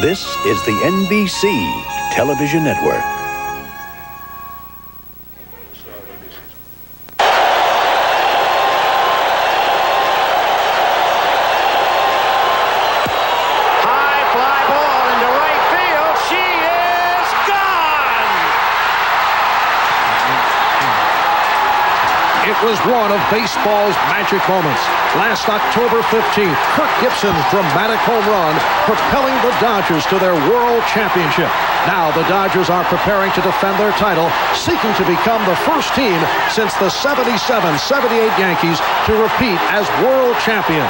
This is the NBC Television Network. High fly ball into right field. She is gone! It was one of baseball's magic moments. Last October 15th, Kirk Gibson's dramatic home run propelling the Dodgers to their World Championship. Now the Dodgers are preparing to defend their title, seeking to become the first team since the 77-78 Yankees to repeat as World Champions.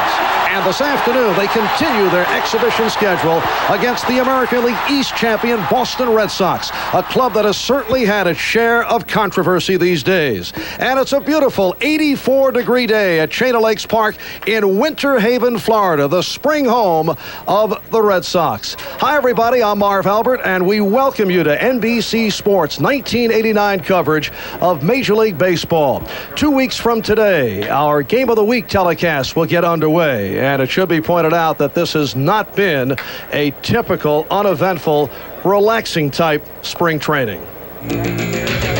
And this afternoon, they continue their exhibition schedule against the American League East champion Boston Red Sox, a club that has certainly had its share of controversy these days. And it's a beautiful 84-degree day at Shada Lakes Park in Winter Haven, Florida, the spring home of the Red Sox. Hi, everybody. I'm Marv Albert, and we welcome you to NBC Sports 1989 coverage of Major League Baseball. 2 weeks from today, our Game of the Week telecast will get underway. And it should be pointed out that this has not been a typical, uneventful, relaxing type spring training.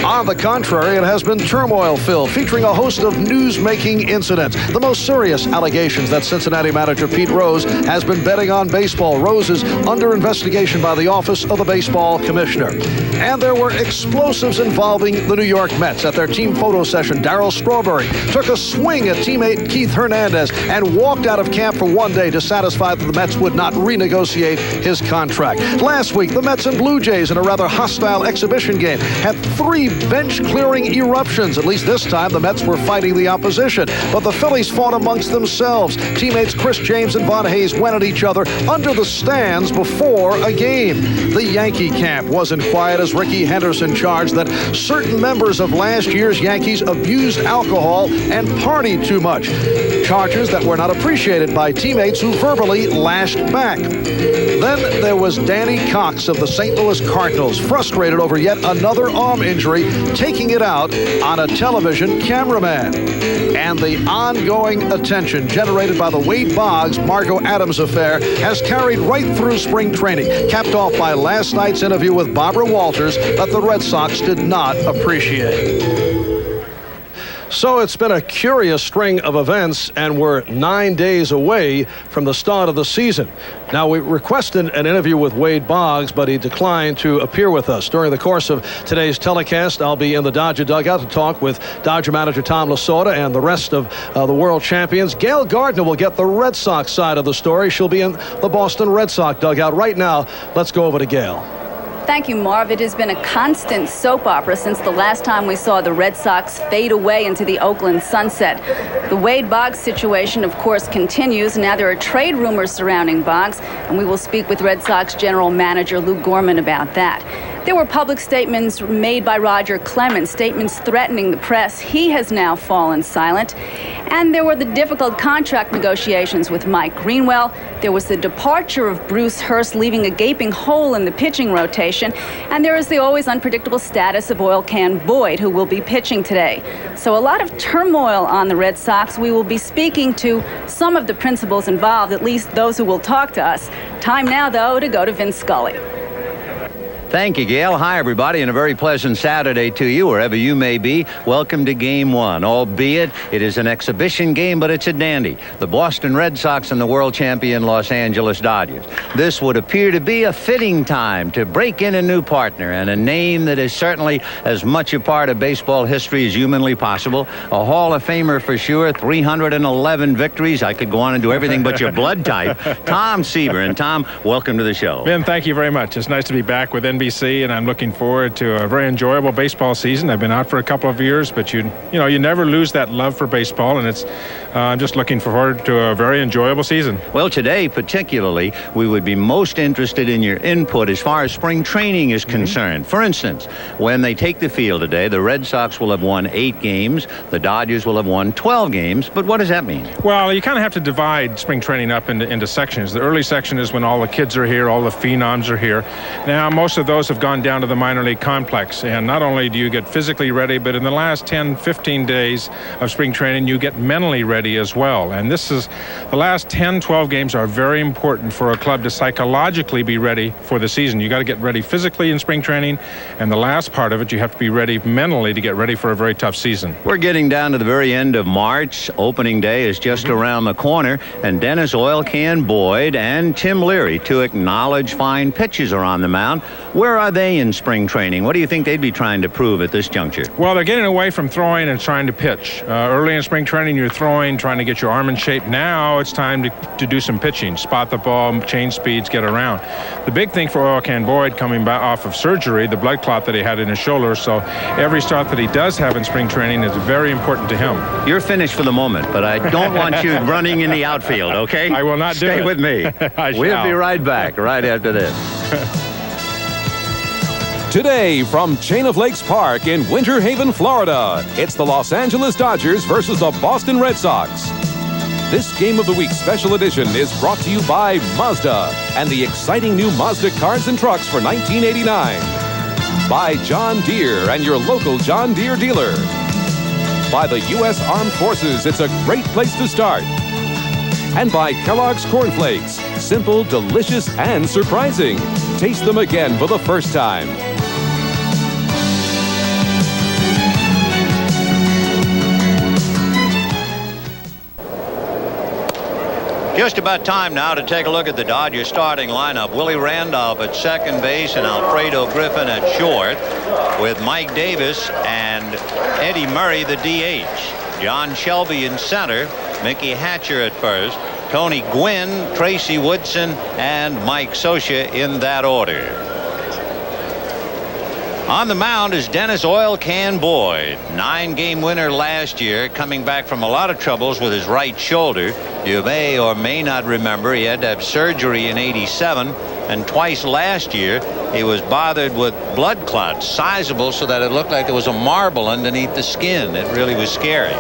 On the contrary, it has been turmoil-filled, featuring a host of news-making incidents. The most serious allegations that Cincinnati manager Pete Rose has been betting on baseball. Rose is under investigation by the Office of the Baseball Commissioner. And there were explosives involving the New York Mets. At their team photo session, Darryl Strawberry took a swing at teammate Keith Hernandez and walked out of camp for one day, dissatisfied that the Mets would not renegotiate his contract. Last week, the Mets and Blue Jays, in a rather hostile exhibition game, had 3 bench-clearing eruptions. At least this time, the Mets were fighting the opposition. But the Phillies fought amongst themselves. Teammates Chris James and Von Hayes went at each other under the stands before a game. The Yankee camp wasn't quiet as Ricky Henderson charged that certain members of last year's Yankees abused alcohol and partied too much. Charges that were not appreciated by teammates who verbally lashed back. Then there was Danny Cox of the St. Louis Cardinals, frustrated over yet another arm injury, taking it out on a television cameraman. And the ongoing attention generated by the Wade Boggs-Margot Adams affair has carried right through spring training, capped off by last night's interview with Barbara Walters that the Red Sox did not appreciate. So it's been a curious string of events, and we're 9 days away from the start of the season. Now, we requested an interview with Wade Boggs, but he declined to appear with us. During the course of today's telecast, I'll be in the Dodger dugout to talk with Dodger manager Tom Lasorda and the rest of the world champions. Gail Gardner will get the Red Sox side of the story. She'll be in the Boston Red Sox dugout. Right now, let's go over to Gail. Thank you, Marv. It has been a constant soap opera since the last time we saw the Red Sox fade away into the Oakland sunset. The Wade Boggs situation, of course, continues. Now there are trade rumors surrounding Boggs, and we will speak with Red Sox general manager Lou Gorman about that. There were public statements made by Roger Clemens, statements threatening the press. He has now fallen silent. And there were the difficult contract negotiations with Mike Greenwell. There was the departure of Bruce Hurst, leaving a gaping hole in the pitching rotation. And there is the always unpredictable status of Oil Can Boyd, who will be pitching today. So a lot of turmoil on the Red Sox. We will be speaking to some of the principals involved, at least those who will talk to us. Time now, though, to go to Vince Scully. Thank you, Gail. Hi, everybody, and a very pleasant Saturday to you, wherever you may be. Welcome to Game 1, albeit it is an exhibition game, but it's a dandy. The Boston Red Sox and the world champion Los Angeles Dodgers. This would appear to be a fitting time to break in a new partner and a name that is certainly as much a part of baseball history as humanly possible. A Hall of Famer for sure, 311 victories. I could go on and do everything but your blood type. Tom Seaver. And Tom, welcome to the show. Ben, thank you very much. It's nice to be back with NBC, and I'm looking forward to a very enjoyable baseball season. I've been out for a couple of years, but you never lose that love for baseball, and I'm just looking forward to a very enjoyable season. Well, today particularly, we would be most interested in your input as far as spring training is concerned. For instance, when they take the field today, the Red Sox will have won 8 games, the Dodgers will have won 12 games, but what does that mean? Well, you kind of have to divide spring training up into sections. The early section is when all the kids are here, all the phenoms are here. Now, most of those those have gone down to the minor league complex. And not only do you get physically ready, but in the last 10, 15 days of spring training, you get mentally ready as well. And this is the last 10, 12 games are very important for a club to psychologically be ready for the season. You got to get ready physically in spring training, and the last part of it, you have to be ready mentally to get ready for a very tough season. We're getting down to the very end of March. Opening day is just around the corner, and Dennis Oil Can Boyd and Tim Leary, two acknowledged fine pitchers, are on the mound. Where are they in spring training? What do you think they'd be trying to prove at this juncture? Well, they're getting away from throwing and trying to pitch. Early in spring training, you're throwing, trying to get your arm in shape. Now it's time to do some pitching, spot the ball, change speeds, get around. The big thing for Oil Can Boyd, coming back off of surgery, the blood clot that he had in his shoulder, so every start that he does have in spring training is very important to him. You're finished for the moment, but I don't want you running in the outfield, okay? I will not do it. Stay with me. We'll be right back right after this. Today from Chain of Lakes Park in Winter Haven, Florida, it's the Los Angeles Dodgers versus the Boston Red Sox. This Game of the Week special edition is brought to you by Mazda and the exciting new Mazda cars and trucks for 1989. By John Deere and your local John Deere dealer. By the U.S. Armed Forces, it's a great place to start. And by Kellogg's Corn Flakes, simple, delicious, and surprising. Taste them again for the first time. Just about time now to take a look at the Dodgers starting lineup. Willie Randolph at second base and Alfredo Griffin at short, with Mike Davis and Eddie Murray the DH. John Shelby in center, Mickey Hatcher at first, Tony Gwynn, Tracy Woodson, and Mike Scioscia in that order. On the mound is Dennis Oil Can Boyd, 9-game winner last year, coming back from a lot of troubles with his right shoulder. You may or may not remember he had to have surgery in '87, and twice last year he was bothered with blood clots, sizable, so that it looked like there was a marble underneath the skin. It really was scary.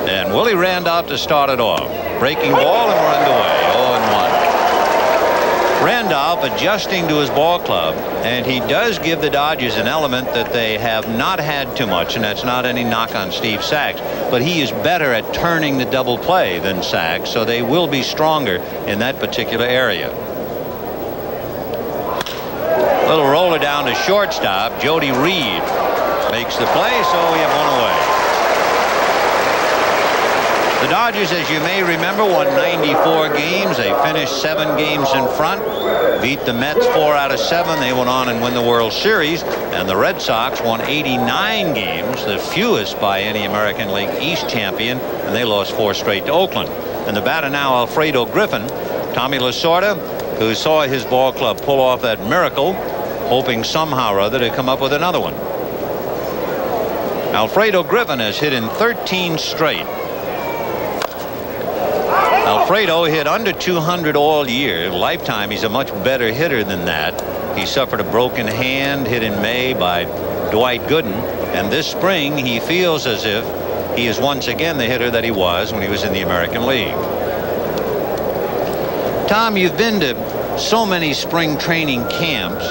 And Willie Randolph to start it off. Breaking ball, and we're underway. 0-1. Randolph adjusting to his ball club, and he does give the Dodgers an element that they have not had too much, and that's not any knock on Steve Sax, but he is better at turning the double play than Sax, so they will be stronger in that particular area. Little roller down to shortstop. Jody Reed makes the play, so we have one away. The Dodgers, as you may remember, won 94 games. They finished 7 games in front, beat the Mets 4 out of 7. They went on and win the World Series. And the Red Sox won 89 games, the fewest by any American League East champion, and they lost 4 straight to Oakland. And the batter now, Alfredo Griffin. Tommy Lasorda, who saw his ball club pull off that miracle, hoping somehow or other to come up with another one. Alfredo Griffin has hit in 13 straight. Alfredo hit under 200 all year. Lifetime, he's a much better hitter than that. He suffered a broken hand hit in May by Dwight Gooden, and this spring he feels as if he is once again the hitter that he was when he was in the American League. Tom, you've been to so many spring training camps,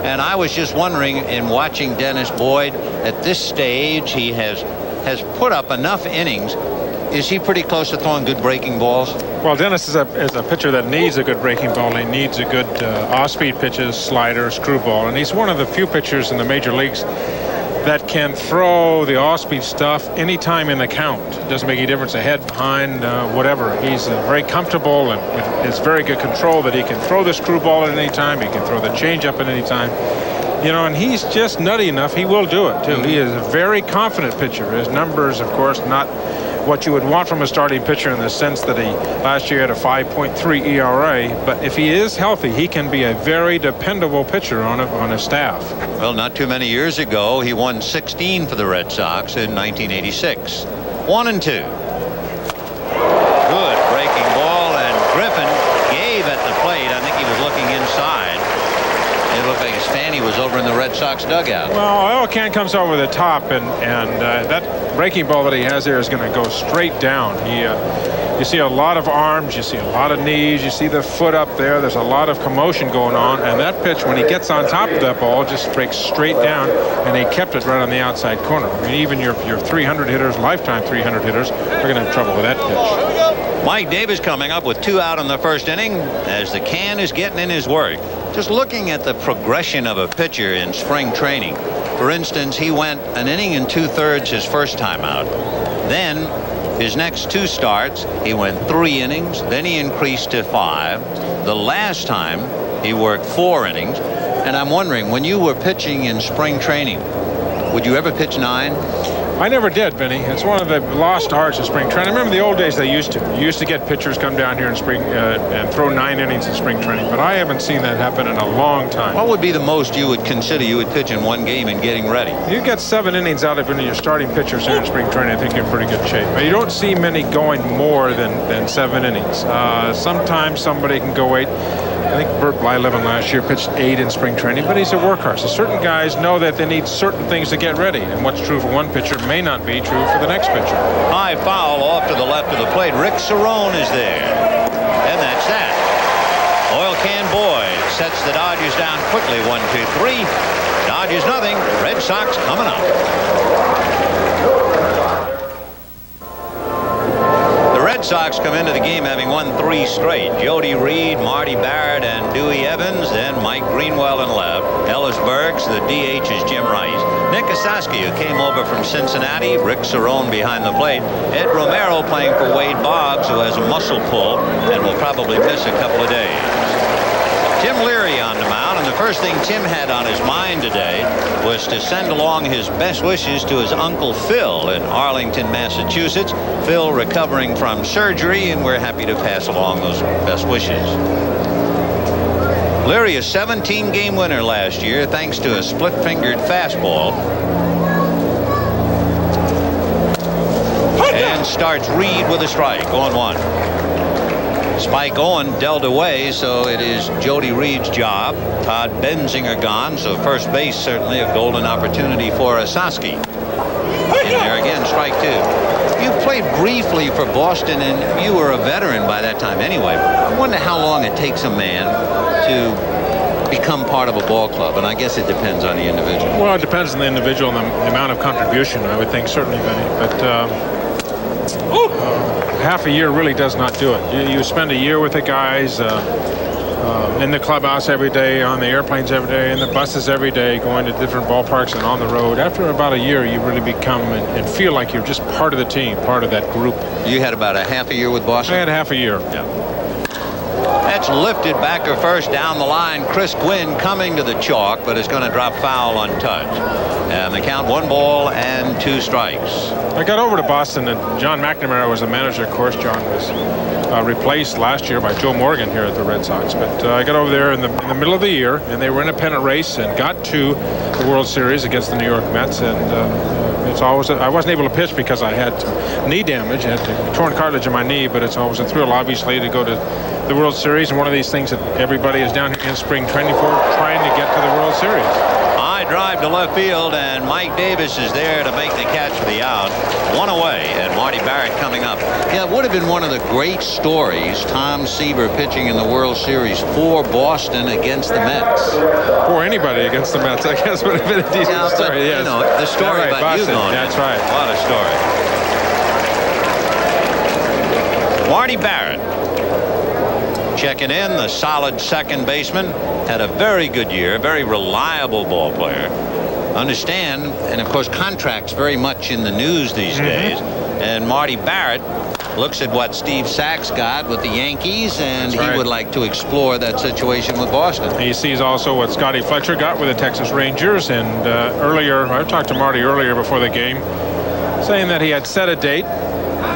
and I was just wondering, in watching Dennis Boyd at this stage, he has put up enough innings. Is he pretty close to throwing good breaking balls? Well, Dennis is a pitcher that needs a good breaking ball. He needs a good off-speed pitches, slider, screwball, and he's one of the few pitchers in the major leagues that can throw the off-speed stuff anytime in the count. It doesn't make any difference ahead, behind, whatever. He's very comfortable, and it's very good control that he can throw the screwball at any time. He can throw the changeup at any time. You know, and he's just nutty enough. He will do it, too. He is a very confident pitcher. His numbers, of course, not what you would want from a starting pitcher in the sense that he last year had a 5.3 ERA, but if he is healthy, he can be a very dependable pitcher on a staff. Well, not too many years ago, he won 16 for the Red Sox in 1986. 1-2. Good breaking ball, and Griffin gave at the plate. I think he was looking inside. It looked like his fanny was over in the Red Sox dugout. Well, Oil Can comes over the top, and that breaking ball that he has there is going to go straight down. You see a lot of arms, you see a lot of knees, you see the foot up there. There's a lot of commotion going on, and that pitch, when he gets on top of that ball, just breaks straight down, and he kept it right on the outside corner. I mean, even your 300 hitters, lifetime 300 hitters, are going to have trouble with that pitch. Mike Davis coming up with 2 out in the first inning as the can is getting in his work. Just looking at the progression of a pitcher in spring training. For instance, he went an inning and 2/3 his first time out. Then his next 2 starts, he went 3 innings. Then he increased to 5. The last time he worked 4 innings. And I'm wondering, when you were pitching in spring training, would you ever pitch 9? I never did, Vinny. It's one of the lost arts of spring training. I remember the old days they used to. You used to get pitchers come down here in spring and throw 9 innings in spring training, but I haven't seen that happen in a long time. What would be the most you would consider you would pitch in one game and getting ready? You get 7 innings out of your starting pitchers here in spring training, I think you're in pretty good shape. But you don't see many going more than 7 innings. Sometimes somebody can go 8. I think Bert Blyleven last year pitched 8 in spring training, but he's a workhorse. So certain guys know that they need certain things to get ready, and what's true for one pitcher may not be true for the next pitcher. High foul off to the left of the plate. Rick Cerrone is there, and that's that. Oil Can Boyd sets the Dodgers down quickly. 1-2-3. Dodgers nothing. Red Sox coming up. Red Sox come into the game having won 3 straight. Jody Reed, Marty Barrett, and Dewey Evans. Then Mike Greenwell in left. Ellis Burks, the DH is Jim Rice. Nick Osaski, who came over from Cincinnati. Rick Cerrone behind the plate. Ed Romero playing for Wade Boggs, who has a muscle pull and will probably miss a couple of days. Tim Leary on the mound, and the first thing Tim had on his mind today was to send along his best wishes to his Uncle Phil in Arlington, Massachusetts. Phil recovering from surgery, and we're happy to pass along those best wishes. Leary, a 17-game winner last year thanks to a split-fingered fastball. And starts Reed with a strike, 0-1. Spike Owen dealt away, so it is Jody Reed's job. Todd Benzinger gone, so first base certainly a golden opportunity for Osaski. And there again, strike 2. You played briefly for Boston, and you were a veteran by that time anyway. I wonder how long it takes a man to become part of a ball club, and I guess it depends on the individual. Well, it depends on the individual and the amount of contribution, I would think, certainly, Vinny. But half a year really does not do it. You spend a year with the guys in the clubhouse every day, on the airplanes every day, in the buses every day, going to different ballparks and on the road. After about a year, you really become and feel like you're just part of the team, part of that group. You had about a half a year with Boston? I had half a year. Yeah. That's lifted back to first down the line. Chris Gwynn coming to the chalk, but is going to drop foul untouched. And the count 1 ball and 2 strikes. I got over to Boston, and John McNamara was the manager. Of course, John was replaced last year by Joe Morgan here at the Red Sox. But I got over there in the middle of the year, and they were in a pennant race and got to the World Series against the New York Mets. And it's always I wasn't able to pitch because I had knee damage. I had torn cartilage in my knee, but it's always a thrill, obviously, to go to the World Series, and one of these things that everybody is down here in spring training for, trying to get to the World Series. High drive to left field, and Mike Davis is there to make the catch for the out. 1 away, and Marty Barrett coming up. Yeah, it would have been one of the great stories, Tom Seaver pitching in the World Series for Boston against the Mets. For anybody against the Mets, I guess would have been a decent story. Yes. You know, the story right, about Boston. You going. That's right. What a story. Marty Barrett checking in, the solid second baseman. Had a very good year, very reliable ball player. Understand, and of course contracts very much in the news these days. And Marty Barrett looks at what Steve Sachs got with the Yankees, and he would like to explore that situation with Boston. He sees also what Scotty Fletcher got with the Texas Rangers. And earlier, I talked to Marty earlier before the game, saying that he had set a date,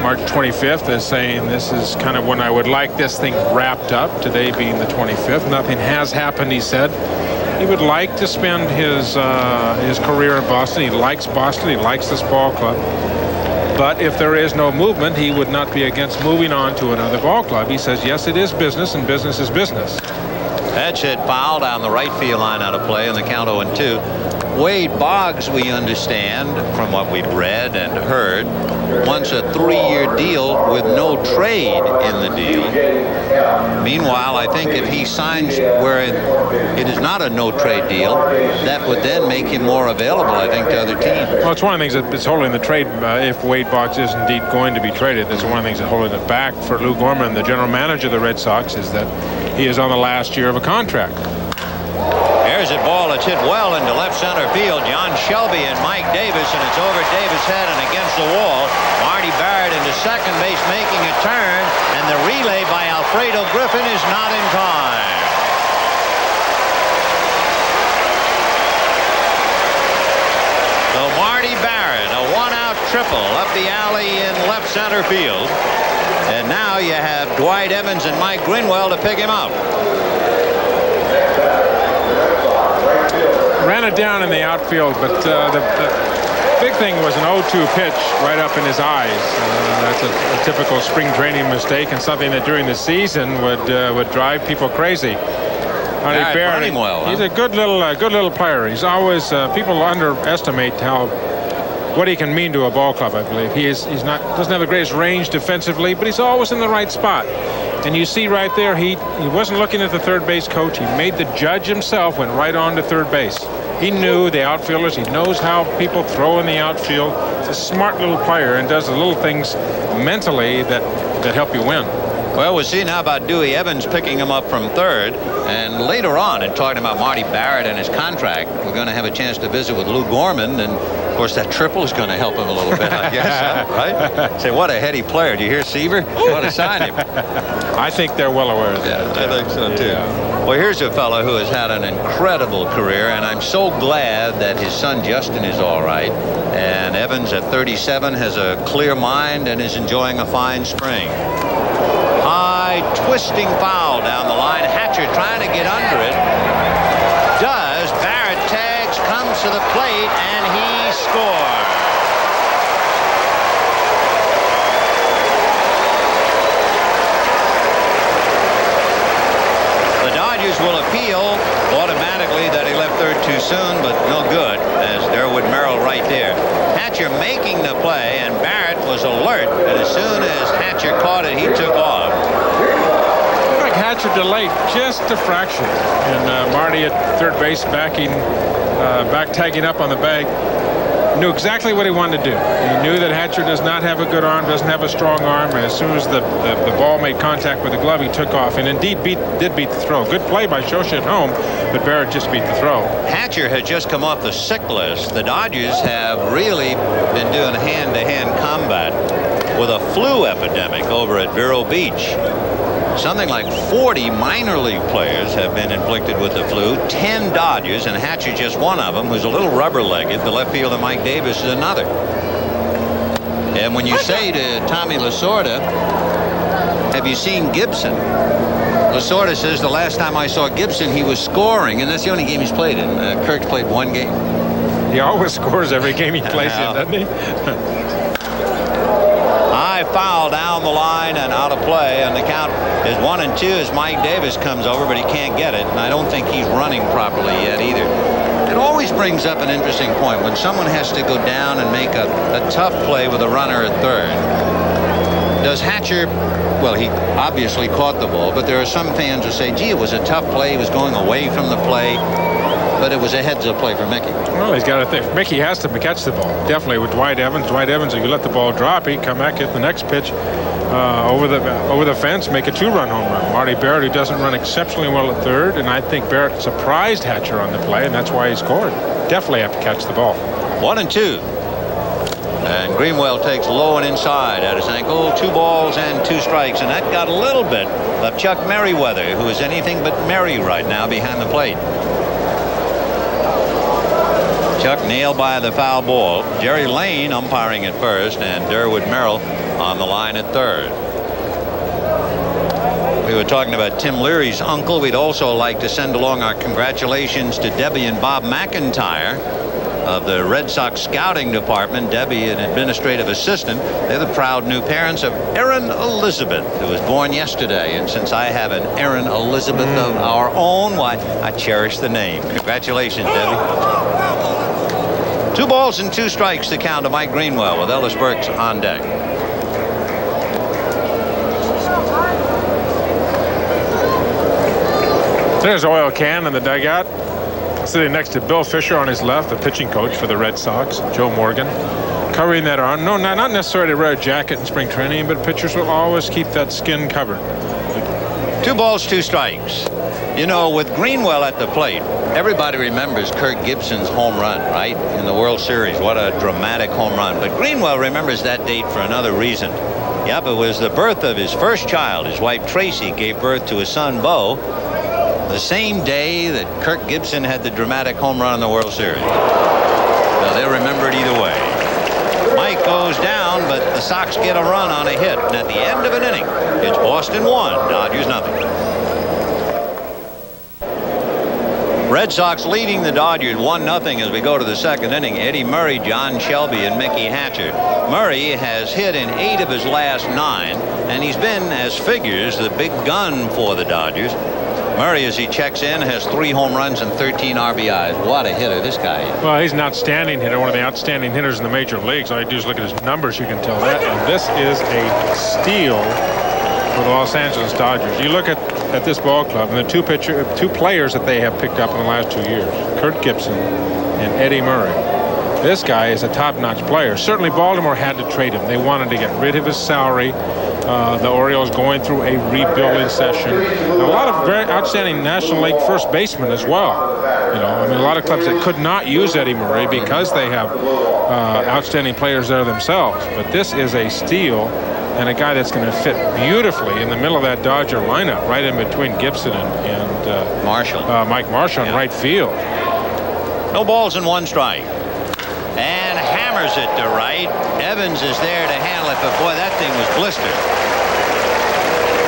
March 25th, as saying this is kind of when I would like this thing wrapped up, today being the 25th. Nothing has happened, he said. He would like to spend his career in Boston. He likes Boston. He likes this ball club. But if there is no movement, he would not be against moving on to another ball club. He says, yes, it is business, and business is business. That's hit foul down the right field line out of play, and the count 0-2. Wade Boggs, we understand from what we've read and heard, wants a 3-year deal with no trade in the deal. Meanwhile, I think if he signs where it is not a no-trade deal, that would then make him more available, I think, to other teams. Well, it's one of the things that's holding the trade. If Wade Boggs is indeed going to be traded, that's one of the things that's holding it back for Lou Gorman, the general manager of the Red Sox, is that he is on the last year of a contract. There's a ball that's hit well into left center field. John Shelby and Mike Davis, and it's over Davis' head and against the wall. Marty Barrett into second base making a turn, and the relay by Alfredo Griffin is not in time. So Marty Barrett, a one-out triple up the alley in left center field. And now you have Dwight Evans and Mike Greenwell to pick him up. Ran it down in the outfield, but the big thing was an 0-2 pitch right up in his eyes. That's a typical spring training mistake, and something that during the season would drive people crazy. Barrett, running well, he's a good little player. He's always people underestimate what he can mean to a ball club. I believe doesn't have the greatest range defensively, but he's always in the right spot. And you see right there, he wasn't looking at the third base coach. He made the judge himself, went right on to third base. He knew the outfielders. He knows how people throw in the outfield. He's a smart little player and does the little things mentally that help you win. Well, we'll see now about Dewey Evans picking him up from third. And later on, in talking about Marty Barrett and his contract, we're going to have a chance to visit with Lou Gorman. And, of course, that triple is going to help him a little bit, I guess, right? Say, what a heady player. Do you hear Seaver? You want to sign him. I think they're well aware of that. Yeah, I think so, too. Yeah. Well, here's a fellow who has had an incredible career, and I'm so glad that his son Justin is all right. And Evans at 37 has a clear mind and is enjoying a fine spring. High twisting foul down the line. Hatcher trying to get under it. Does. Barrett tags, comes to the plate, and he scores. The Dodgers will appeal automatically that he left third too soon, but no good, as Derwood Merrill right there. Hatcher making the play, and Barrett was alert, and as soon as Hatcher caught it, he took off. Hatcher delayed just a fraction, and Marty at third base back tagging up on the bag knew exactly what he wanted to do. He knew that Hatcher does not have a good arm, doesn't have a strong arm, and as soon as the ball made contact with the glove, he took off and indeed did beat the throw. Good play by Shosha at home, but Barrett just beat the throw. Hatcher had just come off the sick list. The Dodgers have really been doing hand-to-hand combat with a flu epidemic over at Vero Beach. Something like 40 minor league players have been inflicted with the flu. 10 Dodgers, and Hatcher just one of them, who's a little rubber-legged. The left fielder Mike Davis is another. And when you say to Tommy Lasorda, have you seen Gibson? Lasorda says the last time I saw Gibson, he was scoring, and that's the only game he's played in. Kirk's played one game. He always scores every game he plays in, doesn't he? High foul down the line and out of play, and the count is 1-2 as Mike Davis comes over, but he can't get it, and I don't think he's running properly yet either. It always brings up an interesting point when someone has to go down and make a tough play with a runner at third. Does Hatcher, well, he obviously caught the ball, but there are some fans who say, gee, it was a tough play, he was going away from the play, but it was a heads-up play for Mickey. Well, he's got to think. Mickey has to catch the ball. Definitely with Dwight Evans. Dwight Evans, if you let the ball drop, he'd come back, hit the next pitch over the fence, make a 2-run home run. Marty Barrett, who doesn't run exceptionally well at third, and I think Barrett surprised Hatcher on the play, and that's why he scored. Definitely have to catch the ball. 1-2. And Greenwell takes low and inside at his ankle. 2 balls and 2 strikes, and that got a little bit of Chuck Merriweather, who is anything but merry right now behind the plate. Chuck nailed by the foul ball. Jerry Lane umpiring at first, and Derwood Merrill on the line at third. We were talking about Tim Leary's uncle. We'd also like to send along our congratulations to Debbie and Bob McIntyre. of the Red Sox scouting department, Debbie, an administrative assistant. They're the proud new parents of Erin Elizabeth, who was born yesterday. And since I have an Erin Elizabeth of our own, why, I cherish the name. Congratulations, Debbie. 2 balls and 2 strikes to count to Mike Greenwell with Ellis Burks on deck. There's Oil Can in the dugout, sitting next to Bill Fisher on his left, the pitching coach for the Red Sox, Joe Morgan, covering that arm. No, not necessarily to wear a jacket in spring training, but pitchers will always keep that skin covered. 2 balls, 2 strikes. You know, with Greenwell at the plate, everybody remembers Kirk Gibson's home run, right, in the World Series. What a dramatic home run. But Greenwell remembers that date for another reason. Yep, it was the birth of his first child. His wife Tracy gave birth to his son Bo the same day that Kirk Gibson had the dramatic home run in the World Series. Well, they'll remember it either way. Mike goes down, but the Sox get a run on a hit. And at the end of an inning, it's Boston 1, Dodgers nothing. Red Sox leading the Dodgers 1-0 as we go to the second inning. Eddie Murray, John Shelby, and Mickey Hatcher. Murray has hit in 8 of his last 9, and he's been, as figures, the big gun for the Dodgers. Murray, as he checks in, has 3 home runs and 13 RBIs. What a hitter this guy is. Well, he's an outstanding hitter, one of the outstanding hitters in the major leagues. All you do is look at his numbers, you can tell that. And this is a steal for the Los Angeles Dodgers. You look at this ball club and the 2 players that they have picked up in the last 2 years, Kirk Gibson and Eddie Murray. This guy is a top-notch player. Certainly Baltimore had to trade him. They wanted to get rid of his salary. The Orioles going through a rebuilding session. A lot of very outstanding National League first basemen as well. You know, I mean, a lot of clubs that could not use Eddie Murray because they have outstanding players there themselves. But this is a steal and a guy that's going to fit beautifully in the middle of that Dodger lineup, right in between Gibson and Marshall. Mike Marshall in right field. No balls and 1 strike. And hammers it to right. Evans is there to handle it, but boy, that thing was blistered.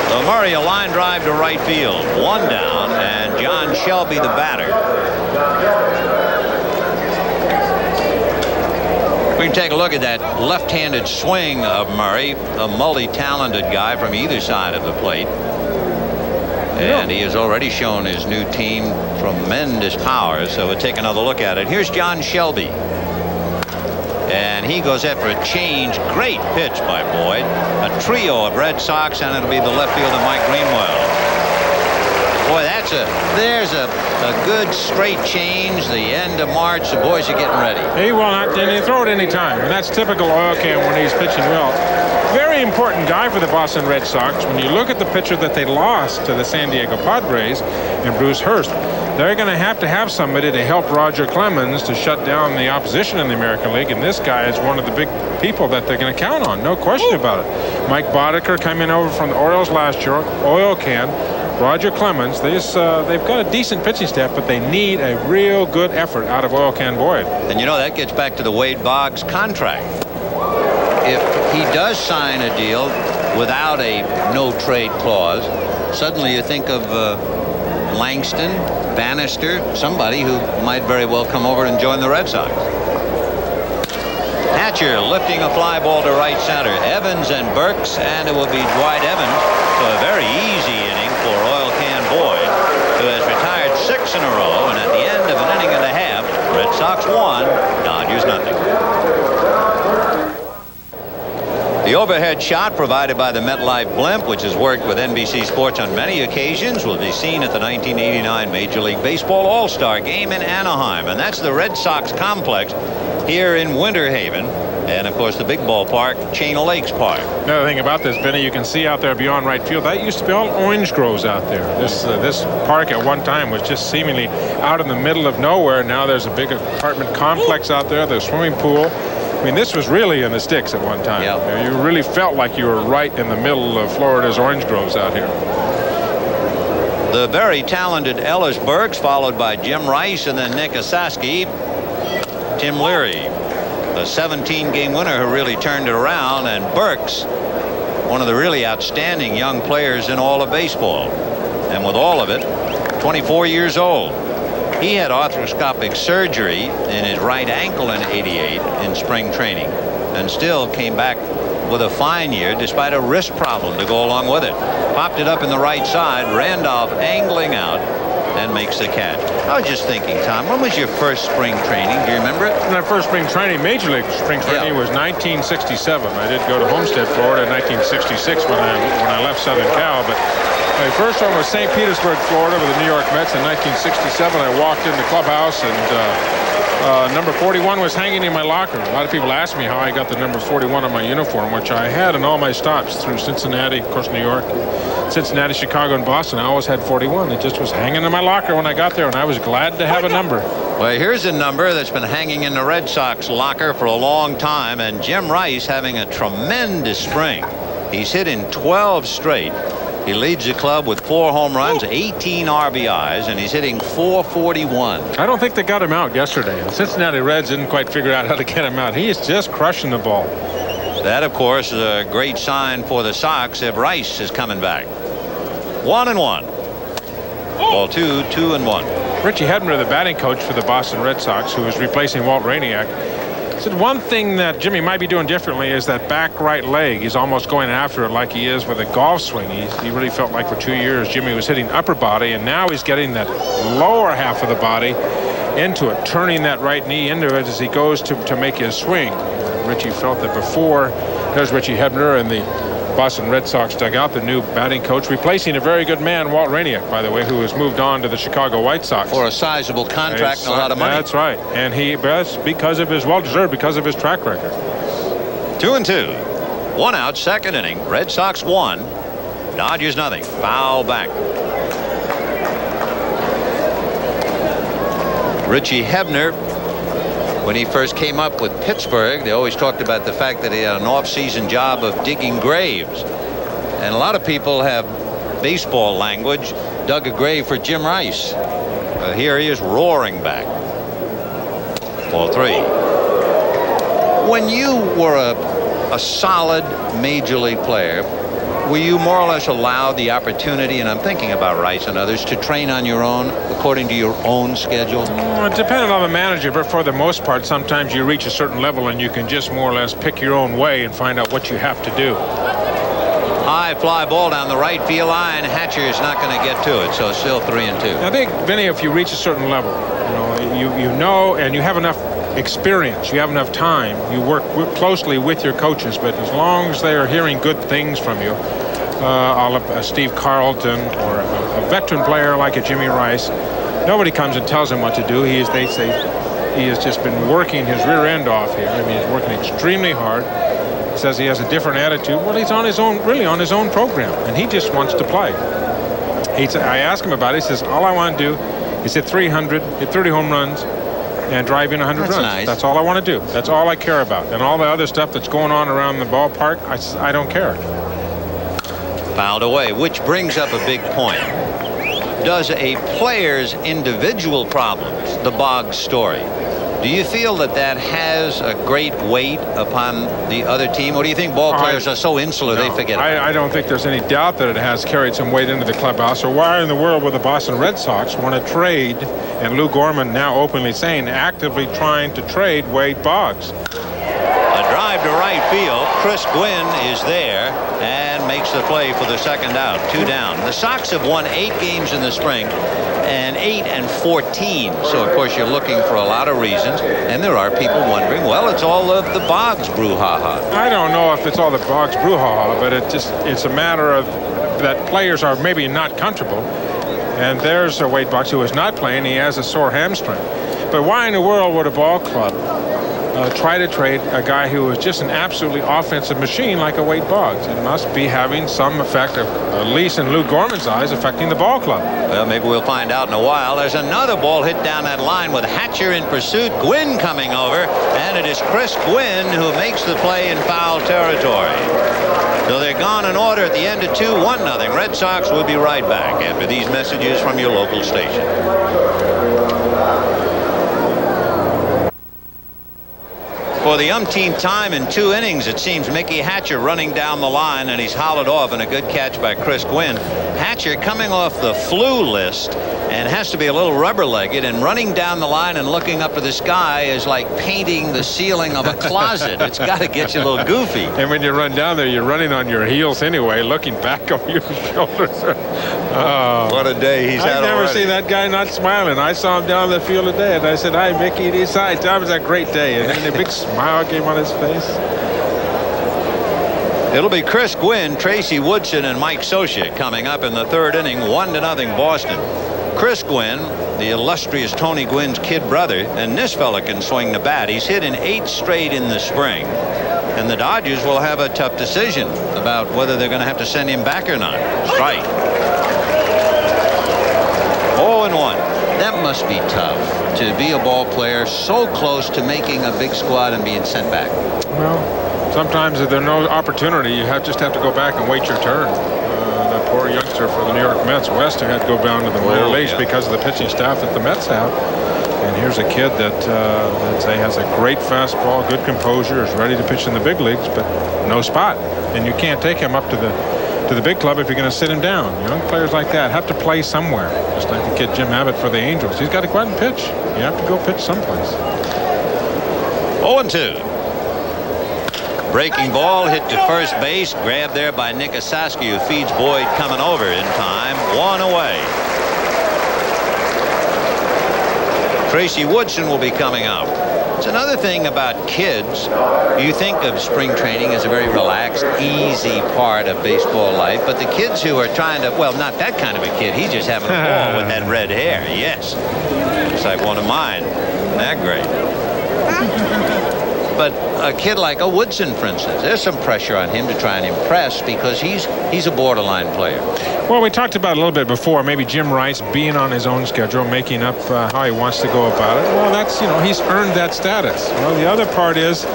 So Murray, a line drive to right field. 1 down, and John Shelby, the batter. We can take a look at that left-handed swing of Murray, a multi-talented guy from either side of the plate. And he has already shown his new team tremendous power, so we'll take another look at it. Here's John Shelby. And he goes after a change. Great pitch by Boyd. A trio of Red Sox, and it'll be the left fielder Mike Greenwell. Boy, there's a good straight change. The end of March, the boys are getting ready. He will not, and he throw it any time, and that's typical Oil Can when he's pitching well. Very important guy for the Boston Red Sox. When you look at the pitcher that they lost to the San Diego Padres and Bruce Hurst, they're going to have somebody to help Roger Clemens to shut down the opposition in the American League, and this guy is one of the big people that they're going to count on, no question about it. Mike Boddicker coming over from the Orioles last year, Oil Can, Roger Clemens. They've got a decent pitching staff, but they need a real good effort out of Oil Can Boyd. And you know, that gets back to the Wade Boggs contract. If he does sign a deal without a no-trade clause, suddenly you think of Langston, Bannister, somebody who might very well come over and join the Red Sox. Hatcher lifting a fly ball to right center. Evans and Burks, and it will be Dwight Evans. So a very easy inning for Oil Can Boyd, who has retired 6 in a row, and at the end of an inning and a half, Red Sox 1, Dodgers nothing. The overhead shot provided by the MetLife blimp, which has worked with NBC Sports on many occasions, will be seen at the 1989 Major League Baseball All-Star Game in Anaheim. And that's the Red Sox complex here in Winter Haven. And, of course, the big ballpark, Chain of Lakes Park. Another thing about this, Benny, you can see out there beyond right field, that used to be all orange groves out there. This park at one time was just seemingly out in the middle of nowhere. Now there's a big apartment complex out there, the swimming pool. I mean, this was really in the sticks at one time. Yep. You really felt like you were right in the middle of Florida's orange groves out here. The very talented Ellis Burks, followed by Jim Rice and then Nick Osaski. Tim Leary, a 17-game winner who really turned it around, and Burks, one of the really outstanding young players in all of baseball. And with all of it, 24 years old. He had arthroscopic surgery in his right ankle in '88 in spring training, and still came back with a fine year despite a wrist problem to go along with it. Popped it up in the right side. Randolph angling out and makes the catch. I was just thinking, Tom, when was your first spring training? Do you remember it? My first spring training, Major League spring training, was 1967. I did go to Homestead, Florida in 1966 when I left Southern Cal. But my first one was St. Petersburg, Florida, with the New York Mets in 1967. I walked in the clubhouse and number 41 was hanging in my locker. A lot of people ask me how I got the number 41 on my uniform, which I had in all my stops through Cincinnati, of course, New York, Cincinnati, Chicago, and Boston. I always had 41. It just was hanging in my locker when I got there, and I was glad to have a number. Well, here's a number that's been hanging in the Red Sox locker for a long time, and Jim Rice having a tremendous spring. He's hit in 12 straight. He leads the club with 4 home runs, 18 RBIs, and he's hitting .441. I don't think they got him out yesterday. The Cincinnati Reds didn't quite figure out how to get him out. He is just crushing the ball. That, of course, is a great sign for the Sox if Rice is coming back. 1-1. Ball 2, 2-1. Richie Hebner, the batting coach for the Boston Red Sox, who is replacing Walt Rainiac, said one thing that Jimmy might be doing differently is that back right leg. He's almost going after it like he is with a golf swing. He really felt like for 2 years Jimmy was hitting upper body, and now he's getting that lower half of the body into it, turning that right knee into it as he goes to make his swing. Richie felt that before. There's Richie Hebner in the Boston Red Sox dugout, the new batting coach, replacing a very good man, Walt Rainiac, by the way, who has moved on to the Chicago White Sox. For a sizable contract and a lot of money. That's right. And he does because of his well-deserved, because of his track record. 2-2. 1 out, second inning. Red Sox 1. Dodgers nothing. Foul back. Richie Hebner, when he first came up with Pittsburgh, they always talked about the fact that he had an off-season job of digging graves. And a lot of people have baseball language, dug a grave for Jim Rice. Here he is roaring back. Ball 3. When you were a solid major league player, were you more or less allowed the opportunity, and I'm thinking about Rice and others, to train on your own according to your own schedule? It depended on the manager, but for the most part, sometimes you reach a certain level and you can just more or less pick your own way and find out what you have to do. High fly ball down the right field line. Hatcher is not going to get to it, so it's still 3-2. I think, Vinny, if you reach a certain level, you know, and you have enough experience, you have enough time, you work closely with your coaches, but as long as they are hearing good things from you, Steve Carlton or a veteran player like a Jimmy Rice, nobody comes and tells him what to do. They say he has just been working his rear end off here. I mean, he's working extremely hard. He says he has a different attitude. Well, he's on his own, really on his own program, and he just wants to play. I asked him about it. He says, all I want to do is hit 300, hit 30 home runs, and drive in 100 runs. Nice. That's all I want to do. That's all I care about. And all the other stuff that's going on around the ballpark, I don't care. Fouled away, which brings up a big point. Does a player's individual problems, the Boggs story, do you feel that has a great weight upon the other team? Or do you think ball players are so insular they forget about it? I don't think there's any doubt that it has carried some weight into the clubhouse. So why in the world would the Boston Red Sox want to trade, and Lou Gorman now openly saying, actively trying to trade Wade Boggs? A drive to right field. Chris Gwynn is there and makes the play for the second out. 2 down. The Sox have won 8 games in the spring and 8-14. So, of course, you're looking for a lot of reasons. And there are people wondering, well, it's all of the Boggs brouhaha. I don't know if it's all the Boggs brouhaha, but it's a matter of that players are maybe not comfortable. And there's a Wade Boggs who is not playing. He has a sore hamstring. But why in the world would a ball club try to trade a guy who is just an absolutely offensive machine like a Wade Boggs? It must be having some effect, at least in Lou Gorman's eyes, affecting the ball club. Well, maybe we'll find out in a while. There's another ball hit down that line with Hatcher in pursuit. Gwynn coming over, and it is Chris Gwynn who makes the play in foul territory. So they're gone in order at the end of 2-1-0. Red Sox will be right back after these messages from your local station. For the umpteenth time in 2 innings, it seems Mickey Hatcher running down the line, and he's hollered off, and a good catch by Chris Gwynn. Hatcher coming off the flu list and has to be a little rubber-legged, and running down the line and looking up to the sky is like painting the ceiling of a closet. It's got to get you a little goofy. And when you run down there, you're running on your heels anyway, looking back over your shoulders. Oh, what a day he's had I've never already. seen that guy not smiling. I saw him down the field today, and I said, "Hi, Mickey." And he said, "That was a great day." And then a big smile came on his face. It'll be Chris Gwynn, Tracy Woodson, and Mike Socia coming up in the third inning. 1-0 Boston. Chris Gwynn, the illustrious Tony Gwynn's kid brother, and this fella can swing the bat. He's hit in 8 straight in the spring, and the Dodgers will have a tough decision about whether they're going to have to send him back or not. Strike. 0-1. That must be tough to be a ball player so close to making a big squad and being sent back. Well, sometimes if there's no opportunity, you just have to go back and wait your turn. That poor youngster for the New York Mets, Wester, had to go down to the minor leagues because of the pitching staff that the Mets have. And here's a kid that has a great fastball, good composure, is ready to pitch in the big leagues, but no spot. And you can't take him up to the big club if you're going to sit him down. Young players like that have to play somewhere. Just like the kid Jim Abbott for the Angels. He's got to go out and pitch. You have to go pitch someplace. 0-2. Breaking ball hit to first base, grabbed there by Nick Osaski, who feeds Boyd coming over in time. 1 away. Tracy Woodson will be coming up. It's another thing about kids. You think of spring training as a very relaxed, easy part of baseball life, but the kids who are trying to, well, not that kind of a kid. He's just having a ball with that red hair. Yes. It's like one of mine. Isn't that great? But a kid like a Woodson, for instance, there's some pressure on him to try and impress because he's a borderline player. Well, we talked about it a little bit before. Maybe Jim Rice being on his own schedule, making up how he wants to go about it. Well, that's, he's earned that status. Well, the other part is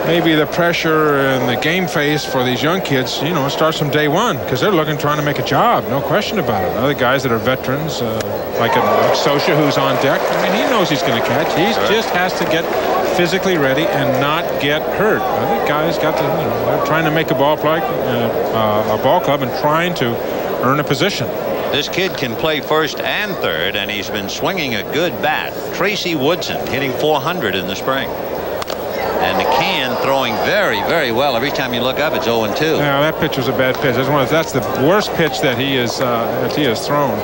maybe the pressure and the game face for these young kids, starts from day one because they're trying to make a job. No question about it. Other guys that are veterans, like Socia, who's on deck, he knows he's going to catch. He just has to get physically ready and not get hurt. Other guys got to, they're trying to make a ball club and trying to earn a position. This kid can play first and third, and he's been swinging a good bat. Tracy Woodson hitting .400 in the spring. And the can throwing very, very well. Every time you look up, it's 0-2. Yeah, that pitch was a bad pitch. That's the worst pitch that he has thrown.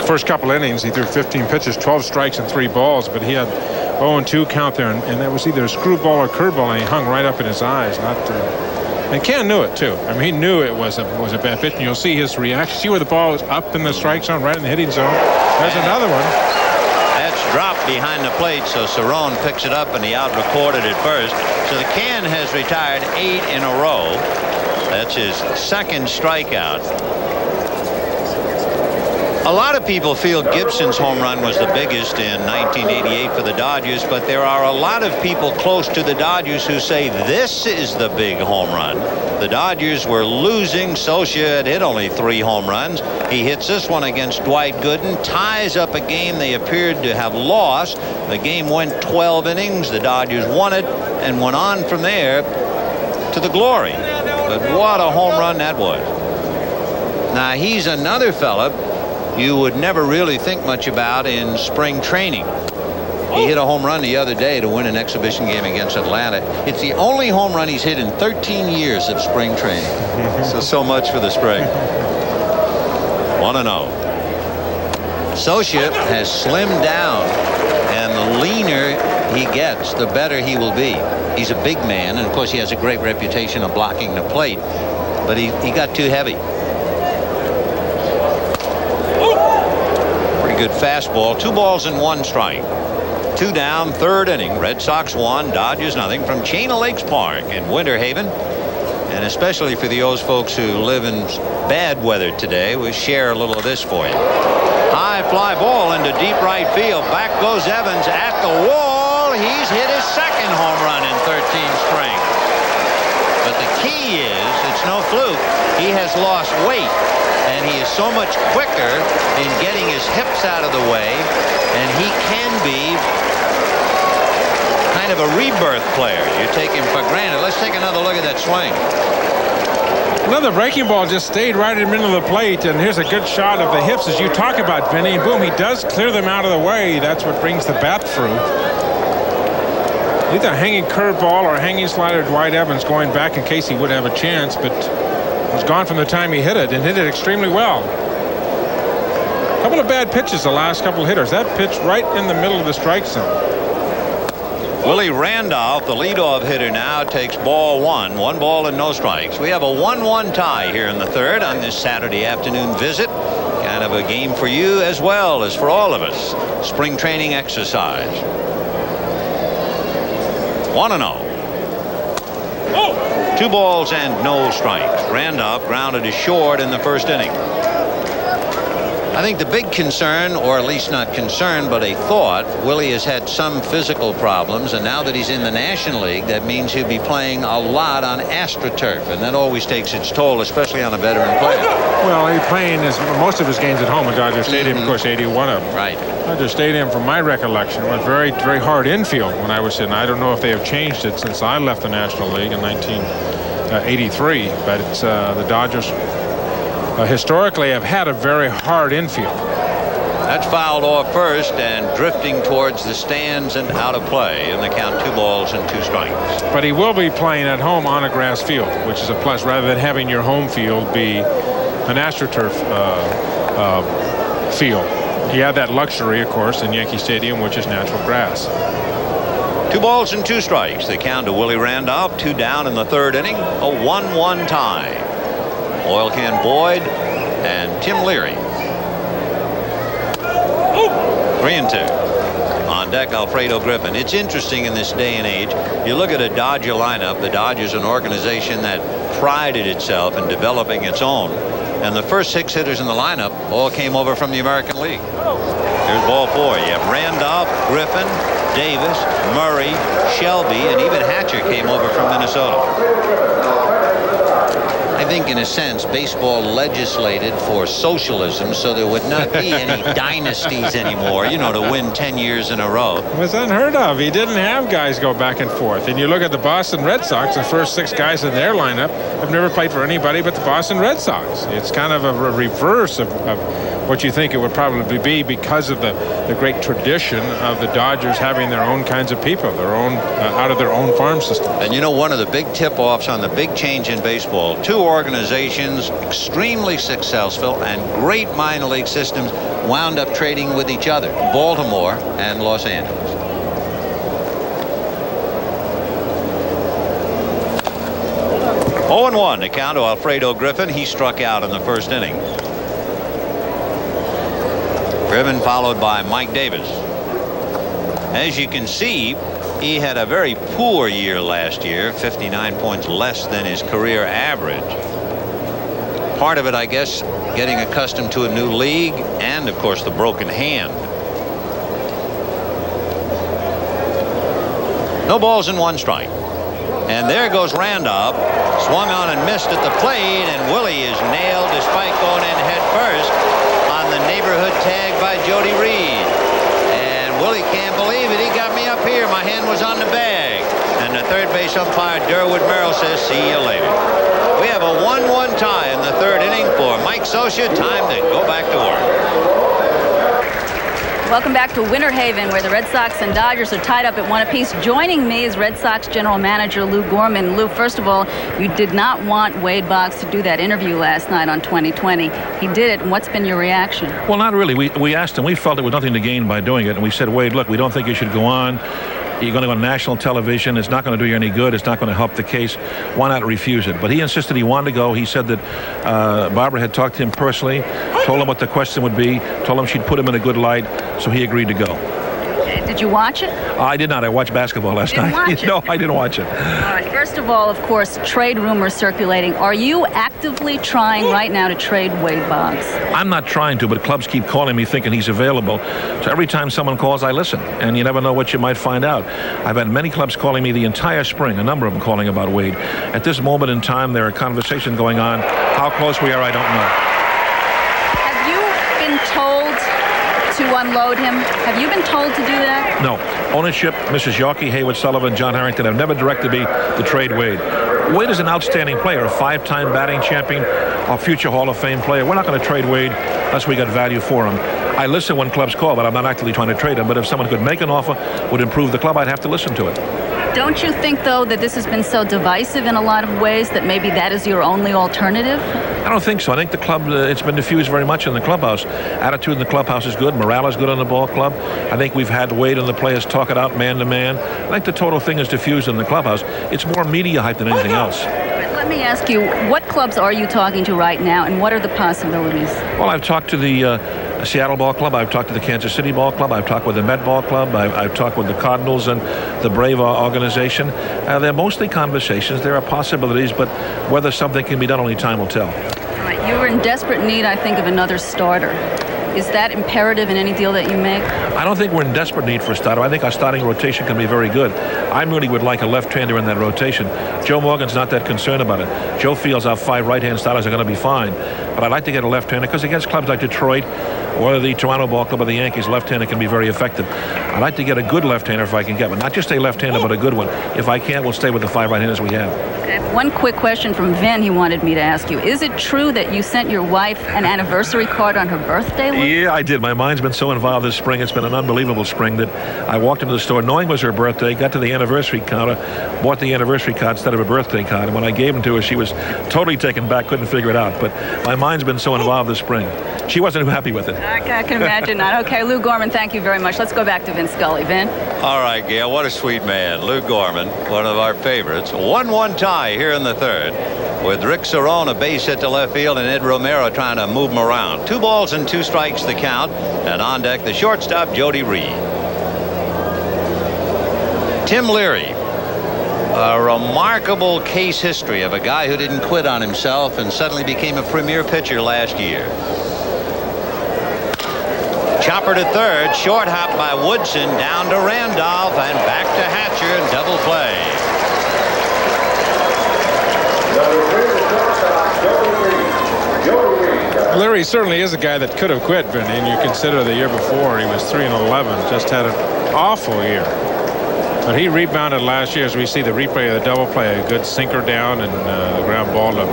The first couple innings, he threw 15 pitches, 12 strikes and 3 balls, but he had 0-2 count there, and that was either a screwball or curveball, and he hung right up in his eyes. And Ken knew it too. He knew it was a bad pitch, and you'll see his reaction. See where the ball is up in the strike zone, right in the hitting zone. There's another one. That's dropped behind the plate, so Cerrone picks it up, and he out recorded it first. So the can has retired 8 in a row. That's his second strikeout. A lot of people feel Gibson's home run was the biggest in 1988 for the Dodgers, but there are a lot of people close to the Dodgers who say this is the big home run. The Dodgers were losing. Socia had hit only 3 home runs. He hits this one against Dwight Gooden, ties up a game they appeared to have lost. The game went 12 innings. The Dodgers won it and went on from there to the glory. But what a home run that was. Now, he's another fella you would never really think much about in spring training. He hit a home run the other day to win an exhibition game against Atlanta. It's the only home run he's hit in 13 years of spring training. So much for the spring. 1-0. Socia has slimmed down, and the leaner he gets, the better he will be. He's a big man, and of course he has a great reputation of blocking the plate, but he got too heavy. Good fastball. 2 balls and 1 strike. 2 down, third inning. Red Sox 1, Dodgers nothing from Chain of Lakes Park in Winter Haven. And especially for those folks who live in bad weather today, we share a little of this for you. High fly ball into deep right field. Back goes Evans at the wall. He's hit his second home run in 13 spring. But the key is, it's no fluke, he has lost weight. And he is so much quicker in getting his hips out of the way, and he can be kind of a rebirth player. You take him for granted. Let's take another look at that swing. Another breaking ball just stayed right in the middle of the plate, and here's a good shot of the hips, as you talk about, Vinny, and boom, he does clear them out of the way. That's what brings the bat through. Either a hanging curveball or a hanging slider. Dwight Evans going back in case he would have a chance, but was gone from the time he hit it, and hit it extremely well. A couple of bad pitches the last couple of hitters. That pitch right in the middle of the strike zone. Willie Randolph, the leadoff hitter, now takes ball one. 1 ball and no strikes. We have a 1-1 tie here in the third on this Saturday afternoon visit. Kind of a game for you as well as for all of us. Spring training exercise. 1-0. 2 balls and no strikes. Randolph grounded to short in the first inning. I think the big concern, or at least not concern, but a thought, Willie has had some physical problems, and now that he's in the National League, that means he'll be playing a lot on AstroTurf, and that always takes its toll, especially on a veteran player. Well, he's playing most of his games at home at Dodger Stadium, of course, 81 of them. Right. Dodger Stadium, from my recollection, was very, very hard infield when I was in. I don't know if they have changed it since I left the National League in 1983, but it's the Dodgers historically have had a very hard infield. That's fouled off first and drifting towards the stands and out of play, and the count 2 balls and 2 strikes. But he will be playing at home on a grass field, which is a plus, rather than having your home field be an AstroTurf field. You have that luxury, of course, in Yankee Stadium, which is natural grass. 2 balls and 2 strikes. The count to Willie Randolph. 2 down in the third inning. A 1-1 tie. Oil Can Boyd and Tim Leary. 3-2. On deck, Alfredo Griffin. It's interesting in this day and age. You look at a Dodger lineup. The Dodgers, an organization that prided itself in developing its own. And the first 6 hitters in the lineup all came over from the American League. Here's ball 4. You have Randolph, Griffin, Davis, Murray, Shelby, and even Hatcher came over from Minnesota. I think in a sense baseball legislated for socialism so there would not be any dynasties anymore, you know, to win 10 years in a row. It was unheard of. He didn't have guys go back and forth. And you look at the Boston Red Sox, the first 6 guys in their lineup have never played for anybody but the Boston Red Sox. It's kind of a reverse of what you think it would probably be because of the great tradition of the Dodgers having their own kinds of people, their own out of their own farm system. And you know, one of the big tip-offs on the big change in baseball, 2 organizations extremely successful and great minor league systems wound up trading with each other, Baltimore and Los Angeles. Oh, 0-1 to count to Alfredo Griffin. He struck out in the first inning. Griffin followed by Mike Davis. As you can see, he had a very poor year last year, 59 points less than his career average. Part of it, I guess, getting accustomed to a new league and, of course, the broken hand. No balls and 1 strike. And there goes Randolph. Swung on and missed at the plate, and Willie is nailed despite going in head first on the neighborhood tag by Jody Reed. And Willie can't believe it. He got me up here. My hand was on the bag. And the third base umpire, Durwood Merrill, says, see you later. We have a 1-1 tie in the third inning for Mike Scioscia. Time to go back to work. Welcome back to Winter Haven, where the Red Sox and Dodgers are tied up at 1 apiece. Joining me is Red Sox general manager Lou Gorman. Lou, first of all, you did not want Wade Boggs to do that interview last night on 2020. He did it, and what's been your reaction? Well, not really. We asked him. We felt there was nothing to gain by doing it, and we said, Wade, look, we don't think you should go on. You're going to go on national television. It's not going to do you any good. It's not going to help the case. Why not refuse it? But he insisted he wanted to go. He said that Barbara had talked to him personally, told him what the question would be, told him she'd put him in a good light, so he agreed to go. Did you watch it? I did not. I watched basketball last night. Watch it? No, I didn't watch it. All right. First of all, of course, trade rumors circulating. Are you actively trying right now to trade Wade Boggs? I'm not trying to, but clubs keep calling me thinking he's available. So every time someone calls, I listen, and you never know what you might find out. I've had many clubs calling me the entire spring, a number of them calling about Wade. At this moment in time, there are conversations going on. How close we are, I don't know. Have you been told to unload him? Have you been told to do that? No. Ownership, Mrs. Yawkey, Hayward Sullivan, John Harrington have never directed me to trade Wade. Wade is an outstanding player, a 5-time batting champion, a future Hall of Fame player. We're not going to trade Wade unless we got value for him. I listen when clubs call, but I'm not actively trying to trade him. But if someone could make an offer, would improve the club, I'd have to listen to it. Don't you think, though, that this has been so divisive in a lot of ways that maybe that is your only alternative? I don't think so. I think the club, it's been diffused very much in the clubhouse. Attitude in the clubhouse is good. Morale is good on the ball club. I think we've had Wade and the players talk it out man to man. I think the total thing is diffused in the clubhouse. It's more media hype than anything else. Let me ask you, what clubs are you talking to right now, and what are the possibilities? Well, I've talked to the Seattle Ball Club. I've talked to the Kansas City Ball Club. I've talked with the Met Ball Club. I've talked with the Cardinals and the Brave organization. They're mostly conversations. There are possibilities, but whether something can be done, only time will tell. All right, you were in desperate need, I think, of another starter. Is that imperative in any deal that you make? I don't think we're in desperate need for a starter. I think our starting rotation can be very good. I really would like a left-hander in that rotation. Joe Morgan's not that concerned about it. Joe feels our 5 right-hand starters are going to be fine. But I'd like to get a left-hander because against clubs like Detroit or the Toronto Ball Club or the Yankees, left-hander can be very effective. I'd like to get a good left-hander if I can get one. Not just a left-hander, but a good one. If I can't, we'll stay with the 5 right-handers we have. Okay. One quick question from Vin he wanted me to ask you. Is it true that you sent your wife an anniversary card on her birthday? Yeah, I did. My mind's been so involved this spring. It's been an unbelievable spring that I walked into the store knowing it was her birthday, got to the anniversary counter, bought the anniversary card instead of a birthday card. And when I gave them to her, she was totally taken back, couldn't figure it out. But my mind's been so involved this spring. She wasn't happy with it. I can imagine that. Okay, Lou Gorman, thank you very much. Let's go back to Vin Scully. Vin? All right, Gail, what a sweet man. Lou Gorman, one of our favorites. 1-1 tie here in the third, with Rick Cerrone a base hit to left field and Ed Romero trying to move him around. 2 balls and 2 strikes the count, and on deck the shortstop, Jody Reed. Tim Leary, a remarkable case history of a guy who didn't quit on himself and suddenly became a premier pitcher last year. Chopper to third, short hop by Woodson, down to Randolph, and back to Hatcher and double play. Leary certainly is a guy that could have quit, Vinny, and you consider the year before he was 3-11, just had an awful year. But he rebounded last year, as we see the replay of the double play, a good sinker down and the ground ball to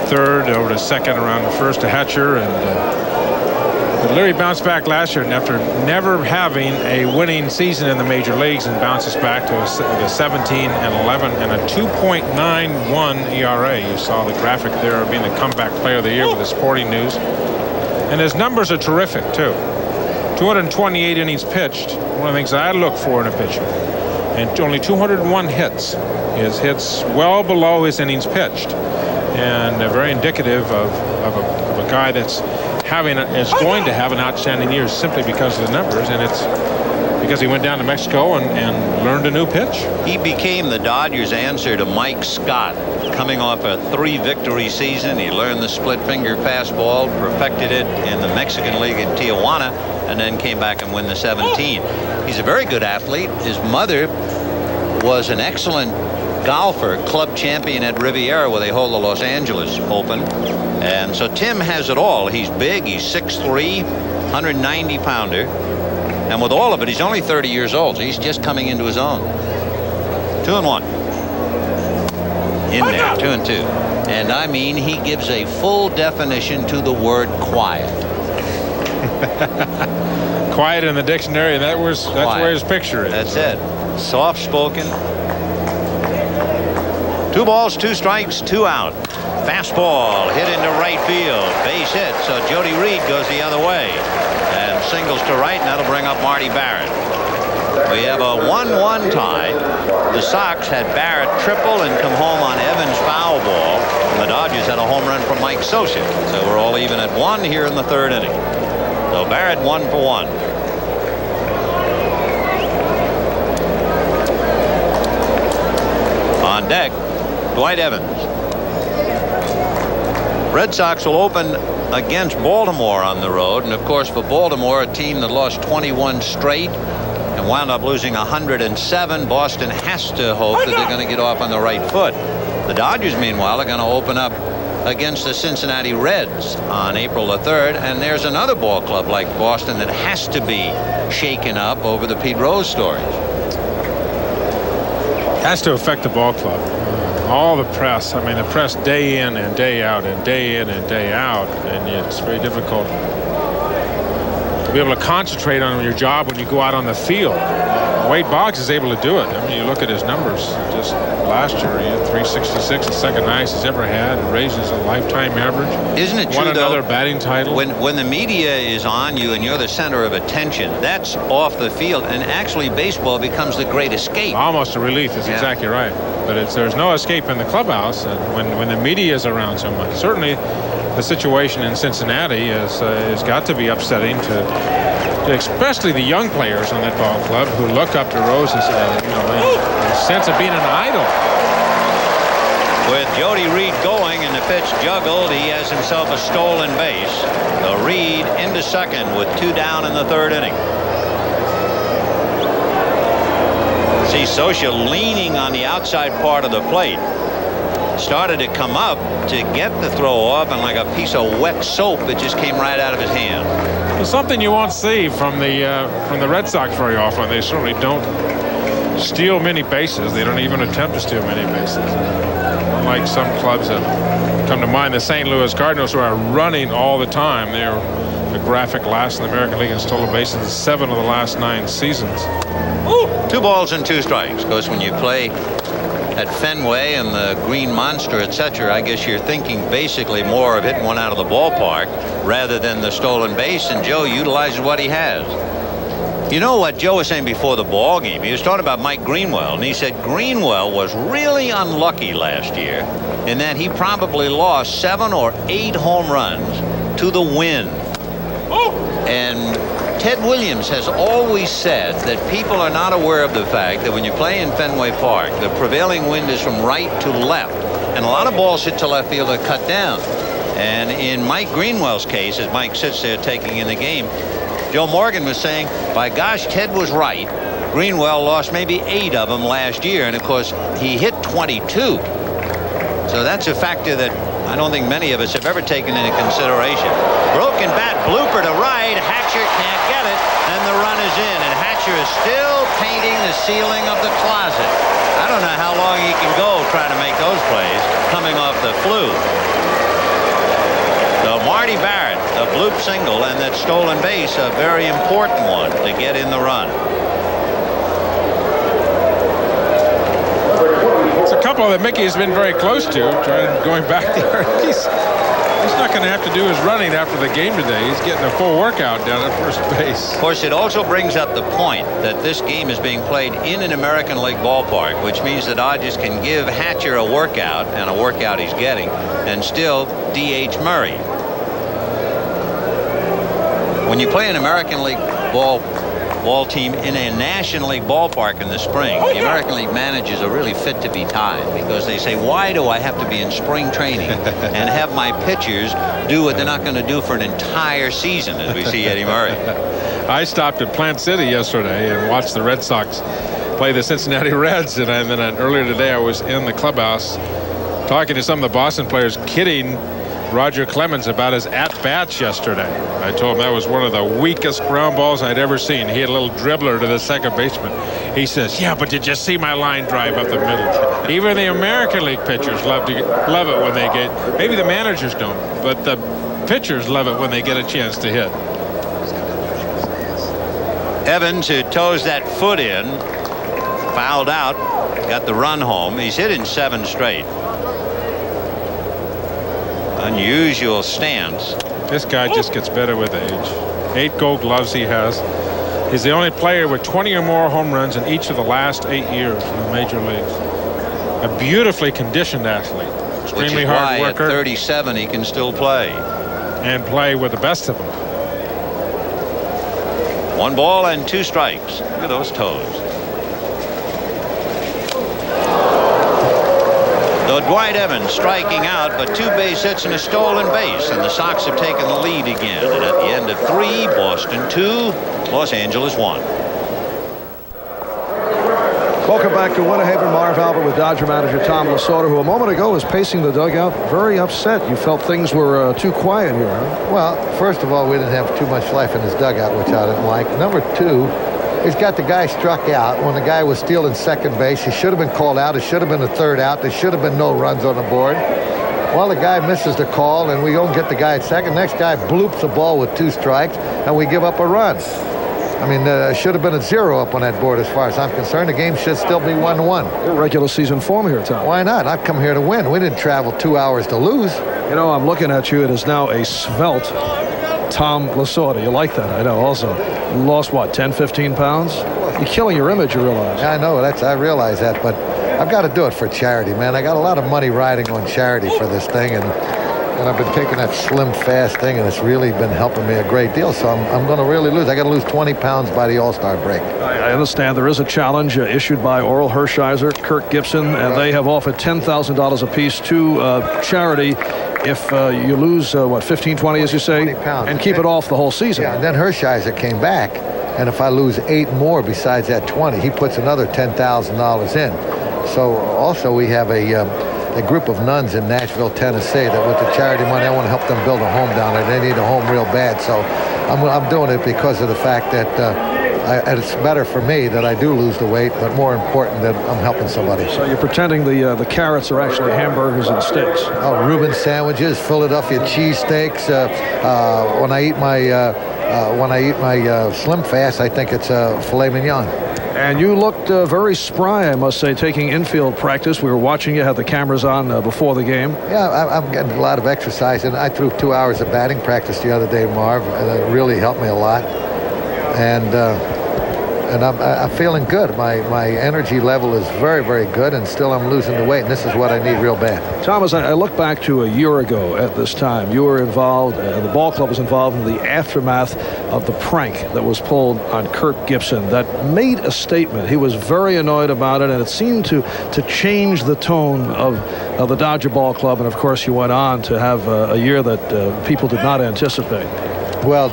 third, over to second, around the first to Hatcher, and but Leary bounced back last year, and after never having a winning season in the major leagues, and bounces back to a 17-11 and a 2.91 ERA. You saw the graphic there, being the comeback player of the year with the Sporting News. And his numbers are terrific, too. 228 innings pitched, one of the things I look for in a pitcher. And only 201 hits. His hits well below his innings pitched. And very indicative of a guy that's is going to have an outstanding year simply because of the numbers, and it's because he went down to Mexico and learned a new pitch. He became the Dodgers' answer to Mike Scott, coming off a 3-victory season. He learned the split finger fastball, perfected it in the Mexican League in Tijuana, and then came back and won the 17. He's a very good athlete. His mother was an excellent golfer, club champion at Riviera, where they hold the Los Angeles Open. And so Tim has it all. He's big. He's 6'3", 190-pounder. And with all of it, he's only 30 years old. So he's just coming into his own. 2-1. In there, 2-2. And I mean, he gives a full definition to the word quiet. Quiet in the dictionary, and that's where his picture is. That's it. Soft-spoken. 2 balls, 2 strikes, 2 out. Fastball hit into right field. Base hit, so Jody Reed goes the other way. And singles to right, and that'll bring up Marty Barrett. We have a 1-1 tie. The Sox had Barrett triple and come home on Evans' foul ball. And the Dodgers had a home run from Mike Sosa. So we're all even at 1 here in the third inning. So Barrett 1 for 1. On deck, Dwight Evans. Red Sox will open against Baltimore on the road, and of course for Baltimore, a team that lost 21 straight and wound up losing 107. Boston has to hope that they're going to get off on the right foot. The Dodgers, meanwhile, are going to open up against the Cincinnati Reds on April the 3rd, and there's another ball club like Boston that has to be shaken up over the Pete Rose stories. Has to affect the ball club. all the press. I mean, the press day in and day out and day in and day out, and it's very difficult to be able to concentrate on your job when you go out on the field. Wade Boggs is able to do it. I mean, you look at his numbers. Just last year, he had 366, the second highest he's ever had. It raises a lifetime average. Isn't it true, Won another though, batting title. When the media is on you and you're the center of attention, that's off the field, and actually baseball becomes the great escape. Almost a relief is exactly right. But there's no escape in the clubhouse, and when the media is around so much. Certainly, the situation in Cincinnati has got to be upsetting to especially the young players on that ball club who look up to Rose as in a sense of being an idol. With Jody Reed going and the pitch juggled, he has himself a stolen base. So Reed into second with 2 down in the 3rd inning. See Socia leaning on the outside part of the plate. Started to come up to get the throw off, and like a piece of wet soap, it just came right out of his hand. Well, something you won't see from the Red Sox very often. They certainly don't steal many bases. They don't even attempt to steal many bases. Unlike some clubs that come to mind, the St. Louis Cardinals, who are running all the time. They're the graphic last in the American League in stolen bases in 7 of the last 9 seasons. Ooh, 2 balls and 2 strikes. Of course, when you play at Fenway and the Green Monster, etc., I guess you're thinking basically more of hitting one out of the ballpark rather than the stolen base, and Joe utilizes what he has. You know what Joe was saying before the ball game? He was talking about Mike Greenwell, and he said Greenwell was really unlucky last year in that he probably lost 7 or 8 home runs to the wind. And Ted Williams has always said that people are not aware of the fact that when you play in Fenway Park, the prevailing wind is from right to left, and a lot of balls hit to left field are cut down. And in Mike Greenwell's case, as Mike sits there taking in the game, Joe Morgan was saying, by gosh, Ted was right. Greenwell lost maybe 8 of them last year, and of course he hit 22. So that's a factor that I don't think many of us have ever taken into consideration. Broken bat, blooper to right. Hatcher can't get it, and the run is in. And Hatcher is still painting the ceiling of the closet. I don't know how long he can go trying to make those plays coming off the flu. So Marty Barrett, a bloop single, and that stolen base, a very important one to get in the run. It's a couple that Mickey has been very close to, going back there. He's not going to have to do his running after the game today. He's getting a full workout down at first base. Of course, it also brings up the point that this game is being played in an American League ballpark, which means the Dodgers can give Hatcher a workout, and a workout he's getting, and still DH Murray. When you play an American League ball team in a National League ballpark in the spring, the American League managers are really fit to be tied, because they say, why do I have to be in spring training and have my pitchers do what they're not going to do for an entire season, as we see Eddie Murray. I stopped at Plant City yesterday and watched the Red Sox play the Cincinnati Reds, and then earlier today I was in the clubhouse talking to some of the Boston players, kidding Roger Clemens about his at-bats yesterday. I told him that was one of the weakest ground balls I'd ever seen. He had a little dribbler to the second baseman. He says, yeah, but did you see my line drive up the middle? Even the American League pitchers love it when they get, maybe the managers don't, but the pitchers love it when they get a chance to hit. Evans, who toes that foot in, fouled out, got the run home. He's hit in 7 straight. Unusual stance. This guy just gets better with age. 8 gold gloves he has. He's the only player with 20 or more home runs in each of the last 8 years in the major leagues. A beautifully conditioned athlete. Extremely hard worker. At 37 he can still play. And play with the best of them. 1 ball and 2 strikes. Look at those toes. So Dwight Evans striking out, but 2 base hits and a stolen base, and the Sox have taken the lead again. And at the end of 3, Boston 2, Los Angeles 1. Welcome back to Winter Haven. Marv Albert with Dodger manager Tom Lasorda, who a moment ago was pacing the dugout, very upset. You felt things were too quiet here, huh? Well, first of all, we didn't have too much life in his dugout, which I didn't like. Number 2, He's got the guy struck out when the guy was stealing second base. He should have been called out. It should have been a third out. There should have been no runs on the board. Well, the guy misses the call, and we don't get the guy at second. Next guy bloops the ball with 2 strikes, and we give up a run. I mean, it should have been a 0 up on that board as far as I'm concerned. The game should still be 1-1. Your regular season form here, Tom. Why not? I've come here to win. We didn't travel 2 hours to lose. You know, I'm looking at you. It is now a svelte Tom Lasorda. You like that, I know, also. You lost, what, 10, 15 pounds? You're killing your image, you realize. Yeah, I know. I realize that, but I've got to do it for charity, man. I got a lot of money riding on charity for this thing, and I've been taking that slim fast thing, and it's really been helping me a great deal. So I'm going to really lose. I got to lose 20 pounds by the All-Star break. I understand there is a challenge issued by Oral Hershiser, Kirk Gibson, and they have offered $10,000 apiece to charity if you lose, what, 15, 20, as you say, 20 pounds. And keep it off the whole season. Yeah, and then Hershiser came back, and if I lose 8 more besides that 20, he puts another $10,000 in. So also we have a group of nuns in Nashville, Tennessee, that with the charity money, I want to help them build a home down there. They need a home real bad. So I'm doing it because of the fact that it's better for me that I do lose the weight, but more important that I'm helping somebody. So you're pretending the carrots are actually hamburgers and steaks. Oh, Reuben sandwiches, Philadelphia cheesesteaks. When I eat my Slim Fast, I think it's filet mignon. And you looked very spry, I must say, taking infield practice. We were watching you, had the cameras on before the game. Yeah, I'm getting a lot of exercise, and I threw 2 hours of batting practice the other day, Marv, and it really helped me a lot. And I'm feeling good. My energy level is very, very good, and still I'm losing the weight, and this is what I need real bad. Thomas, I look back to a year ago at this time. You were involved, the ball club was involved in the aftermath of the prank that was pulled on Kirk Gibson that made a statement. He was very annoyed about it, and it seemed to change the tone of the Dodger ball club. And, of course, you went on to have a year that people did not anticipate. Well,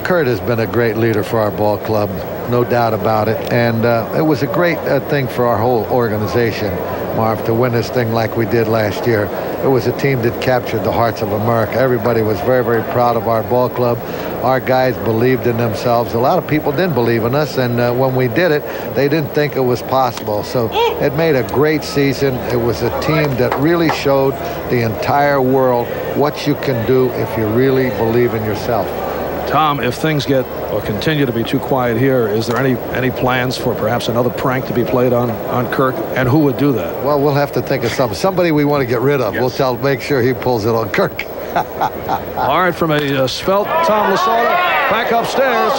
Kurt has been a great leader for our ball club, no doubt about it. And it was a great thing for our whole organization, Marv, to win this thing like we did last year. It was a team that captured the hearts of America. Everybody was very, very proud of our ball club. Our guys believed in themselves. A lot of people didn't believe in us, and when we did it, they didn't think it was possible. So it made a great season. It was a team that really showed the entire world what you can do if you really believe in yourself. Tom, if things get or continue to be too quiet here, is there any plans for perhaps another prank to be played on Kirk? And who would do that? Well, we'll have to think of something. Somebody we want to get rid of. Yes. Make sure he pulls it on Kirk. All right, from a svelte Tom Lasorda, back upstairs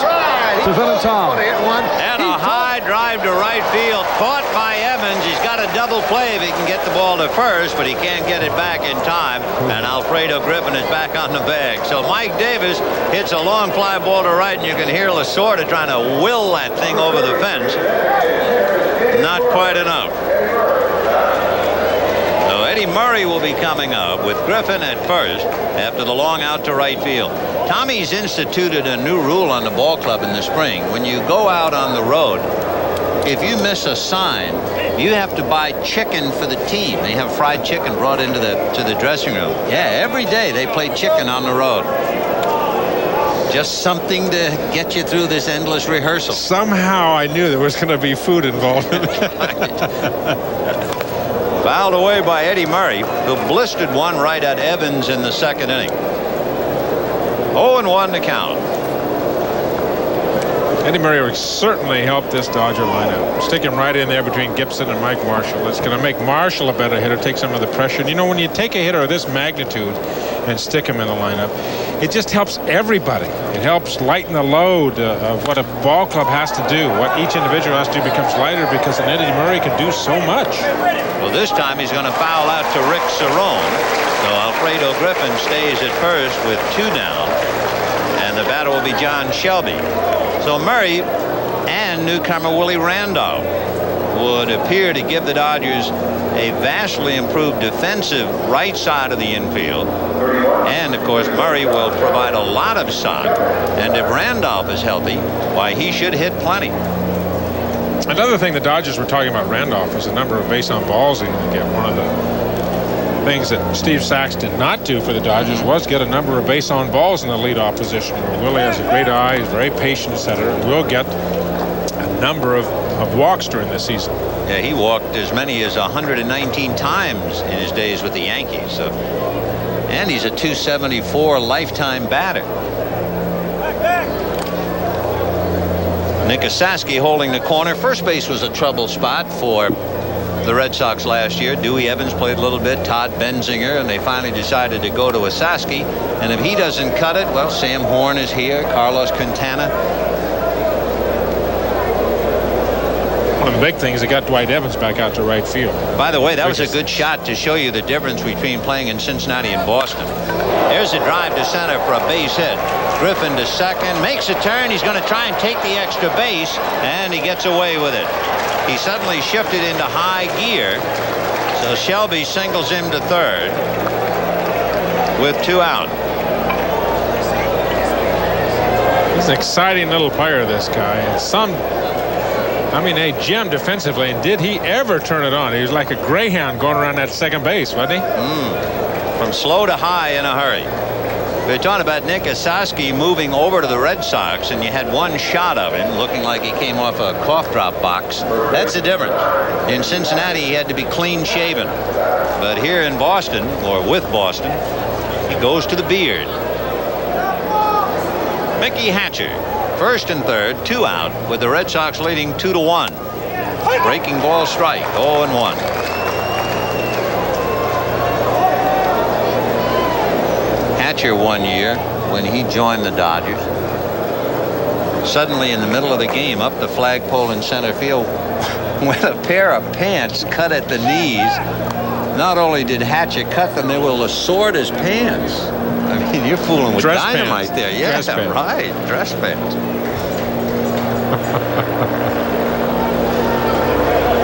to Vin and Tom. And a high drive to right field, caught by Evans. He's got a double play if he can get the ball to first, but he can't get it back in time. And Alfredo Griffin is back on the bag. So Mike Davis hits a long fly ball to right, and you can hear Lasorda trying to will that thing over the fence. Not quite enough. So Eddie Murray will be coming up with Griffin at first after the long out to right field. Tommy's instituted a new rule on the ball club in the spring. When you go out on the road, if you miss a sign, you have to buy chicken for the team. They have fried chicken brought into the dressing room. Yeah, every day they play chicken on the road. Just something to get you through this endless rehearsal. Somehow I knew there was going to be food involved. Fouled away by Eddie Murray, who blistered one right at Evans in the second inning. 0-1 to count. Eddie Murray certainly helped this Dodger lineup. Stick him right in there between Gibson and Mike Marshall. It's going to make Marshall a better hitter, take some of the pressure. You know, when you take a hitter of this magnitude and stick him in the lineup, it just helps everybody. It helps lighten the load of what a ball club has to do. What each individual has to do becomes lighter because an Eddie Murray can do so much. Well, this time he's going to foul out to Rick Cerrone. So Alfredo Griffin stays at first with 2 down. And the batter will be John Shelby. So Murray and newcomer Willie Randolph would appear to give the Dodgers a vastly improved defensive right side of the infield. And, of course, Murray will provide a lot of size. And if Randolph is healthy, why, he should hit plenty. Another thing the Dodgers were talking about Randolph was the number of base on balls he can get. One of the things that Steve Sachs did not do for the Dodgers was get a number of base on balls in the leadoff position. Willie has a great eye. He's very patient setter. Will get number of walks during the season. Yeah, he walked as many as 119 times in his days with the Yankees. So, and he's a .274 lifetime batter. Nick Osaski holding the corner. First base was a trouble spot for the Red Sox last year. Dewey Evans played a little bit, Todd Benzinger, and they finally decided to go to Osaski. And if he doesn't cut it, well, Sam Horn is here, Carlos Quintana. One of the big things, they got Dwight Evans back out to right field. By the way, that was a good shot to show you the difference between playing in Cincinnati and Boston. There's a drive to center for a base hit. Griffin to second, makes a turn. He's going to try and take the extra base, and he gets away with it. He suddenly shifted into high gear, so Shelby singles him to third with 2 out. He's an exciting little player, this guy. And a gem defensively. And did he ever turn it on? He was like a greyhound going around that second base, wasn't he? From slow to high in a hurry. We're talking about Nick Osaski moving over to the Red Sox, and you had one shot of him looking like he came off a cough drop box. That's the difference. In Cincinnati, he had to be clean shaven. But here in Boston, or with Boston, he goes to the beard. Mickey Hatcher, first and third, 2 out, with the Red Sox leading 2-1. Breaking ball strike, 0-1. Hatcher one year when he joined the Dodgers. Suddenly in the middle of the game, up the flagpole in center field, when a pair of pants cut at the knees. Not only did Hatcher cut them, they will assort his pants. I mean, you're fooling with dynamite there. Yeah, right. Dress pants.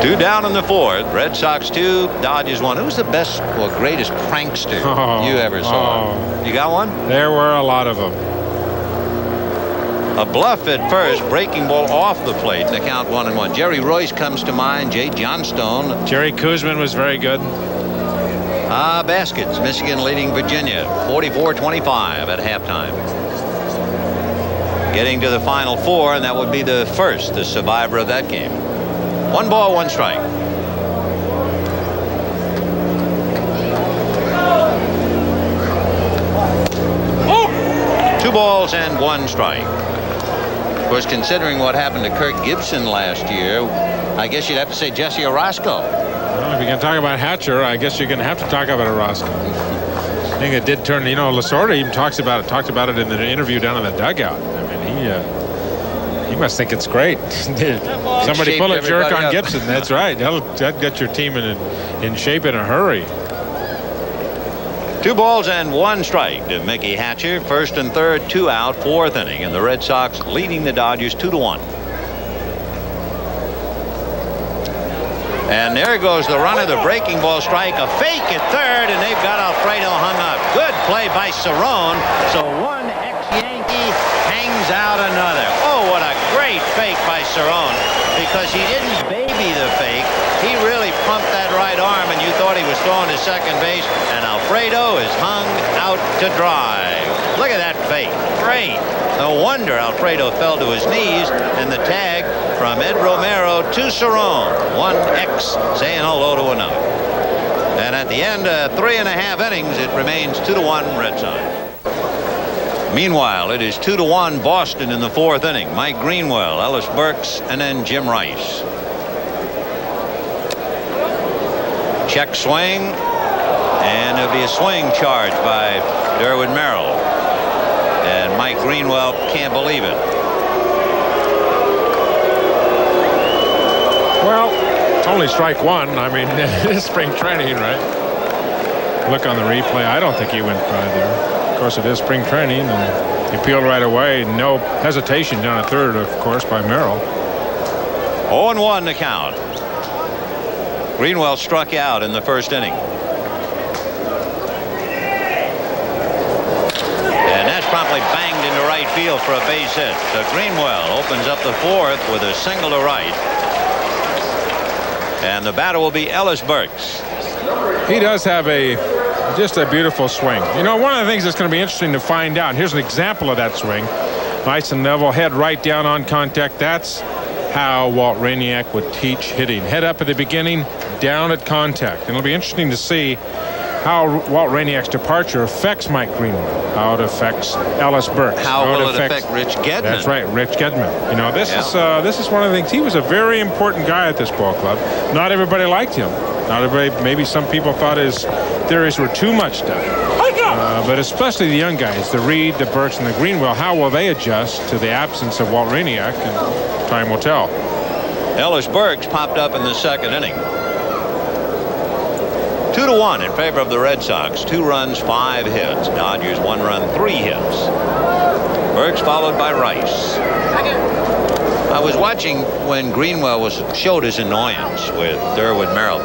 2 down in the 4th. Red Sox 2, Dodgers 1. Who's the best or greatest prankster you ever saw? You got one? There were a lot of them. A bluff at first, breaking ball off the plate, and the count 1-1. Jerry Royce comes to mind. Jay Johnstone. Jerry Kuzman was very good. Baskets, Michigan leading Virginia 44-25 at halftime. Getting to the Final 4, and that would be the first, the survivor of that game. 1 ball, 1 strike. Oh! 2 balls and 1 strike. Of course, considering what happened to Kirk Gibson last year, I guess you'd have to say Jesse Orozco. Well, if you're going to talk about Hatcher, I guess you're going to have to talk about Orozco. I think it did turn. Lasorda even talked about it in the interview down in the dugout. I mean, he must think it's great. Somebody pull a jerk on Gibson. That's right. That'll get your team in shape in a hurry. 2 balls and 1 strike to Mickey Hatcher. First and third, 2 out, 4th inning, and the Red Sox leading the Dodgers 2-1. And there goes the runner, the breaking ball strike, a fake at third, and they've got Alfredo hung up. Good play by Cerrone. So one ex-Yankee hangs out another. Oh, what a great fake by Cerrone, because he didn't baby the fake. He really pumped that right arm, and you thought he was throwing to second base, and Alfredo is hung out to dry. Look at that fake. Great. No wonder Alfredo fell to his knees, and the tag from Ed Romero to Cerrone. One X saying hello to another. And at the end of 3.5 innings, it remains 2-1 Red Sox. Meanwhile, it is 2-1 Boston in the 4th inning. Mike Greenwell, Ellis Burks, and then Jim Rice. Check swing, and there'll be a swing charge by Derwin Merrill. And Mike Greenwell can't believe it. Well, it's only strike 1. I mean, it's spring training, right? Look on the replay. I don't think he went by there. Of course, it is spring training, and he peeled right away. No hesitation down at third, of course, by Merrill. 0-1 the count. Greenwell struck out in the 1st inning. And that's promptly banged into right field for a base hit. So Greenwell opens up the 4th with a single to right. And the batter will be Ellis Burks. He does have just a beautiful swing. You know, one of the things that's going to be interesting to find out, here's an example of that swing. Nice and level, head right down on contact. That's how Walt Rainiac would teach hitting. Head up at the beginning, down at contact. And it'll be interesting to see how Walt Rainiac's departure affects Mike Greenwell, how it affects Ellis Burks. How will it affect Rich Gedman? That's right, Rich Gedman. You know, this is one of the things. He was a very important guy at this ball club. Not everybody liked him. Not everybody. Maybe some people thought his theories were too much stuff. But especially the young guys, the Reed, the Burks, and the Greenwell, how will they adjust to the absence of Walt Rainiac? And time will tell. Ellis Burks popped up in the second inning. 2-1 in favor of the Red Sox. 2 runs, 5 hits. Dodgers 1 run, 3 hits. Burks followed by Rice. I was watching when Greenwell showed his annoyance with Durwood Merrill.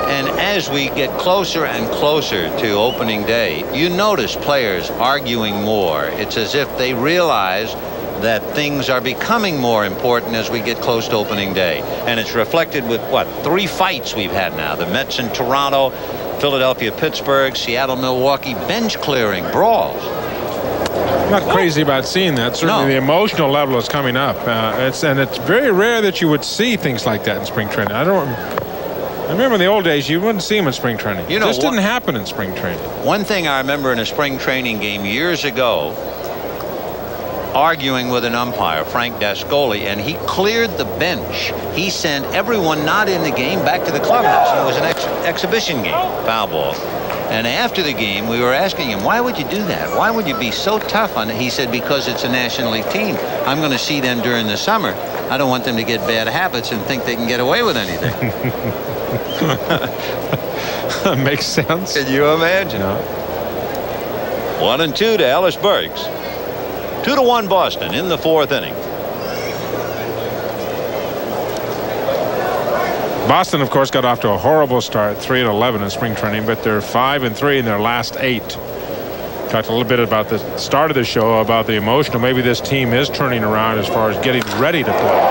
And as we get closer and closer to opening day, you notice players arguing more. It's as if they realize that things are becoming more important as we get close to opening day. And it's reflected with, 3 fights we've had now. The Mets in Toronto, Philadelphia, Pittsburgh, Seattle, Milwaukee, bench clearing, brawls. I'm not crazy about seeing that. Certainly the emotional level is coming up. It's very rare that you would see things like that in spring training. I remember in the old days, you wouldn't see them in spring training. You know, this didn't happen in spring training. One thing I remember in a spring training game years ago, arguing with an umpire, Frank Dascoli, and he cleared the bench. He sent everyone not in the game back to the clubhouse. It was an exhibition game, foul ball. And after the game, we were asking him, why would you do that? Why would you be so tough on it? He said, because it's a National League team. I'm going to see them during the summer. I don't want them to get bad habits and think they can get away with anything. Makes sense. Can you imagine? No. 1-2 to Ellis Burks. 2-1 Boston in the 4th inning. Boston, of course, got off to a horrible start, 3-11 in spring training, but they're 5-3 in their last 8. Talked a little bit about the start of the show about the emotional. Maybe this team is turning around as far as getting ready to play.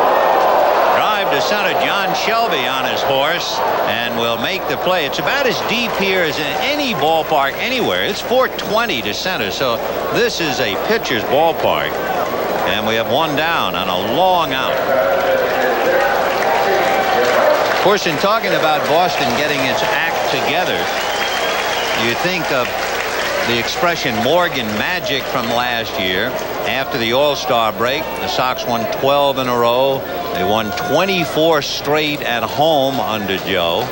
Drive to center. John Shelby on his horse and will make the play. It's about as deep here as in any ballpark anywhere. It's 420 to center, so this is a pitcher's ballpark. And we have 1 down on a long out. Of course, in talking about Boston getting its act together, you think of the expression Morgan magic from last year. After the All-Star break, the Sox won 12 in a row. They won 24 straight at home under Joe.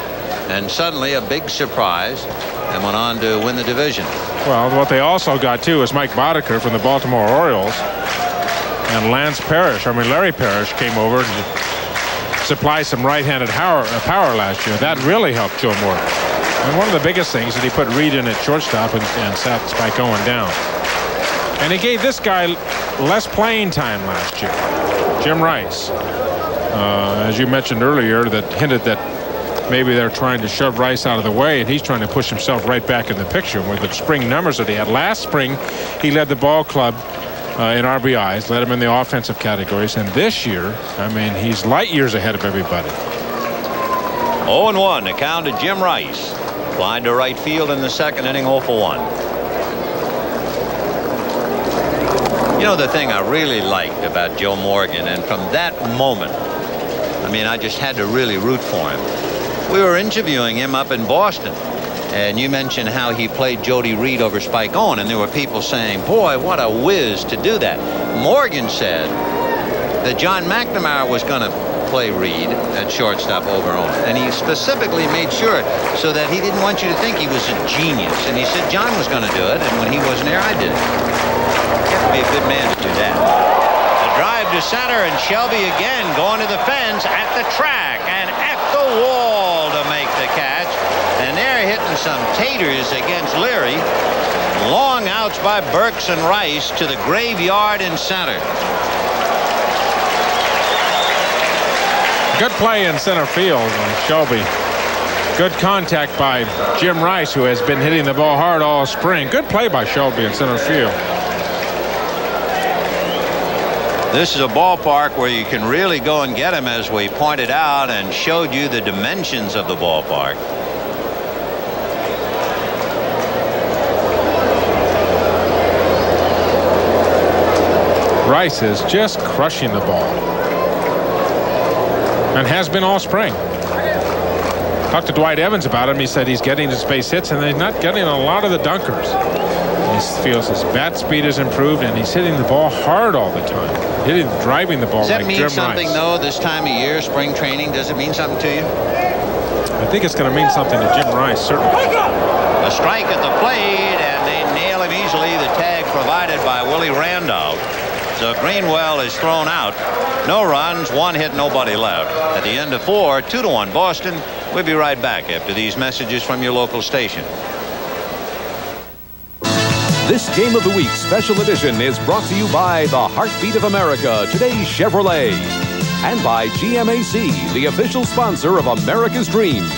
And suddenly a big surprise and went on to win the division. Well, what they also got, too, is Mike Boddicker from the Baltimore Orioles. And Larry Parrish came over and supply some right-handed power last year. That really helped Joe Morgan. And one of the biggest things is he put Reed in at shortstop and sat Spike Owen down. And he gave this guy less playing time last year. Jim Rice, as you mentioned earlier, that hinted that maybe they're trying to shove Rice out of the way, and he's trying to push himself right back in the picture. With the spring numbers that he had last spring, he led the ball club in RBIs, led him in the offensive categories, and this year, I mean, he's light years ahead of everybody. 0-1, the count to Jim Rice. Fly to right field in the second inning, 0 for 1. You know, the thing I really liked about Joe Morgan, and from that moment, I mean, I just had to really root for him. We were interviewing him up in Boston, and you mentioned how he played Jody Reed over Spike Owen, and there were people saying, boy, what a whiz to do that. Morgan said that John McNamara was going to play Reed at shortstop over Owen, and he specifically made sure so that he didn't want you to think he was a genius, and he said John was going to do it, and when he wasn't there, I did. You have to be a good man to do that. A drive to center, and Shelby again going to the fence at the track and at the wall to make the catch. And they're hitting some taters against Leary. Long outs by Burks and Rice to the graveyard in center. Good play in center field on Shelby. Good contact by Jim Rice, who has been hitting the ball hard all spring. Good play by Shelby in center field. This is a ballpark where you can really go and get him, as we pointed out and showed you the dimensions of the ballpark. Rice is just crushing the ball. and has been all spring. Talked to Dwight Evans about him. He said he's getting his base hits, and he's not getting a lot of the dunkers. He feels his bat speed has improved, and he's hitting the ball hard all the time. Driving the ball like Jim Rice. Does that mean something, though, this time of year, spring training? Does it mean something to you? I think it's going to mean something to Jim Rice, certainly. A strike at the plate, and they nail him easily. The tag provided by Willie Randolph. So Greenwell is thrown out. No runs, 1 hit, nobody left. At the end of 4, 2-1 Boston. We'll be right back after these messages from your local station. This Game of the Week special edition is brought to you by the Heartbeat of America, today's Chevrolet, and by GMAC, the official sponsor of America's Dreams.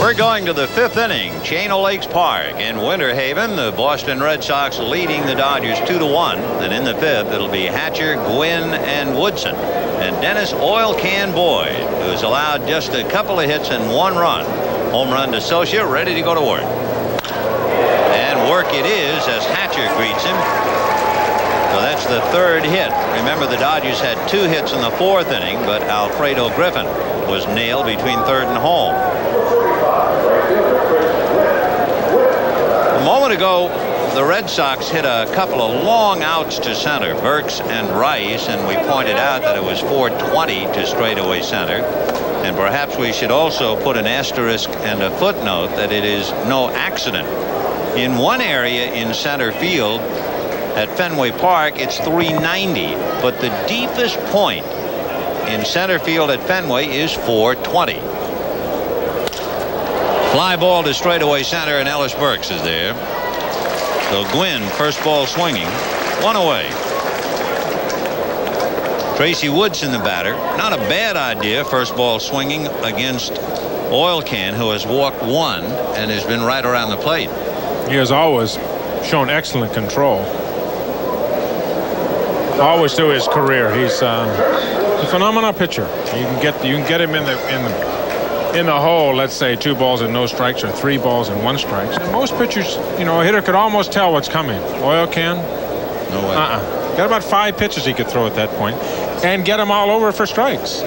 We're going to the 5th inning, Chain of Lakes Park in Winter Haven. The Boston Red Sox leading the Dodgers 2-1. And in the 5th, it'll be Hatcher, Gwynn, and Woodson. And Dennis Oil Can Boyd, who's allowed just a couple of hits and 1 run. Home run to Socia, ready to go to work. And work it is as Hatcher greets him. So that's the 3rd hit. Remember, the Dodgers had 2 hits in the 4th inning, but Alfredo Griffin was nailed between 3rd and home. A moment ago, the Red Sox hit a couple of long outs to center, Burks and Rice, and we pointed out that it was 420 to straightaway center. And perhaps we should also put an asterisk and a footnote that it is no accident. In one area in center field at Fenway Park, it's 390, but the deepest point in center field at Fenway is 420. Fly ball to straightaway center, and Ellis Burks is there. So Gwynn, first ball swinging, 1 away. Tracy Woodson, the batter. Not a bad idea, first ball swinging against Oil Can, who has walked 1 and has been right around the plate. He has always shown excellent control. Always through his career. He's a phenomenal pitcher. You can get him in the hole, let's say 2 balls and no strikes or 3 balls and 1 strike. And most pitchers, a hitter could almost tell what's coming. Oil Can? No way. Got about 5 pitches he could throw at that point and get them all over for strikes.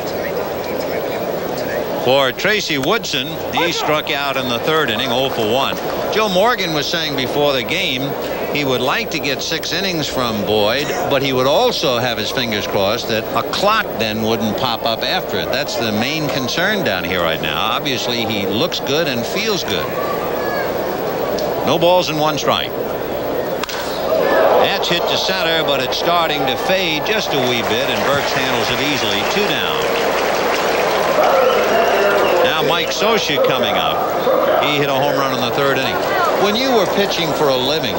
For Tracy Woodson, he struck out in the 3rd inning, 0 for 1. Joe Morgan was saying before the game he would like to get 6 innings from Boyd, but he would also have his fingers crossed that a clock then wouldn't pop up after it. That's the main concern down here right now. Obviously, he looks good and feels good. No balls and 1 strike. That's hit to center, but it's starting to fade just a wee bit, and Burks handles it easily. 2 down. Now Mike Socia coming up. He hit a home run in the 3rd inning. When you were pitching for a living,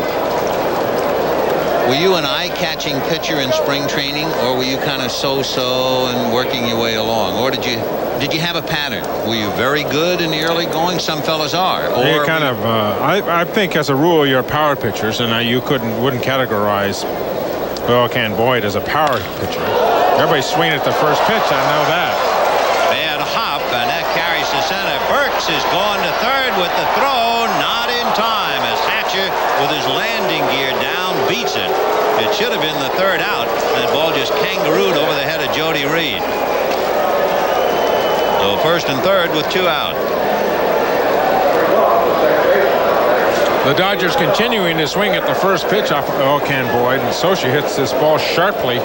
were you an eye-catching pitcher in spring training, or were you kind of so-so and working your way along? Or did you have a pattern? Were you very good in the early going? Some fellas are. Or you kind of. I think as a rule you're power pitchers, and you wouldn't categorize Oil Can Boyd as a power pitcher. Everybody's swinging at the first pitch. I know that. Bad hop, and that carries to center. Burks is going to 3rd with the throw, not in time as Hatcher with his landing gear down beats it. It should have been the 3rd out. That ball just kangarooed over the head of Jody Reed. So 1st and 3rd with 2 out. The Dodgers continuing to swing at the first pitch off of Oil Can Boyd, and Socia hits this ball sharply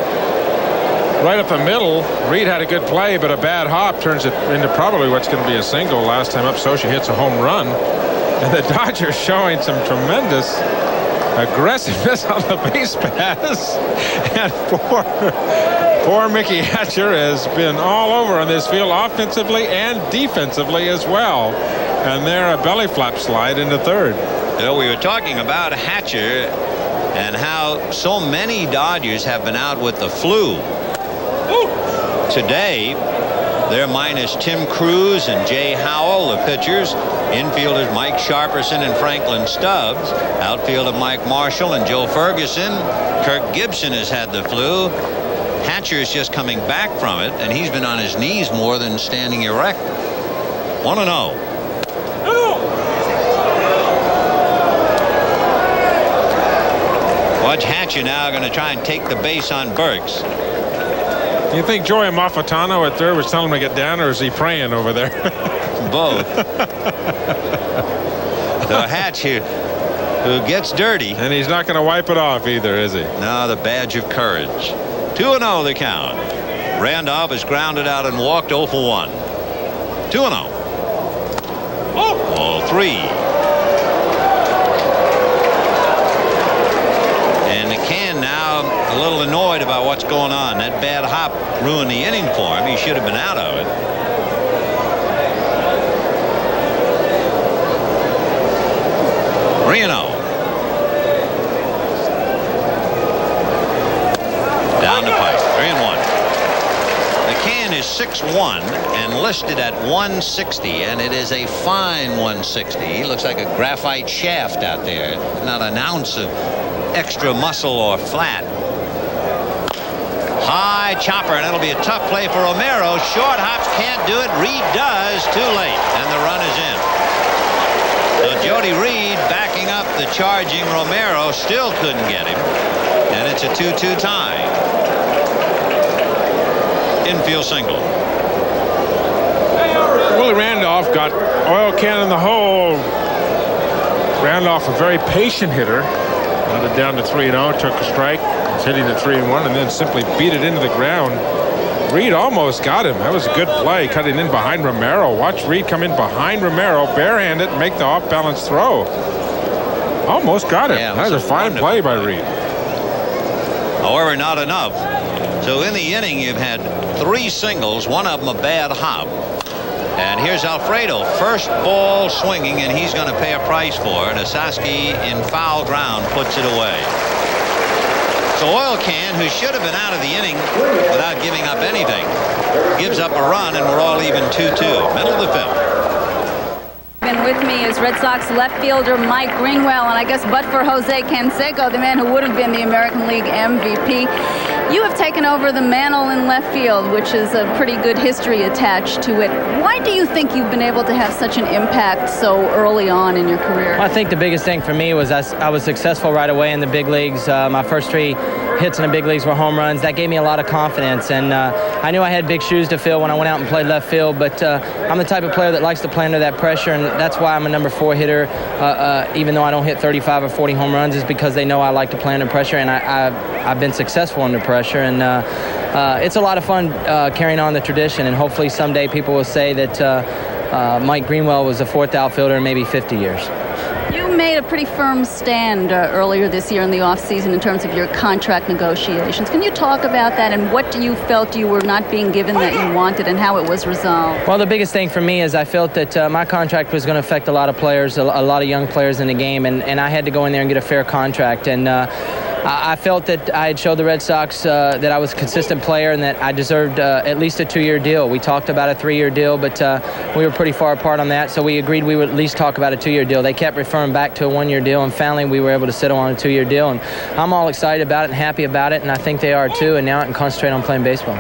right up the middle. Reed had a good play, but a bad hop turns it into probably what's going to be a single. Last time up, Socia hits a home run, and the Dodgers showing some tremendous aggressiveness on the base pass. And poor Mickey Hatcher has been all over on this field, offensively and defensively as well. And there, a belly flap slide into 3rd. We were talking about Hatcher and how so many Dodgers have been out with the flu. Today, they're minus Tim Cruz and Jay Howell, the pitchers. Infielders Mike Sharperson and Franklin Stubbs. Outfielder Mike Marshall and Joe Ferguson. Kirk Gibson has had the flu. Hatcher is just coming back from it, and he's been on his knees more than standing erect. 1-0. Watch Hatcher catcher now going to try and take the base on Burks. You think Joey Amalfitano at third was telling him to get down, or is he praying over there? Both. The Hatch here, who gets dirty. And he's not going to wipe it off either, is he? No, the badge of courage. 2-0 the count. Randolph is grounded out and walked 0 for 1. 2-0. Ball 3. And McCann now a little annoyed about what's going on. That bad hop ruined the inning for him. He should have been out of it. Reno. Down the pipe. 3-1. McCann is 6'1" and listed at 160, and it is a fine 160. He looks like a graphite shaft out there. Not an ounce of extra muscle or flat. High chopper, and it'll be a tough play for Romero. Short hops, can't do it. Reed does. Too late, and the run is in. So Jody Reed backing up the charging Romero, still couldn't get him, and it's a 2-2 tie. Infield single. Willie Randolph got oil can in the hole. Randolph, a very patient hitter, got it down to 3-0, took a strike, was hitting at 3-1, and then simply beat it into the ground. Reed almost got him. That was a good play, cutting in behind Romero. Watch Reed come in behind Romero, barehanded, and make the off-balance throw. Almost got him. Yeah, that was a fine play by Reed. However, not enough. So in the inning, you've had 3 singles, one of them a bad hop. And here's Alfredo, first ball swinging, and he's going to pay a price for it. Osaski in foul ground puts it away. So Oil Can, who should have been out of the inning without giving up anything, gives up a run, and we're all even 2-2. Middle of the 5th. And with me is Red Sox left fielder Mike Greenwell, and I guess but for Jose Canseco, the man who would have been the American League MVP, you have taken over the mantle in left field, which is a pretty good history attached to it. Why do you think you've been able to have such an impact so early on in your career? I think the biggest thing for me was I was successful right away in the big leagues. My first 3 hits in the big leagues were home runs. That gave me a lot of confidence, and I knew I had big shoes to fill when I went out and played left field, but I'm the type of player that likes to play under that pressure, and that's why I'm a number 4 hitter, even though I don't hit 35 or 40 home runs, is because they know I like to play under pressure, and I've been successful under pressure, and it's a lot of fun carrying on the tradition, and hopefully someday people will say that Mike Greenwell was the 4th outfielder in maybe 50 years. You made a pretty firm stand earlier this year in the offseason in terms of your contract negotiations. Can you talk about that and what you felt you were not being given that you wanted and how it was resolved? Well, the biggest thing for me is I felt that my contract was going to affect a lot of players, a lot of young players in the game, and I had to go in there and get a fair contract. And I felt that I had showed the Red Sox that I was a consistent player and that I deserved at least a 2-year deal. We talked about a 3-year deal, but we were pretty far apart on that, so we agreed we would at least talk about a 2-year deal. They kept referring back to a 1-year deal, and finally we were able to settle on a 2-year deal, and I'm all excited about it and happy about it, and I think they are too, and now I can concentrate on playing baseball.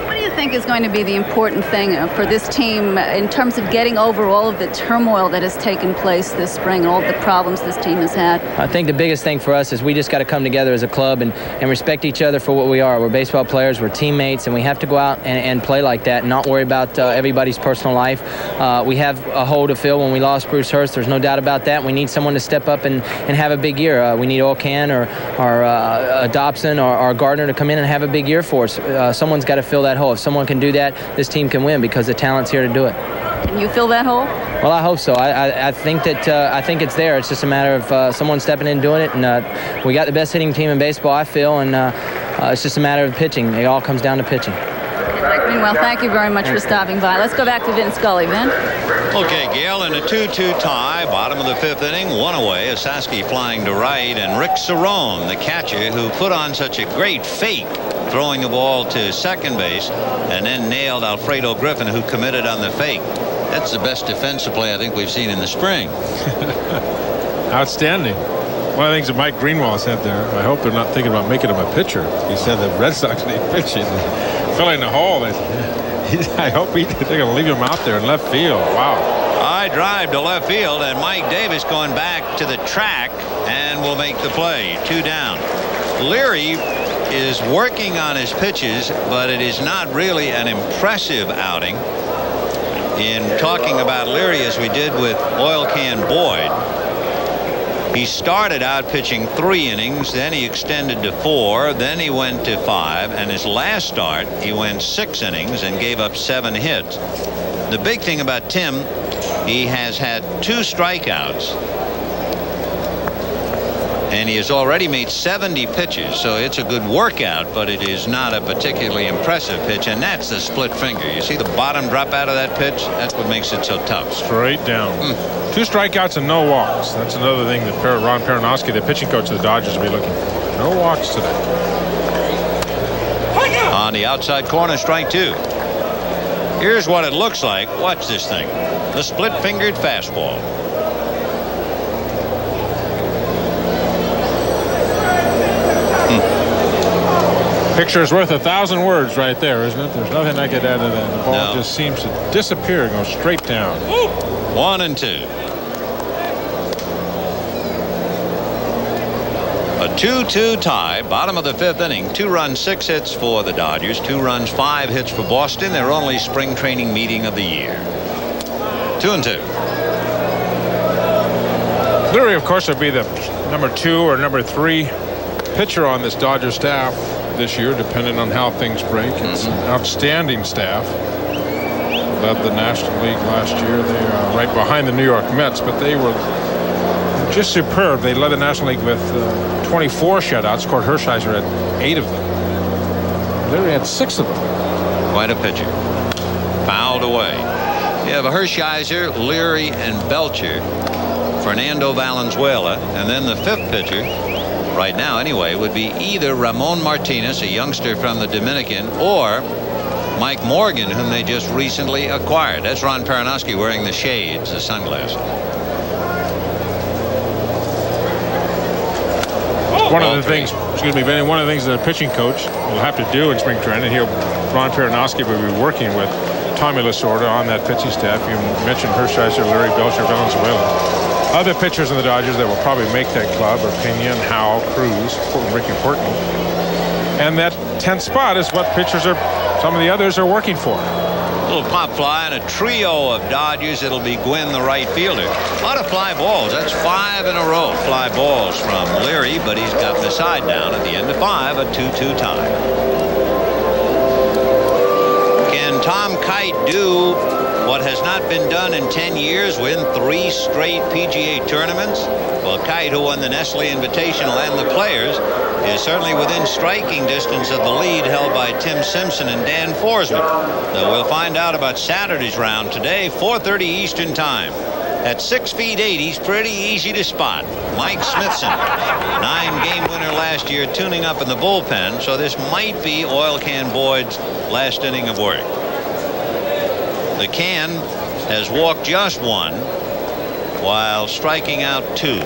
What do you think is going to be the important thing for this team in terms of getting over all of the turmoil that has taken place this spring and all of the problems this team has had? I think the biggest thing for us is we just got to come together as a club and respect each other for what we are. We're baseball players, we're teammates, and we have to go out and play like that and not worry about everybody's personal life. We have a hole to fill when we lost Bruce Hurst. There's no doubt about that. We need someone to step up and have a big year. We need Olcan or Dobson or Gardner to come in and have a big year for us. Someone's got to fill that hole. If someone can do that, this team can win because the talent's here to do it. Can you fill that hole? Well, I hope so. I think that I think it's there. It's just a matter of someone stepping in and doing it. And we got the best hitting team in baseball, I feel, and it's just a matter of pitching. It all comes down to pitching. Well, thank you very much for stopping by. Let's go back to Vin Scully. Vin? Okay, Gail, in a 2-2 tie, bottom of the 5th inning, 1 away. Osaski flying to right, and Rick Cerrone, the catcher, who put on such a great fake throwing the ball to second base and then nailed Alfredo Griffin, who committed on the fake. That's the best defensive play I think we've seen in the spring. Outstanding. One of the things that Mike Greenwell said there, I hope they're not thinking about making him a pitcher. He said the Red Sox need pitching. Filling the hole. I hope they're going to leave him out there in left field. Wow. High drive to left field, and Mike Davis going back to the track and will make the play. 2 down. Leary is working on his pitches, but it is not really an impressive outing. In talking about Leary as we did with Oil Can Boyd, he started out pitching 3 innings, then he extended to 4, then he went to 5, and his last start he went 6 innings and gave up 7 hits. The big thing about Tim, he has had 2 strikeouts, and he has already made 70 pitches, so it's a good workout, but it is not a particularly impressive pitch, and that's the split finger. You see the bottom drop out of that pitch? That's what makes it so tough. Straight down. 2 strikeouts and no walks. That's another thing that Ron Peronowski, the pitching coach of the Dodgers, will be looking for. No walks today. On the outside corner, strike 2. Here's what it looks like. Watch this thing. The split-fingered fastball. Picture is worth 1,000 words right there, isn't it? There's nothing I could add to that. The ball just seems to disappear and go straight down. 1-2. A 2-2 tie, bottom of the 5th inning. 2 runs, 6 hits for the Dodgers. 2 runs, 5 hits for Boston. Their only spring training meeting of the year. 2-2. Leary, of course, would be the number 2 or number 3 pitcher on this Dodger staff this year, depending on how things break. It's an outstanding staff. Led the National League last year. They are right behind the New York Mets, but they were just superb. They led the National League with 24 shutouts. Kurt Hershiser had 8 of them. Leary had 6 of them. Quite a pitcher. Fouled away. You have Hershiser, Leary, and Belcher. Fernando Valenzuela, and then the 5th pitcher, right now anyway, would be either Ramon Martinez, a youngster from the Dominican, or Mike Morgan, whom they just recently acquired. That's Ron Peronowski wearing the shades, the sunglasses. One of the things, excuse me, Benny, one of the things that a pitching coach will have to do in spring training, Ron Peronowski will be working with Tommy Lasorda on that pitching staff. You mentioned Hershiser, Larry Belcher, Valenzuela. Other pitchers in the Dodgers that will probably make that club are Pinion, Howell, Cruz, Ricky Portnoy. And that 10th spot is what some of the others are working for. A little pop fly and a trio of Dodgers. It'll be Gwynn, the right fielder. A lot of fly balls. That's 5 in a row. Fly balls from Leary, but he's got the side down at the end of 5, a 2-2 tie. Can Tom Kite do what has not been done in 10 years, win 3 straight PGA tournaments? Well, Kite, who won the Nestle Invitational and the Players, is certainly within striking distance of the lead held by Tim Simpson and Dan Forsman. So we'll find out about Saturday's round today, 4:30 Eastern Time. At 6 feet 8, he's pretty easy to spot. Mike Smithson, 9-game winner last year, tuning up in the bullpen, so this might be Oil Can Boyd's last inning of work. The Can has walked just 1 while striking out 2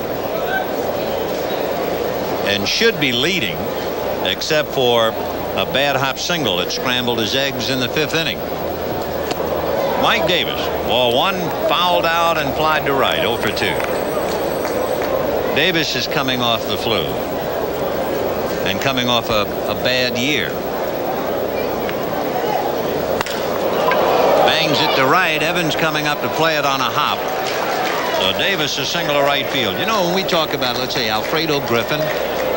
and should be leading, except for a bad hop single that scrambled his eggs in the 5th inning. Mike Davis, ball 1, fouled out and flied to right, 0 for 2. Davis is coming off the flu and coming off a bad year. Bangs it to right. Evans coming up to play it on a hop. So Davis is single to right field. You know, when we talk about, let's say, Alfredo Griffin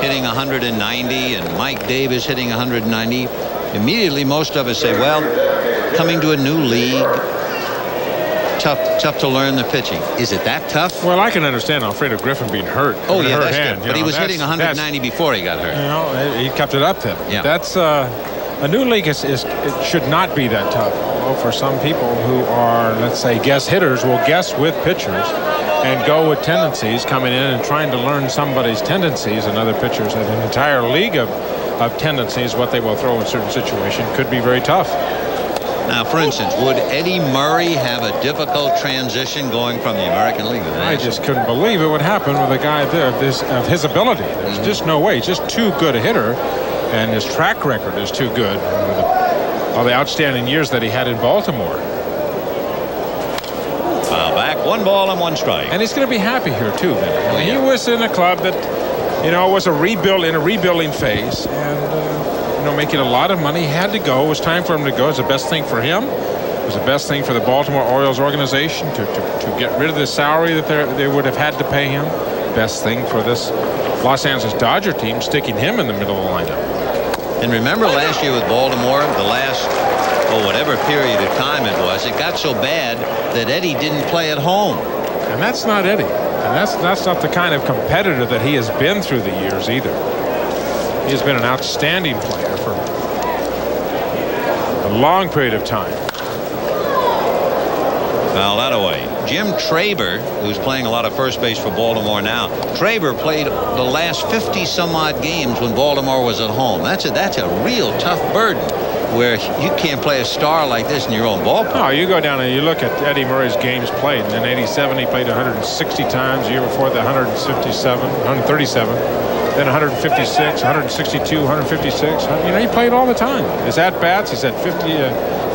hitting 190 and Mike Davis hitting 190, immediately most of us say, well, coming to a new league, tough to learn the pitching. Is it that tough? Well, I can understand Alfredo Griffin being hurt. Oh, yeah, that's hand, good. But he was hitting 190 before he got hurt. You know, he kept it up then. Yeah. That's a new league it should not be that tough. Although for some people who are, let's say, guess hitters, will guess with pitchers and go with tendencies, coming in and trying to learn somebody's tendencies, and other pitchers have an entire league of tendencies, what they will throw in certain situations, could be very tough. Now, for instance, would Eddie Murray have a difficult transition going from the American League to the National? I just couldn't believe it would happen with a guy of his ability. There's just no way. He's just too good a hitter, and his track record is too good with all the outstanding years that he had in Baltimore. Foul back, 1 ball and 1 strike. And he's going to be happy here too. Then he was in a club that You know, it was a rebuilding phase, and making a lot of money. He had to go. It was time for him to go. It was the best thing for him. It was the best thing for the Baltimore Orioles organization to get rid of the salary that they would have had to pay him. Best thing for this Los Angeles Dodger team, sticking him in the middle of the lineup. And remember last year with Baltimore, the last, whatever period of time it was, it got so bad that Eddie didn't play at home. And that's not Eddie. And that's not the kind of competitor that he has been through the years either. He has been an outstanding player for a long period of time. Foul that away. Jim Traber, who's playing a lot of first base for Baltimore now. Traber played the last 50-some-odd games when Baltimore was at home. That's a real tough burden, where you can't play a star like this in your own ballpark. No, you go down and you look at Eddie Murray's games played. And in '87, he played 160 times. The year before, the 137, then 156, 162, 156. He played all the time. His at-bats, he's at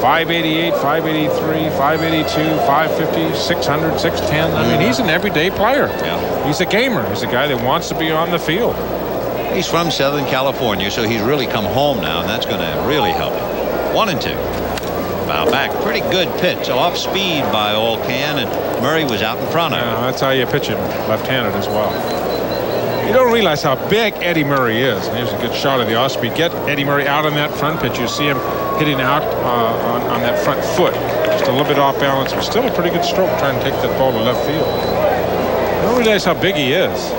588, 583, 582, 550, 600, 610. I mean, he's an everyday player. Yeah. He's a gamer. He's a guy that wants to be on the field. He's from Southern California, so he's really come home now, and that's going to really help him. 1-2. Foul back. Pretty good pitch. Off speed by Alcan, and Murray was out in front of him. That's how you pitch him, left-handed as well. You don't realize how big Eddie Murray is. Here's a good shot of the off speed. Get Eddie Murray out on that front pitch. You see him hitting out on that front foot. Just a little bit off balance, but still a pretty good stroke trying to take that ball to left field. You don't realize how big he is.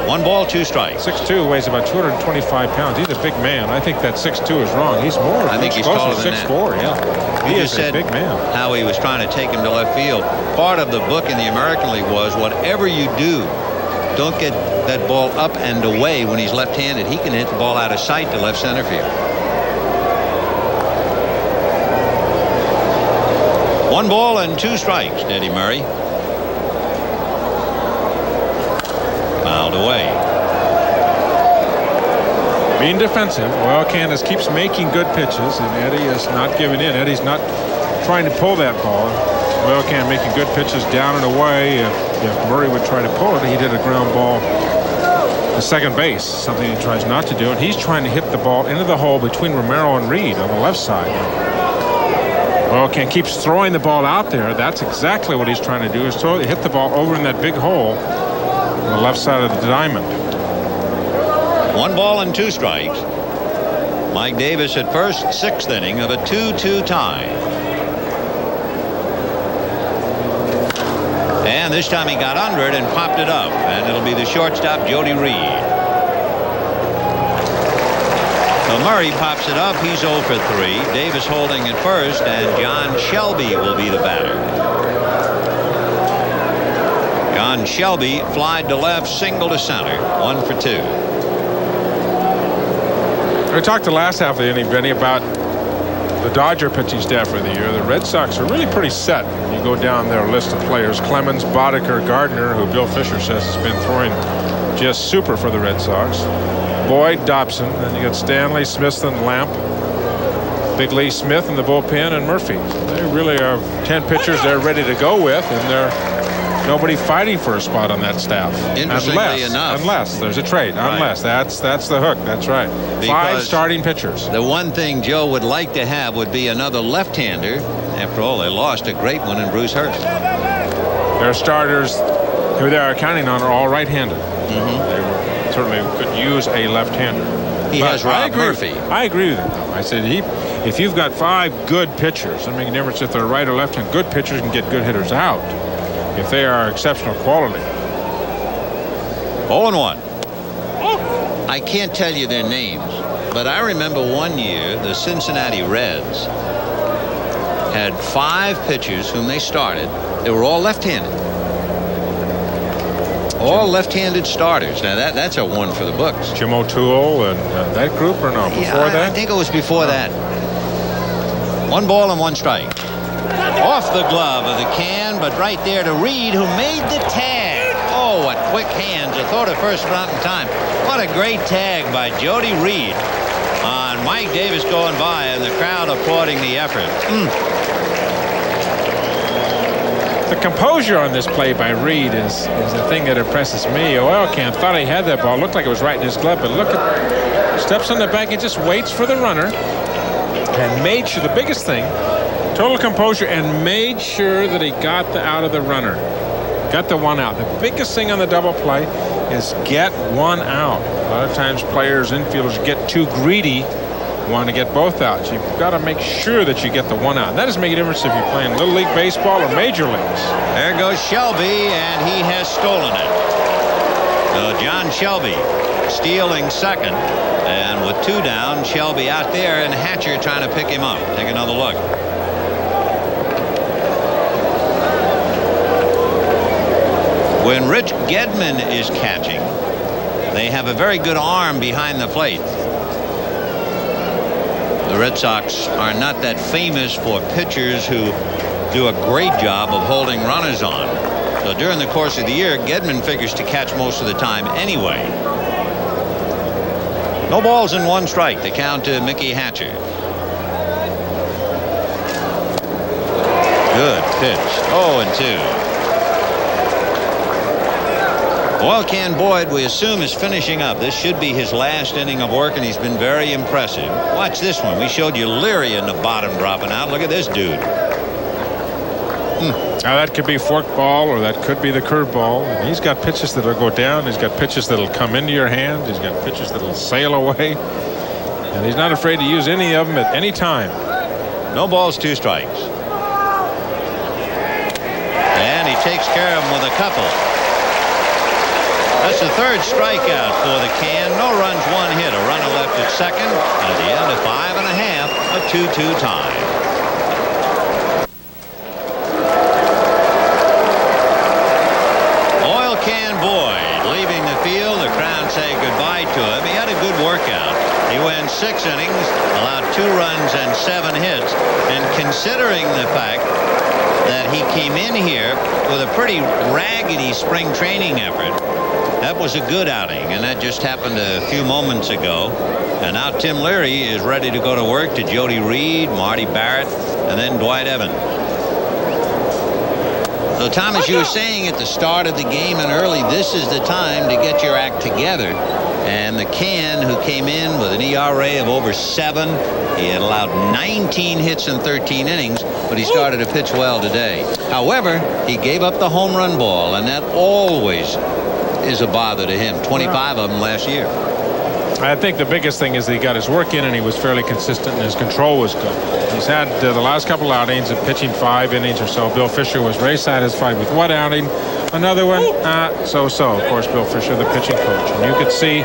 1 ball, 2 strikes. 6'2", weighs about 225 pounds. He's a big man. I think that 6'2" is wrong. He's more. I think he's taller than 6'4", yeah. He is a big man. How he was trying to take him to left field. Part of the book in the American League was, whatever you do, don't get that ball up and away when he's left-handed. He can hit the ball out of sight to left center field. 1 ball and 2 strikes, Eddie Murray. Fouled away. Being defensive, well, Candace keeps making good pitches, and Eddie is not giving in. Eddie's not trying to pull that ball. Well, Can making good pitches down and away. If Murray would try to pull it, he did a ground ball to second base, something he tries not to do, and he's trying to hit the ball into the hole between Romero and Reed on the left side. Well, Can keeps throwing the ball out there. That's exactly what he's trying to do, is hit the ball over in that big hole on the left side of the diamond. 1 ball and 2 strikes. Mike Davis at first, 6th inning of a 2-2 tie. And this time he got under it and popped it up, and it'll be the shortstop, Jody Reed. So Murray pops it up. He's 0 for 3. Davis holding at first, and John Shelby will be the batter. John Shelby flied to left, single to center, 1 for 2. We talked the last half of the inning, Benny, about the Dodger pitching staff for the year. The Red Sox are really pretty set. You go down their list of players: Clemens, Boddicker, Gardner, who Bill Fisher says has been throwing just super for the Red Sox, Boyd, Dobson, then you got Stanley, Smith, and Lamp, Big Lee Smith in the bullpen, and Murphy. They really are 10 pitchers they're ready to go with, and they're nobody fighting for a spot on that staff. Interestingly enough. Unless there's a trade. Right. Unless. That's the hook. That's right. Because 5 starting pitchers. The one thing Joe would like to have would be another left-hander. After all, they lost a great one in Bruce Hurst. Their starters, who they are counting on, are all right-handed. They certainly could use a left-hander. He has Rob Murphy. I agree with him, though. I said if you've got 5 good pitchers, I mean, never if they're right or left-hand, good pitchers can get good hitters out if they are exceptional quality. 0-1. I can't tell you their names, but I remember one year the Cincinnati Reds had 5 pitchers whom they started. They were all left-handed. All left-handed starters. Now that's a one for the books. Jim O'Toole and that group, or no? Before that? I think it was before that. 1 ball and 1 strike. Off the glove of the Can, but right there to Reed, who made the tag. Oh, what quick hands. A throw to first not in time. What a great tag by Jody Reed on Mike Davis going by, and the crowd applauding the effort. The composure on this play by Reed is the thing that impresses me. Oilcan thought he had that ball. Looked like it was right in his glove, but look at, steps on the back and just waits for the runner and made sure, the biggest thing, total composure, and made sure that he got out of the runner. Got the one out. The biggest thing on the double play is get one out. A lot of times players, infielders get too greedy, want to get both out. You've got to make sure that you get the one out. And that doesn't make a difference if you're playing Little League Baseball or Major Leagues. There goes Shelby, and he has stolen it. So John Shelby stealing second. And with 2 down, Shelby out there, and Hatcher trying to pick him up. Take another look. When Rich Gedman is catching, they have a very good arm behind the plate. The Red Sox are not that famous for pitchers who do a great job of holding runners on. So during the course of the year, Gedman figures to catch most of the time anyway. No balls and 1 strike. The count to Mickey Hatcher. Good pitch. 0-2. Oilcan Boyd, we assume, is finishing up. This should be his last inning of work, and he's been very impressive. Watch this one. We showed you Leary in the bottom dropping out. Look at this dude. Now that could be forked ball, or that could be the curveball. He's got pitches that'll go down. He's got pitches that'll come into your hand. He's got pitches that'll sail away. And he's not afraid to use any of them at any time. No balls, 2 strikes. And he takes care of them with a couple. That's the 3rd strikeout for the Can. No runs, 1 hit. A runner left at second. And at the end of 5 1/2, a 2-2 tie. Oilcan Boyd leaving the field. The crowd say goodbye to him. He had a good workout. He went 6 innings, allowed 2 runs and 7 hits. And considering the fact that he came in here with a pretty raggedy spring training effort, that was a good outing, and that just happened a few moments ago. And now Tim Leary is ready to go to work to Jody Reed, Marty Barrett, and then Dwight Evans. So, Thomas, you were saying at the start of the game and early, this is the time to get your act together. And the Can, who came in with an ERA of over 7, he had allowed 19 hits in 13 innings, but he started to pitch well today. However, he gave up the home run ball, and that always is a bother to him. 25 of them last year. I think the biggest thing is that he got his work in, and he was fairly consistent, and his control was good. He's had the last couple outings of pitching 5 innings or so. Bill Fisher was very satisfied with 1 outing. Another one, so-so. Of course, Bill Fisher, the pitching coach. And you could see,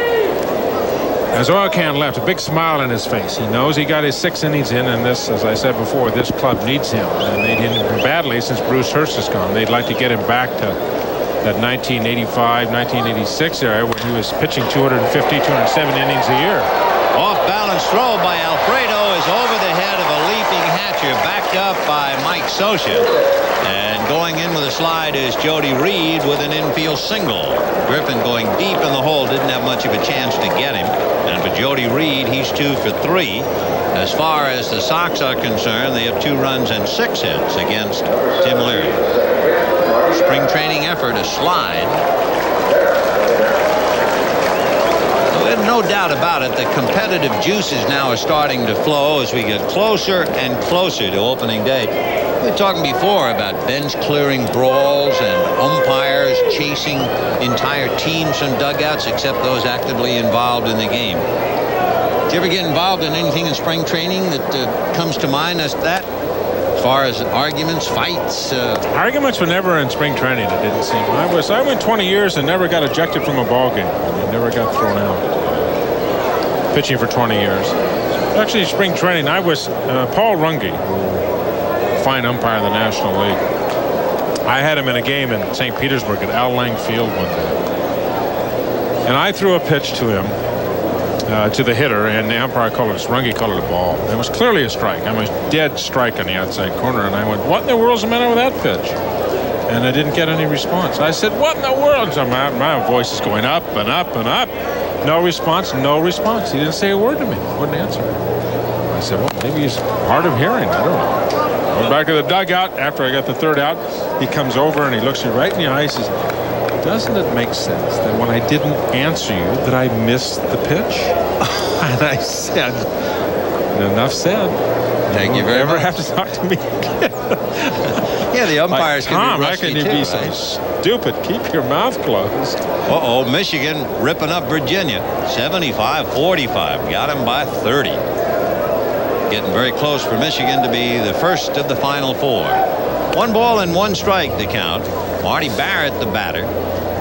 as Oilcan left, a big smile on his face. He knows he got his 6 innings in, and this, as I said before, this club needs him. And they need him badly since Bruce Hurst is gone. They'd like to get him back to that 1985, 1986 era when he was pitching 250, 270 innings a year. Off-balance throw by Alfredo is over the head of a leaping Hatcher, backed up by Mike Scioscia. And going in with a slide is Jody Reed with an infield single. Griffin going deep in the hole, didn't have much of a chance to get him. And for Jody Reed, he's 2 for 3. As far as the Sox are concerned, they have 2 runs and 6 hits against Tim Leary. Spring training effort, a slide. We have no doubt about it. The competitive juices now are starting to flow as we get closer and closer to opening day. We were talking before about bench clearing brawls and umpires chasing entire teams from dugouts, except those actively involved in the game. Did you ever get involved in anything in spring training that comes to mind as that? As far as arguments, fights? Arguments were never in spring training, it didn't seem. I went 20 years and never got ejected from a ball game. I never got thrown out. Pitching for 20 years. Actually, spring training, I was Paul Runge, fine umpire in the National League. I had him in a game in St. Petersburg at Al Lang Field one day. And I threw a pitch to him. To the hitter, and the umpire called it, Runge called it a ball. It was clearly a strike. I mean, a dead strike on the outside corner, and I went, what in the world's the matter with that pitch? And I didn't get any response. I said, what in the world? So my voice is going up and up and up. No response, no response. He didn't say a word to me. Wouldn't answer. I said, well, maybe he's hard of hearing. I don't know. Going back to the dugout after I got the third out. He comes over and he looks me right in the eye and says, doesn't it make sense that when I didn't answer you that I missed the pitch? And I said, enough said. Thank you very much. Never have to talk to me again. Yeah, the umpires can be rusty can too, be so stupid. Keep your mouth closed. Uh-oh, Michigan ripping up Virginia. 75-45. Got him by 30. Getting very close for Michigan to be the first of the Final Four. 1 ball and 1 strike to count. Marty Barrett, the batter.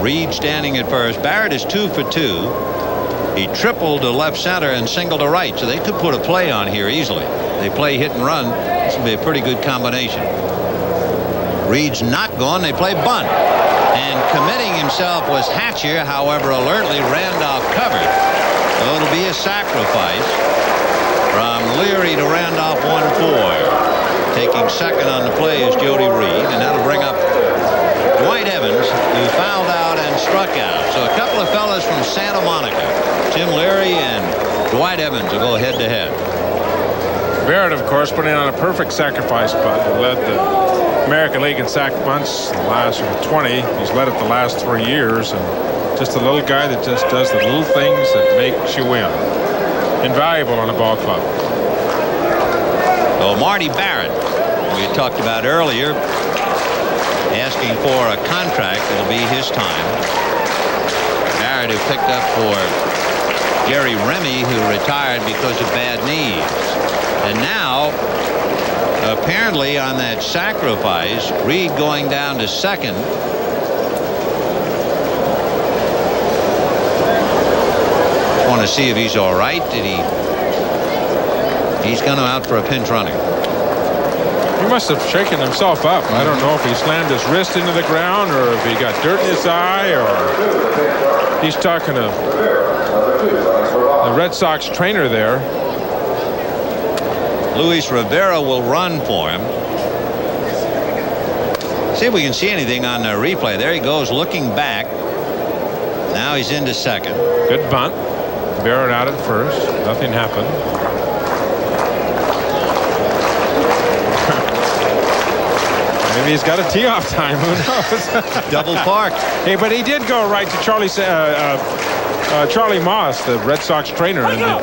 Reed standing at first. Barrett is 2 for 2. He tripled to left center and singled to right, so they could put a play on here easily. They play hit and run. This will be a pretty good combination. Reed's not gone. They play bunt. And committing himself was Hatcher. However, alertly Randolph covered. So it'll be a sacrifice from Leary to Randolph 1-4. Taking second on the play is Jody Reed, and that'll bring up Dwight Evans, who fouled out and struck out. So a couple of fellas from Santa Monica, Tim Leary and Dwight Evans, will go head to head. Barrett, of course, putting on a perfect sacrifice bunt. He led the American League in sack bunts the last 20. He's led it the last 3 years, and just a little guy that just does the little things that makes you win. Invaluable on a ball club. So Marty Barrett, we talked about earlier, asking for a contract. It'll be his time. Barrett, who picked up for Gary Remy, who retired because of bad knees. And now, apparently on that sacrifice, Reed going down to second. Want to see if he's all right. He's going to out for a pinch runner. He must have shaken himself up. I don't know if he slammed his wrist into the ground or if he got dirt in his eye, or he's talking to the Red Sox trainer there. Luis Rivera will run for him. See if we can see anything on the replay. There he goes looking back. Now he's into second. Good bunt. Barrett out at first. Nothing happened. Maybe he's got a tee-off time. Who knows? Double parked. Hey, but he did go right to Charlie Moss, the Red Sox trainer, in the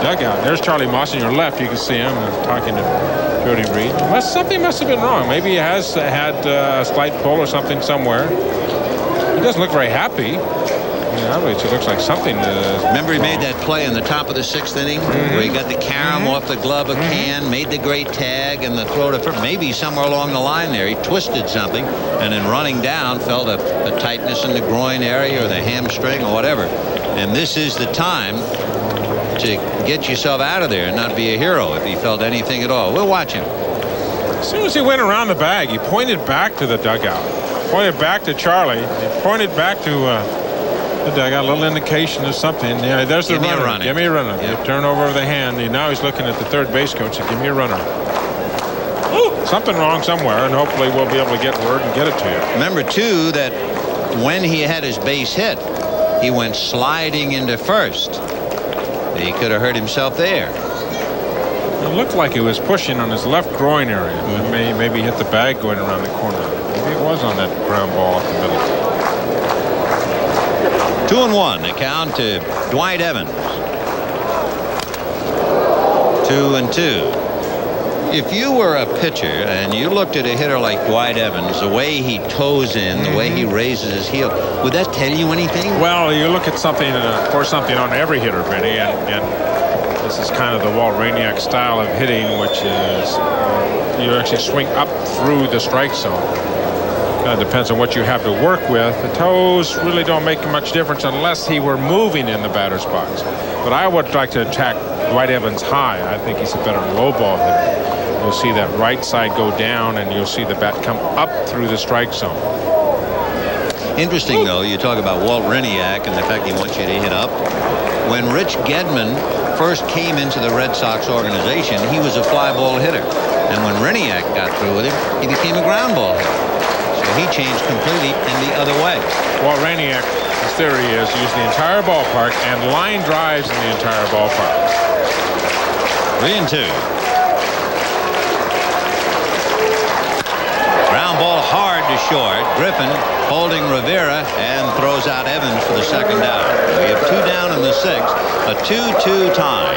dugout. There's Charlie Moss on your left. You can see him talking to Jody Reed. Something must have been wrong. Maybe he has had a slight pull or something somewhere. He doesn't look very happy. It looks like something. Remember, he made that play in the top of the 6th inning where he got the carom off the glove of Can, made the great tag, and the throw to first. Maybe somewhere along the line there he twisted something, and in running down felt a tightness in the groin area or the hamstring or whatever. And this is the time to get yourself out of there and not be a hero if he felt anything at all. We'll watch him. As soon as he went around the bag, he pointed back to the dugout, pointed back to Charlie, he pointed back to I got a little indication of something. Yeah, there's the runner. Give me a runner. Yep. Turn over the hand. Now he's looking at the third base coach. Give me a runner. Ooh, something wrong somewhere, and hopefully we'll be able to get word and get it to you. Remember, too, that when he had his base hit, he went sliding into first. He could have hurt himself there. It looked like he was pushing on his left groin area. Maybe hit the bag going around the corner. Maybe it was on that ground ball up the middle. 2-1 the count to Dwight Evans. 2-2. If you were a pitcher and you looked at a hitter like Dwight Evans, the way he toes in, the way he raises his heel, would that tell you anything? Well, you look at something for something on every hitter, Vinny, and this is kind of the Walt Rainiac style of hitting, which is you actually swing up through the strike zone. Kind of depends on what you have to work with. The toes really don't make much difference unless he were moving in the batter's box. But I would like to attack Dwight Evans high. I think he's a better low ball hitter. You'll see that right side go down, and you'll see the bat come up through the strike zone. Interesting, though, you talk about Walt Rainiac and the fact he wants you to hit up. When Rich Gedman first came into the Red Sox organization, he was a fly ball hitter. And when Rainiac got through with him, he became a ground ball hitter. He changed completely in the other way. Well, Rainiac, his theory is use the entire ballpark and line drives in the entire ballpark. 3-2. Ground ball hard to short. Griffin holding Rivera and throws out Evans for the second out. We have 2 down in the 6th. A 2-2 tie.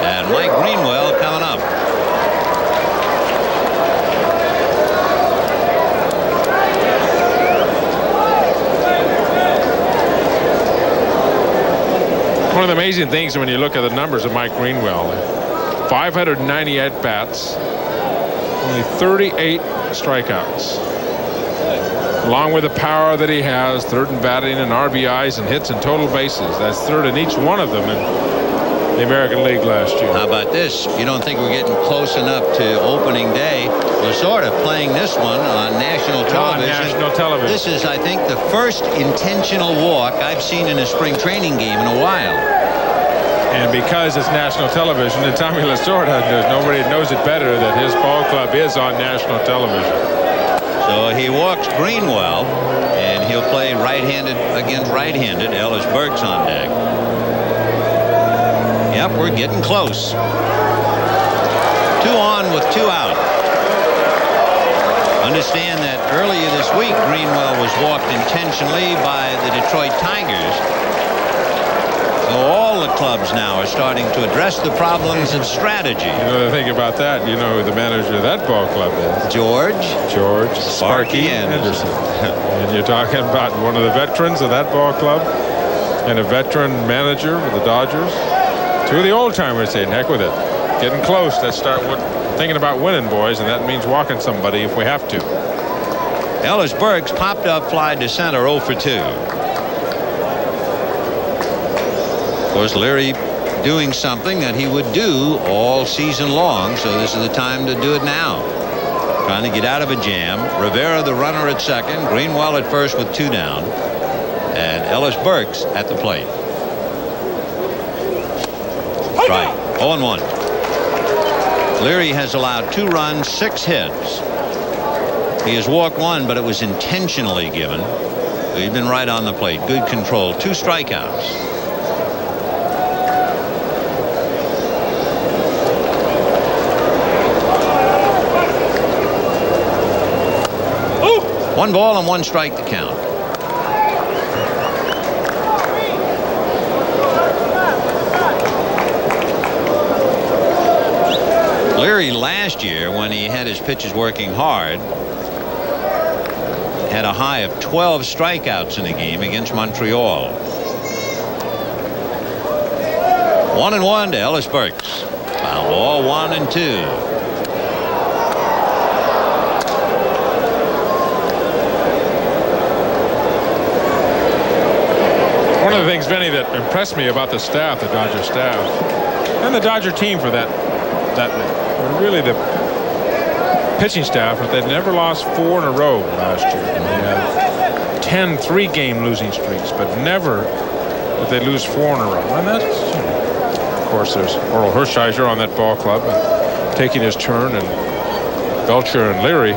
And Mike Greenwell coming up. One of the amazing things when you look at the numbers of Mike Greenwell, 590 at-bats, only 38 strikeouts. Along with the power that he has, third in batting and RBIs and hits and total bases. That's third in each one of them in the American League last year. How about this? You don't think we're getting close enough to opening day? Lasorda playing this one on national television. On national television. This is, I think, the first intentional walk I've seen in a spring training game in a while. And because it's national television, and Tommy Lasorda, there's nobody that knows it better that his ball club is on national television. So he walks Greenwell, and he'll play right-handed against right-handed. Ellis Burks on deck. Yep, we're getting close. 2 on with 2 out. Understand that earlier this week, Greenwell was walked intentionally by the Detroit Tigers. So all the clubs now are starting to address the problems of strategy. You know the thing about that, you know who the manager of that ball club is? George Sparky Anderson. And you're talking about one of the veterans of that ball club and a veteran manager with the Dodgers. 2 of the old timers saying, heck with it. Getting close. Let's start thinking about winning, boys, and that means walking somebody if we have to. Ellis Burks popped up, fly to center, 0 for 2. Of course, Leary doing something that he would do all season long, so this is the time to do it now. Trying to get out of a jam. Rivera the runner at second, Greenwell at first with 2 down, and Ellis Burks at the plate. Right, 0-1. Leary has allowed 2 runs, 6 hits. He has walked 1, but it was intentionally given. He's been right on the plate. Good control. 2 strikeouts. Ooh. 1 ball and 1 strike to count. Leary last year, when he had his pitches working hard, had a high of 12 strikeouts in a game against Montreal. 1-1 to Ellis Burks. Foul ball, 1-2. One of the things, Vinny, that impressed me about the staff, the Dodger staff, and the Dodger team for that really the pitching staff, but they'd never lost 4 in a row last year. They had 10 3-game losing streaks, but never did they lose 4 in a row. And that's, of course, there's Oral Hershiser on that ball club taking his turn, and Belcher and Leary.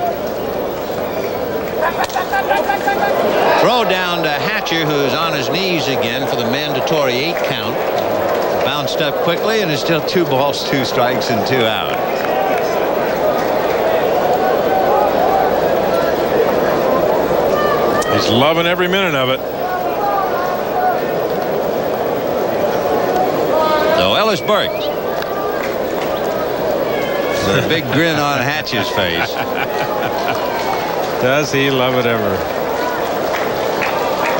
Throw down to Hatcher, who's on his knees again for the mandatory 8 count. Bounced up quickly, and it's still 2 balls, 2 strikes, and 2 out. He's loving every minute of it. So Ellis Burks, with a big grin on Hatcher's face. Does he love it ever?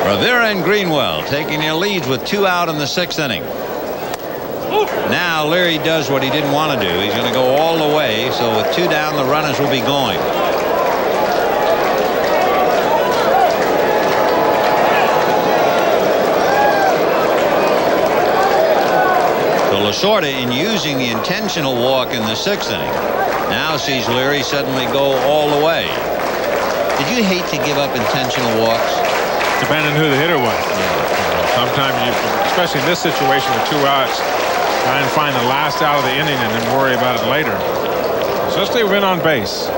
Rivera and Greenwell taking their leads with 2 out in the 6th inning. Now Leary does what he didn't want to do. He's going to go all the way. So with 2 down, the runners will be going. So Lasorda, in using the intentional walk in the 6th inning, now sees Leary suddenly go all the way. Did you hate to give up intentional walks? Depending on who the hitter was. Yeah. Sometimes, especially in this situation with 2 outs, try and find the last out of the inning and then worry about it later. Especially win on base.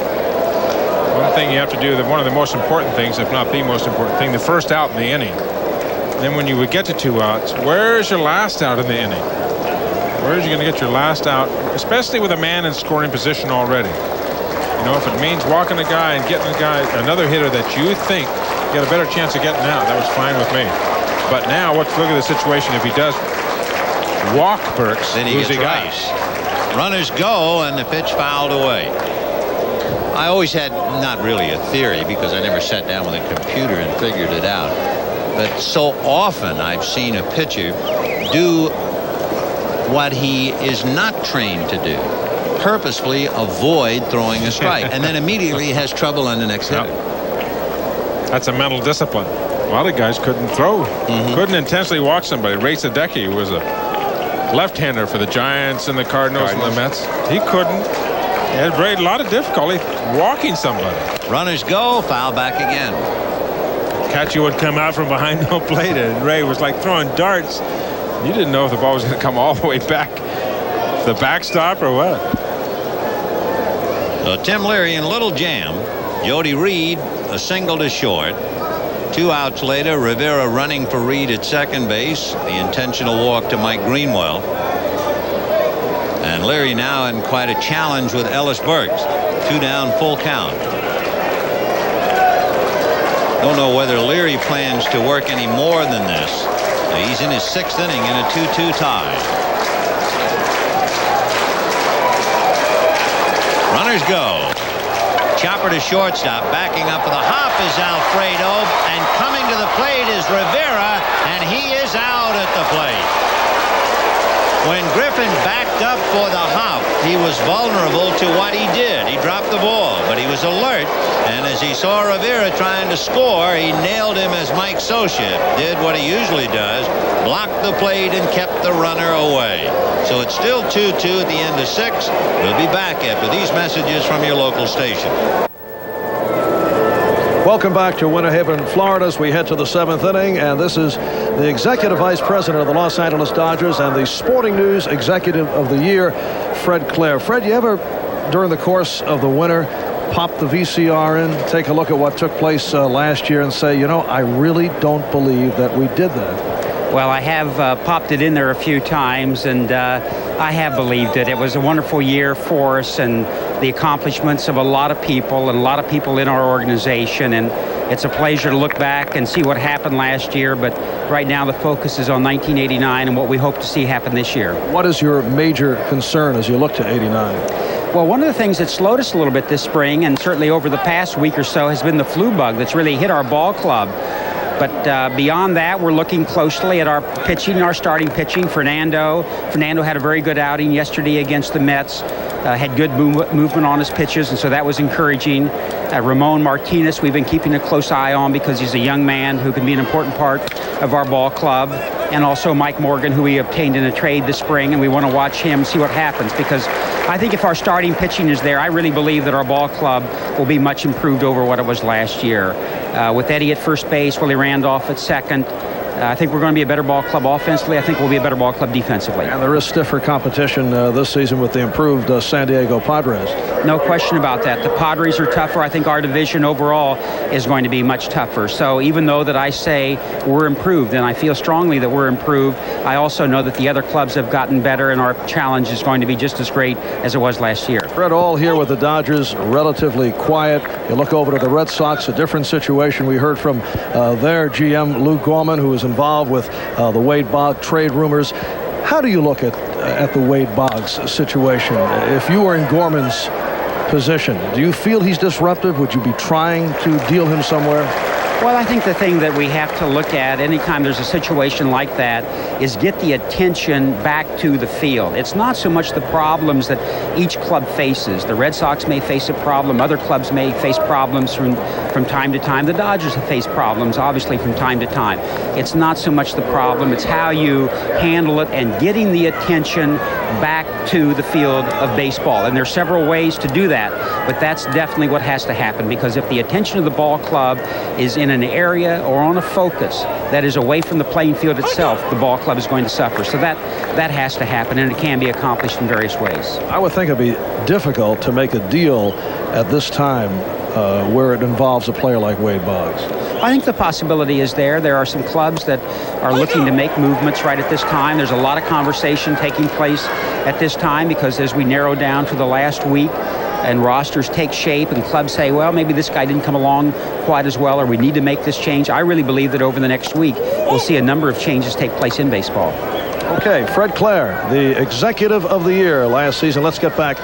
One thing you have to do, one of the most important things, if not the most important thing, the first out in the inning. Then when you would get to 2 outs, where's your last out in the inning? Where's you going to get your last out, especially with a man in scoring position already? You know, if it means walking a guy and getting a guy, another hitter that you think you got a better chance of getting out, that was fine with me. But now, look at the situation. If he does walk Burks, then he gets Rice. Runners go, and the pitch fouled away. I always had not really a theory because I never sat down with a computer and figured it out. But so often I've seen a pitcher do what he is not trained to do. Purposefully avoid throwing a strike and then immediately has trouble on the next hitter. That's a mental discipline. A lot of guys couldn't throw, couldn't intentionally walk somebody. Ray Sadecki was a left-hander for the Giants and the Cardinals and the Mets. He couldn't. He had a lot of difficulty walking somebody. Runners go, foul back again. Catcher would come out from behind no plate, and Ray was like throwing darts. You didn't know if the ball was going to come all the way back, the backstop or what. So Tim Leary in a little jam. Jody Reed a single to short. 2 outs later, Rivera running for Reed at second base. The intentional walk to Mike Greenwell. And Leary now in quite a challenge with Ellis Burks. 2 down, full count. Don't know whether Leary plans to work any more than this. He's in his 6th inning in a 2-2 tie. Runners go. Chopper to shortstop. Backing up for the hop is Alfredo. And coming to the plate is Rivera. And he is out at the plate. When Griffin backed up for the hop, he was vulnerable to what he did. He dropped the ball, but he was alert. And as he saw Rivera trying to score, he nailed him as Mike Scioscia did what he usually does, blocked the plate and kept the runner away. So it's still 2-2 at the end of 6. We'll be back after these messages from your local station. Welcome back to Winter Haven, Florida, as we head to the 7th inning, and this is the Executive Vice President of the Los Angeles Dodgers and the Sporting News Executive of the Year, Fred Claire. Fred, you ever, during the course of the winter, pop the VCR in, take a look at what took place last year and say, you know, I really don't believe that we did that? Well, I have popped it in there a few times, and I have believed it. It was a wonderful year for us, and the accomplishments of a lot of people and a lot of people in our organization, and it's a pleasure to look back and see what happened last year, but right now the focus is on 1989 and what we hope to see happen this year. What is your major concern as you look to 89? Well, one of the things that slowed us a little bit this spring, and certainly over the past week or so, has been the flu bug that's really hit our ball club. But beyond that, we're looking closely at our pitching, our starting pitching. Fernando had a very good outing yesterday against the Mets. Had good movement on his pitches, and so that was encouraging. Ramon Martinez, we've been keeping a close eye on because he's a young man who can be an important part of our ball club. And also Mike Morgan, who we obtained in a trade this spring, and we want to watch him, see what happens, because I think if our starting pitching is there, I really believe that our ball club will be much improved over what it was last year. With Eddie at first base, Willie Randolph at second, I think we're going to be a better ball club offensively. I think we'll be a better ball club defensively. And there is stiffer competition this season with the improved San Diego Padres. No question about that. The Padres are tougher. I think our division overall is going to be much tougher. So even though that I say we're improved, and I feel strongly that we're improved, I also know that the other clubs have gotten better, and our challenge is going to be just as great as it was last year. Fred, all here with the Dodgers, relatively quiet. You look over to the Red Sox, a different situation. We heard from their GM, Lou Gorman, who is involved with the Wade Boggs trade rumors. How do you look at the Wade Boggs situation? If you were in Gorman's position, do you feel he's disruptive? Would you be trying to deal him somewhere? Well, I think the thing that we have to look at anytime there's a situation like that is get the attention back to the field. It's not so much the problems that each club faces. The Red Sox may face a problem. Other clubs may face problems from time to time. The Dodgers have faced problems, obviously, from time to time. It's not so much the problem. It's how you handle it and getting the attention back to the field of baseball. And there are several ways to do that, but that's definitely what has to happen, because if the attention of the ball club is in an area or on a focus that is away from the playing field itself, the ball club is going to suffer. So that has to happen, and it can be accomplished in various ways. I would think it'd be difficult to make a deal at this time where it involves a player like Wade Boggs. I think the possibility is there. There are some clubs that are looking to make movements right at this time. There's a lot of conversation taking place at this time because as we narrow down to the last week, and rosters take shape and clubs say, well, maybe this guy didn't come along quite as well, or we need to make this change, I really believe that over the next week, we'll see a number of changes take place in baseball. Okay, Fred Claire, the executive of the year last season. Let's get back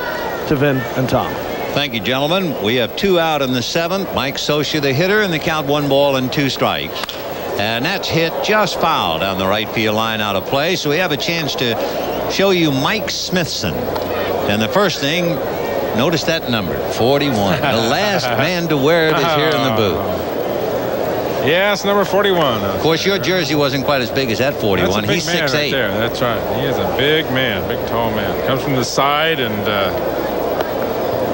to Vin and Tom. Thank you, gentlemen. We have 2 out in the 7th. Mike Socia, the hitter, and the count 1 ball and 2 strikes. And that's hit just foul down the right field line out of play. So we have a chance to show you Mike Smithson. And the first thing, notice that number, 41. The last man to wear it is here in the booth. Yes, number 41. Of course, your jersey wasn't quite as big as that 41. He's 6'8". Right there. That's right. He is a big man, big tall man. Comes from the side and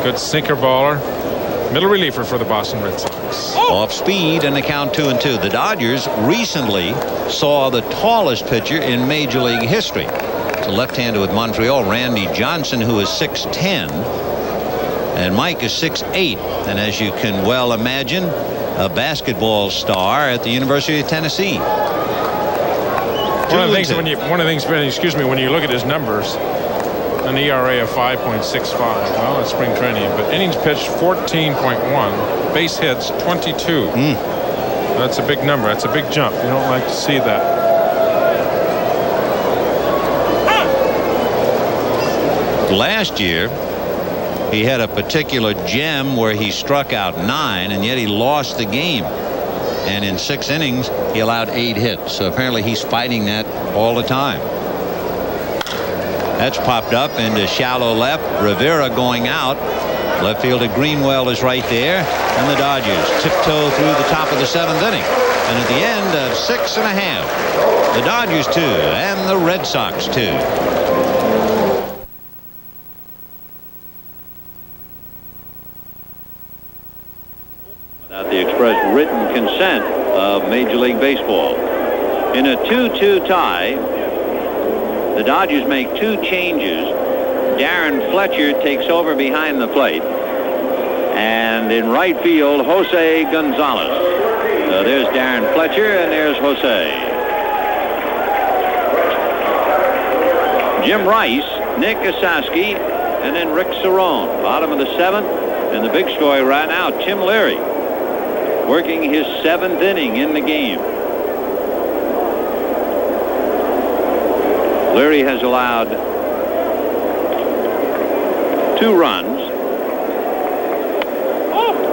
good sinker baller. Middle reliever for the Boston Red Sox. Off speed and the count 2-2. The Dodgers recently saw the tallest pitcher in Major League history. It's a left-hander with Montreal, Randy Johnson, who is 6'10", and Mike is 6'8", and as you can well imagine, a basketball star at the University of Tennessee. One of the things when you look at his numbers, an ERA of 5.65. Well, it's spring training, but innings pitched 14.1, base hits 22. That's a big number. That's a big jump. You don't like to see that. Last year, he had a particular gem where he struck out 9, and yet he lost the game. And in 6 innings, he allowed 8 hits. So apparently he's fighting that all the time. That's popped up into shallow left. Rivera going out. Left fielder Greenwell is right there. And the Dodgers tiptoe through the top of the 7th inning. And at the end of 6 1/2, the Dodgers 2 and the Red Sox 2. Without the express written consent of Major League Baseball. In a 2-2 tie, the Dodgers make 2 changes. Darren Fletcher takes over behind the plate. And in right field, Jose Gonzalez. So there's Darren Fletcher and there's Jose. Jim Rice, Nick Osowski, and then Rick Cerrone. Bottom of the 7th. And the big story right now, Tim Leary, working his 7th inning in the game. Leary has allowed 2 runs,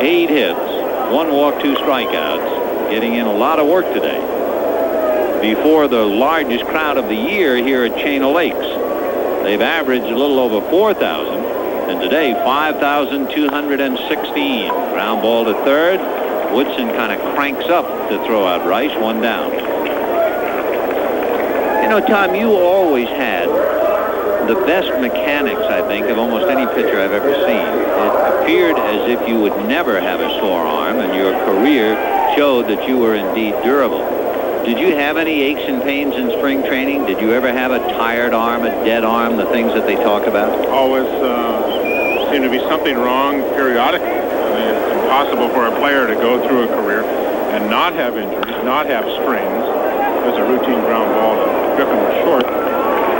8 hits, 1 walk, 2 strikeouts, getting in a lot of work today before the largest crowd of the year here at Chain of Lakes. They've averaged a little over 4,000, and today 5,216. Ground ball to third. Woodson kind of cranks up to throw out Rice. 1 down. You know, Tom, you always had the best mechanics, I think, of almost any pitcher I've ever seen. It appeared as if you would never have a sore arm, and your career showed that you were indeed durable. Did you have any aches and pains in spring training? Did you ever have a tired arm, a dead arm, the things that they talk about? Always seemed to be something wrong periodically. I mean, it's impossible for a player to go through a career and not have injuries, not have sprains. There's a routine ground ball to Griffin was short.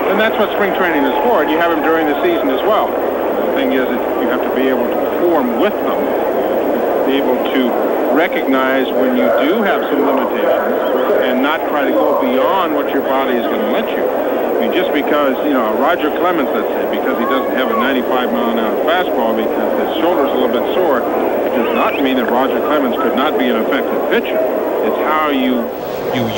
And that's what spring training is for. And you have them during the season as well. The thing is that you have to be able to perform with them, be able to recognize when you do have some limitations and not try to go beyond what your body is going to let you. I mean, just because, you know, Roger Clemens, let's say, because he doesn't have a 95-mile-an-hour fastball because his shoulder's a little bit sore, does not mean that Roger Clemens could not be an effective pitcher. It's how you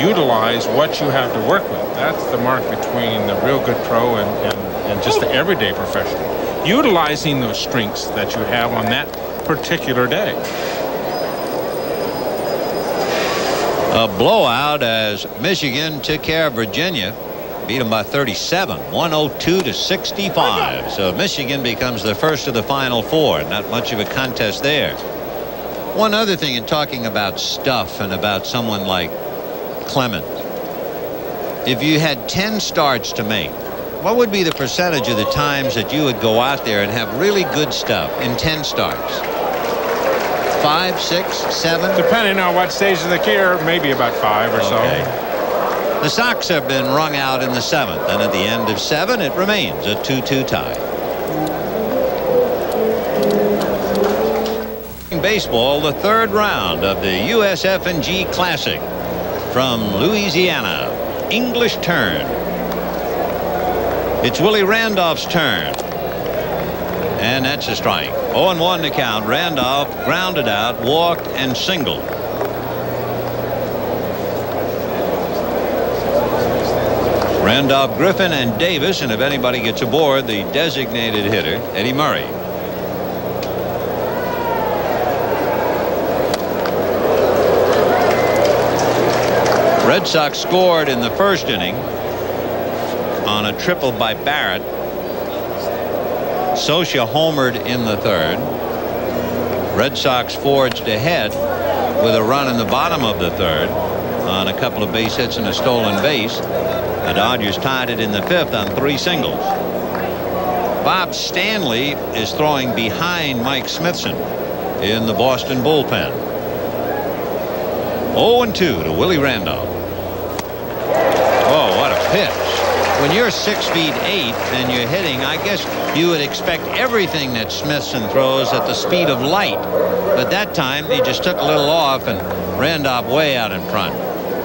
utilize what you have to work with. That's the mark between the real good pro and just the everyday professional. Utilizing those strengths that you have on that particular day. A blowout as Michigan took care of Virginia. Beat them by 37, 102-65. So Michigan becomes the first of the Final Four. Not much of a contest there. One other thing in talking about stuff and about someone like Clemens. If you had 10 starts to make, what would be the percentage of the times that you would go out there and have really good stuff in 10 starts? 5, 6, 7? Depending on what stage of the year, maybe about 5 or so. The Sox have been wrung out in the 7th, and at the end of 7, it remains a 2-2 tie. Baseball, the third round of the USF&G Classic. From Louisiana, English turn. It's Willie Randolph's turn. And that's a strike. 0-1 to count. Randolph grounded out, walked, and singled. Randolph, Griffin, and Davis, and if anybody gets aboard, the designated hitter, Eddie Murray. Red Sox scored in the first inning on a triple by Barrett. Socia homered in the third. Red Sox forged ahead with a run in the bottom of the third on a couple of base hits and a stolen base. The Dodgers tied it in the fifth on 3 singles. Bob Stanley is throwing behind Mike Smithson in the Boston bullpen. 0-2 to Willie Randolph. Oh, what a pitch. When you're 6 feet 8 and you're hitting, I guess you would expect everything that Smithson throws at the speed of light. But that time he just took a little off and Randolph way out in front.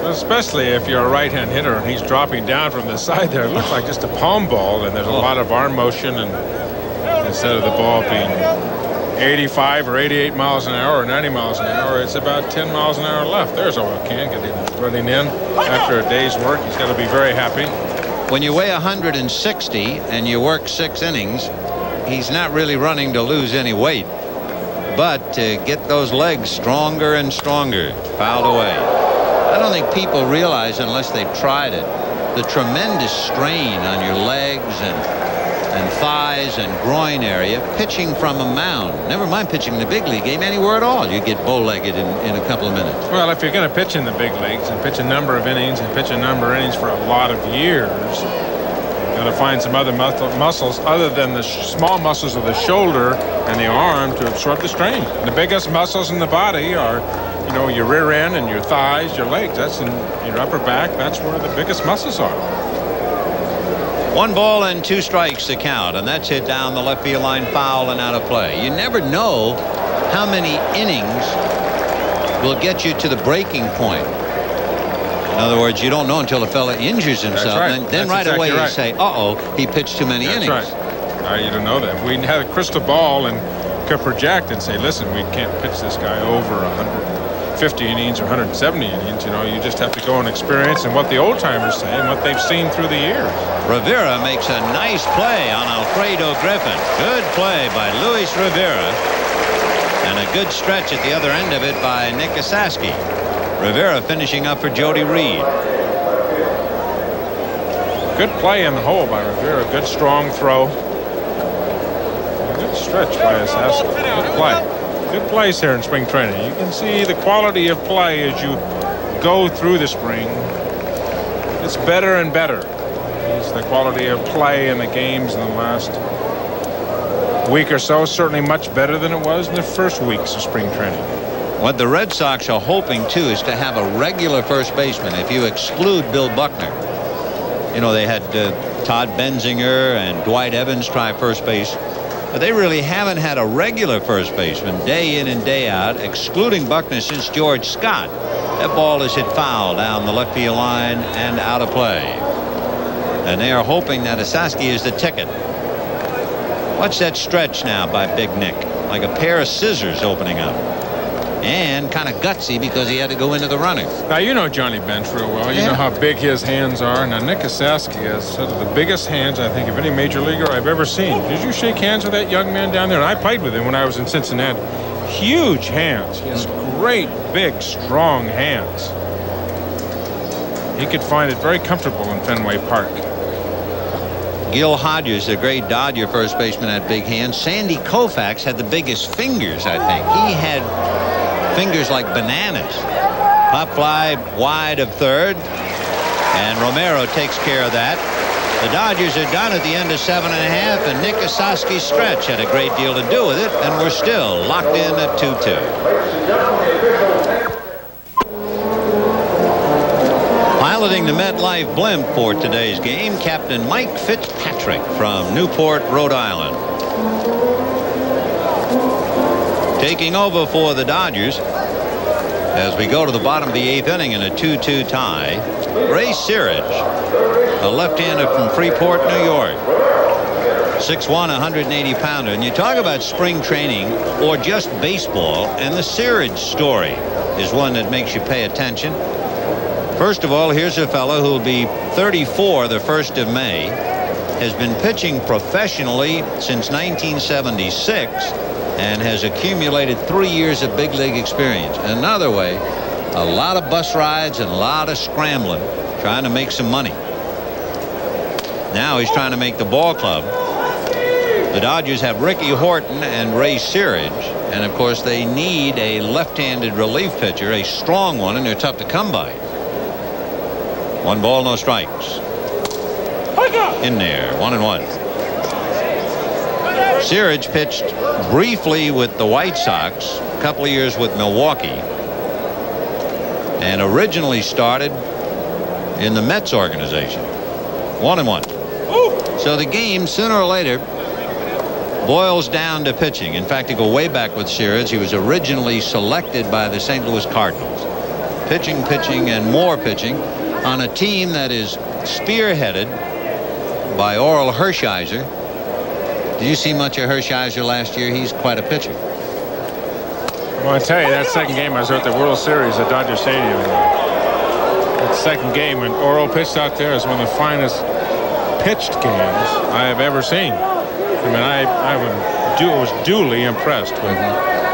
Especially if you're a right-hand hitter and he's dropping down from the side there. It looks like just a palm ball, and there's a lot of arm motion, and instead of the ball being 85 or 88 miles an hour or 90 miles an hour, it's about 10 miles an hour left. There's all I can get him running in after a day's work. He's got to be very happy. When you weigh 160 and you work 6 innings, he's not really running to lose any weight, but to get those legs stronger and stronger. Fouled away. I don't think people realize, unless they've tried it, the tremendous strain on your legs and thighs and groin area pitching from a mound. Never mind pitching in the big league game, anywhere at all. You get bow-legged in a couple of minutes. Well, if you're going to pitch in the big leagues and pitch a number of innings and pitch a number of innings for a lot of years, you've got to find some other muscles other than the small muscles of the shoulder and the arm to absorb the strain. The biggest muscles in the body are, you know, your rear end and your thighs, your legs. That's in your upper back. That's where the biggest muscles are. 1 ball and 2 strikes to count, and that's hit down the left field line, foul and out of play. You never know how many innings will get you to the breaking point. In other words, you don't know until a fella injures himself. That's right. Then right away you say, uh-oh, he pitched too many innings. That's right. You don't know that. If we had a crystal ball and could project and say, listen, we can't pitch this guy over 150 innings or 170 innings. You know, you just have to go and experience and what the old timers say and what they've seen through the years. Rivera makes a nice play on Alfredo Griffin. Good play by Luis Rivera, and a good stretch at the other end of it by Nick Osaski. Rivera finishing up for Jody Reed. Good play in the hole by Rivera. Good strong throw. Good stretch by Osaski. Good play. Good plays here in spring training. You can see the quality of play as you go through the spring. It's better and better. It's the quality of play in the games in the last week or so. Certainly much better than it was in the first weeks of spring training. What the Red Sox are hoping, too, is to have a regular first baseman. If you exclude Bill Buckner, you know, they had Todd Benzinger and Dwight Evans try first base. But they really haven't had a regular first baseman day in and day out, excluding Buckner, since George Scott. That ball is hit foul down the left field line and out of play. And they are hoping that Osaski is the ticket. Watch that stretch now by Big Nick, like a pair of scissors opening up. And kind of gutsy because he had to go into the runner. Now, you know Johnny Bench real well. You know how big his hands are. Now, Nick Osaski has sort of the biggest hands, I think, of any major leaguer I've ever seen. Did you shake hands with that young man down there? And I played with him when I was in Cincinnati. Huge hands. He has great, big, strong hands. He could find it very comfortable in Fenway Park. Gil Hodges, the great Dodger first baseman, had big hands. Sandy Koufax had the biggest fingers, I think. He had fingers like bananas. Pop fly wide of third, and Romero takes care of that. The Dodgers are done at the end of 7.5, and Nick Osaski's stretch had a great deal to do with it, and we're still locked in at 2-2. Piloting the MetLife blimp for today's game, Captain Mike Fitzpatrick from Newport, Rhode Island. Taking over for the Dodgers as we go to the bottom of the 8th inning in a 2-2 tie, Ray Searage, a left-hander from Freeport, New York. 6'1", 180-pounder. And you talk about spring training or just baseball, and the Searage story is one that makes you pay attention. First of all, here's a fellow who will be 34 the 1st of May, has been pitching professionally since 1976, and has accumulated 3 years of big league experience. Another way, a lot of bus rides and a lot of scrambling, trying to make some money. Now he's trying to make the ball club. The Dodgers have Ricky Horton and Ray Searage, and of course they need a left-handed relief pitcher, a strong one, and they're tough to come by. 1 ball, no strikes. In there, 1-1. Searage pitched briefly with the White Sox, a couple of years with Milwaukee, and originally started in the Mets organization. 1-1. So the game, sooner or later, boils down to pitching. In fact, to go way back with Searage, he was originally selected by the St. Louis Cardinals. Pitching, and more pitching on a team that is spearheaded by Oral Hershiser. Did you see much of Hershiser last year? He's quite a pitcher. Well, I tell you, that second game I was at the World Series at Dodger Stadium. That second game when Oral pitched out there is one of the finest pitched games I have ever seen. I mean, I was duly impressed with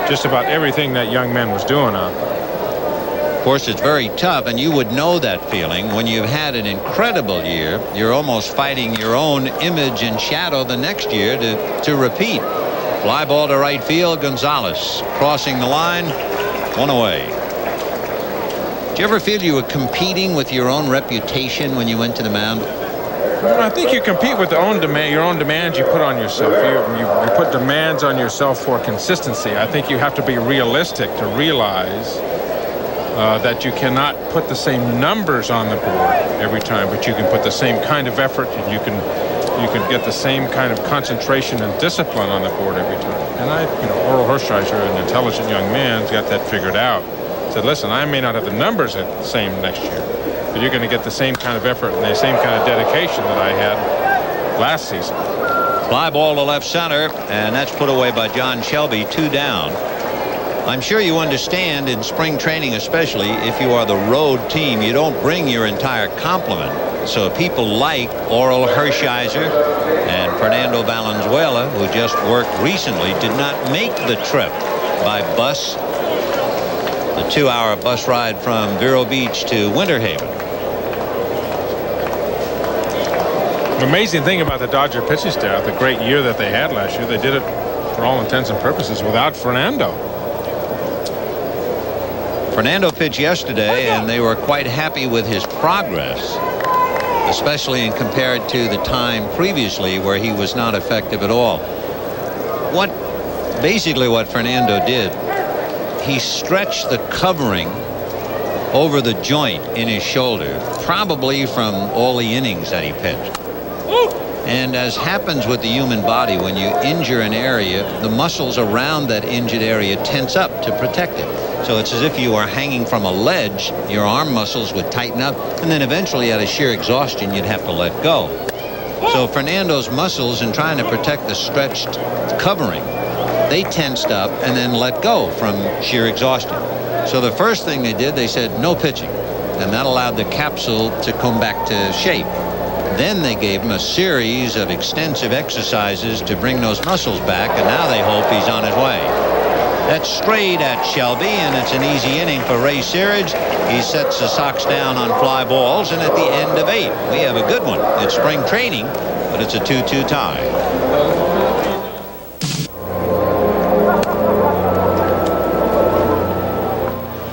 just about everything that young man was doing out there. Of course, it's very tough, and you would know that feeling when you've had an incredible year. You're almost fighting your own image and shadow the next year to repeat. Fly ball to right field. Gonzalez crossing the line. 1 away. Did you ever feel you were competing with your own reputation when you went to the mound? Well, I think you compete with your own demands you put on yourself. You put demands on yourself for consistency. I think you have to be realistic to realize that you cannot put the same numbers on the board every time, but you can put the same kind of effort, and you can get the same kind of concentration and discipline on the board every time. And Oral Hershiser, an intelligent young man, has got that figured out. Said, listen, I may not have the numbers the same next year, but you're going to get the same kind of effort and the same kind of dedication that I had last season. Fly ball to left center, and that's put away by John Shelby. 2 down. I'm sure you understand in spring training, especially if you are the road team, you don't bring your entire complement. So people like Oral Hershiser and Fernando Valenzuela, who just worked recently, did not make the trip by bus. The 2-hour bus ride from Vero Beach to Winter Haven. The amazing thing about the Dodger pitching staff, the great year that they had last year, they did it for all intents and purposes without Fernando. Fernando pitched yesterday, and they were quite happy with his progress, especially in compared to the time previously where he was not effective at all. Basically what Fernando did, he stretched the covering over the joint in his shoulder, probably from all the innings that he pitched. And as happens with the human body, when you injure an area, the muscles around that injured area tense up to protect it. So it's as if you are hanging from a ledge. Your arm muscles would tighten up, and then eventually out of sheer exhaustion you'd have to let go. So Fernando's muscles, in trying to protect the stretched covering, they tensed up and then let go from sheer exhaustion. So the first thing they did, they said no pitching, and that allowed the capsule to come back to shape. Then they gave him a series of extensive exercises to bring those muscles back, and now they hope he's on his way. That's straight at Shelby, and it's an easy inning for Ray Searage. He sets the Sox down on fly balls, and at the end of 8, we have a good one. It's spring training, but it's a 2-2 tie.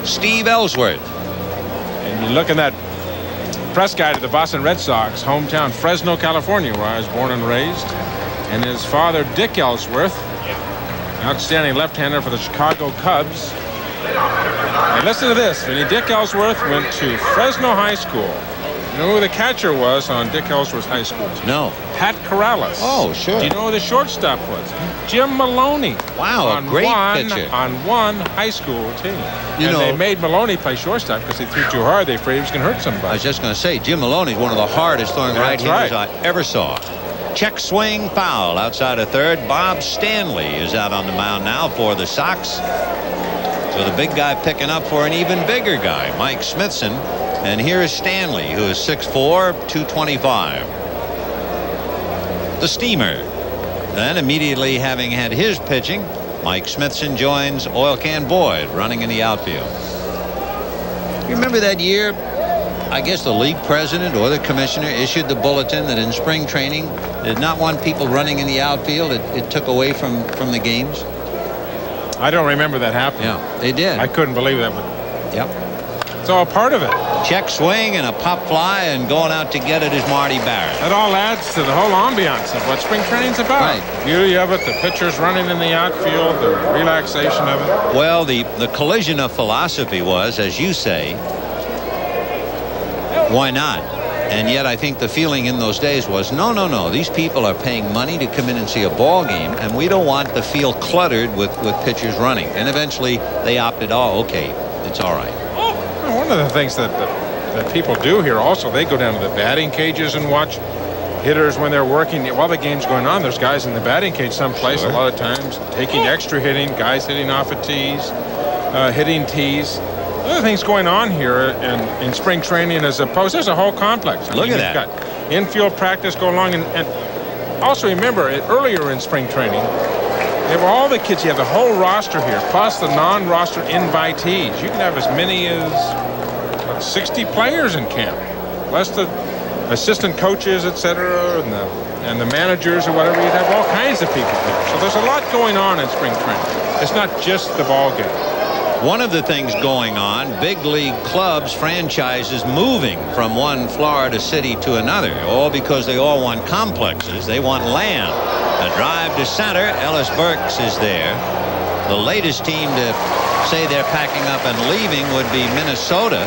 Steve Ellsworth. And you look at that press guide of the Boston Red Sox, hometown Fresno, California, where I was born and raised. And his father, Dick Ellsworth, outstanding left-hander for the Chicago Cubs. And listen to this. Dick Ellsworth went to Fresno High School. You know who the catcher was on Dick Ellsworth's high school team? No. Pat Corrales. Oh, sure. Do you know who the shortstop was? Jim Maloney. Wow, a great pitcher. On one high school team. You know, they made Maloney play shortstop because he threw too hard. They afraid he was going to hurt somebody. I was just going to say, Jim Maloney's one of the hardest throwing right-handers I ever saw. Check swing foul outside of third. Bob Stanley is out on the mound now for the Sox. So the big guy picking up for an even bigger guy, Mike Smithson. And here is Stanley, who is 6'4", 225. The Steamer. Then immediately having had his pitching, Mike Smithson joins Oil Can Boyd running in the outfield. You remember that year? I guess the league president or the commissioner issued the bulletin that in spring training did not want people running in the outfield. It took away from the games. I don't remember that happening. Yeah, they did. I couldn't believe that. Yep. It's all part of it. Check swing and a pop fly, and going out to get it is Marty Barrett. That all adds to the whole ambiance of what spring training's about. Right. The beauty of it, the pitchers running in the outfield, the relaxation of it. Well, the collision of philosophy was, as you say, why not? And yet I think the feeling in those days was, no, these people are paying money to come in and see a ball game, and we don't want the field cluttered with pitchers running. And eventually they opted, okay, it's all right. One of the things that people do here also, they go down to the batting cages and watch hitters when they're working. While the game's going on, there's guys in the batting cage someplace a lot of times taking extra hitting, guys hitting off of tees, hitting tees. Other things going on here in spring training as opposed, there's a whole complex. Look at that. You've got infield practice go along, and also remember earlier in spring training, you have all the kids, you have the whole roster here, plus the non-roster invitees. You can have as many as 60 players in camp, plus the assistant coaches, etc., and the managers or whatever. You'd have all kinds of people here. So there's a lot going on in spring training. It's not just the ball game. One of the things going on, big league clubs, franchises moving from one Florida city to another, all because they all want complexes. They want land. A drive to center. Ellis Burks is there. The latest team to say they're packing up and leaving would be Minnesota.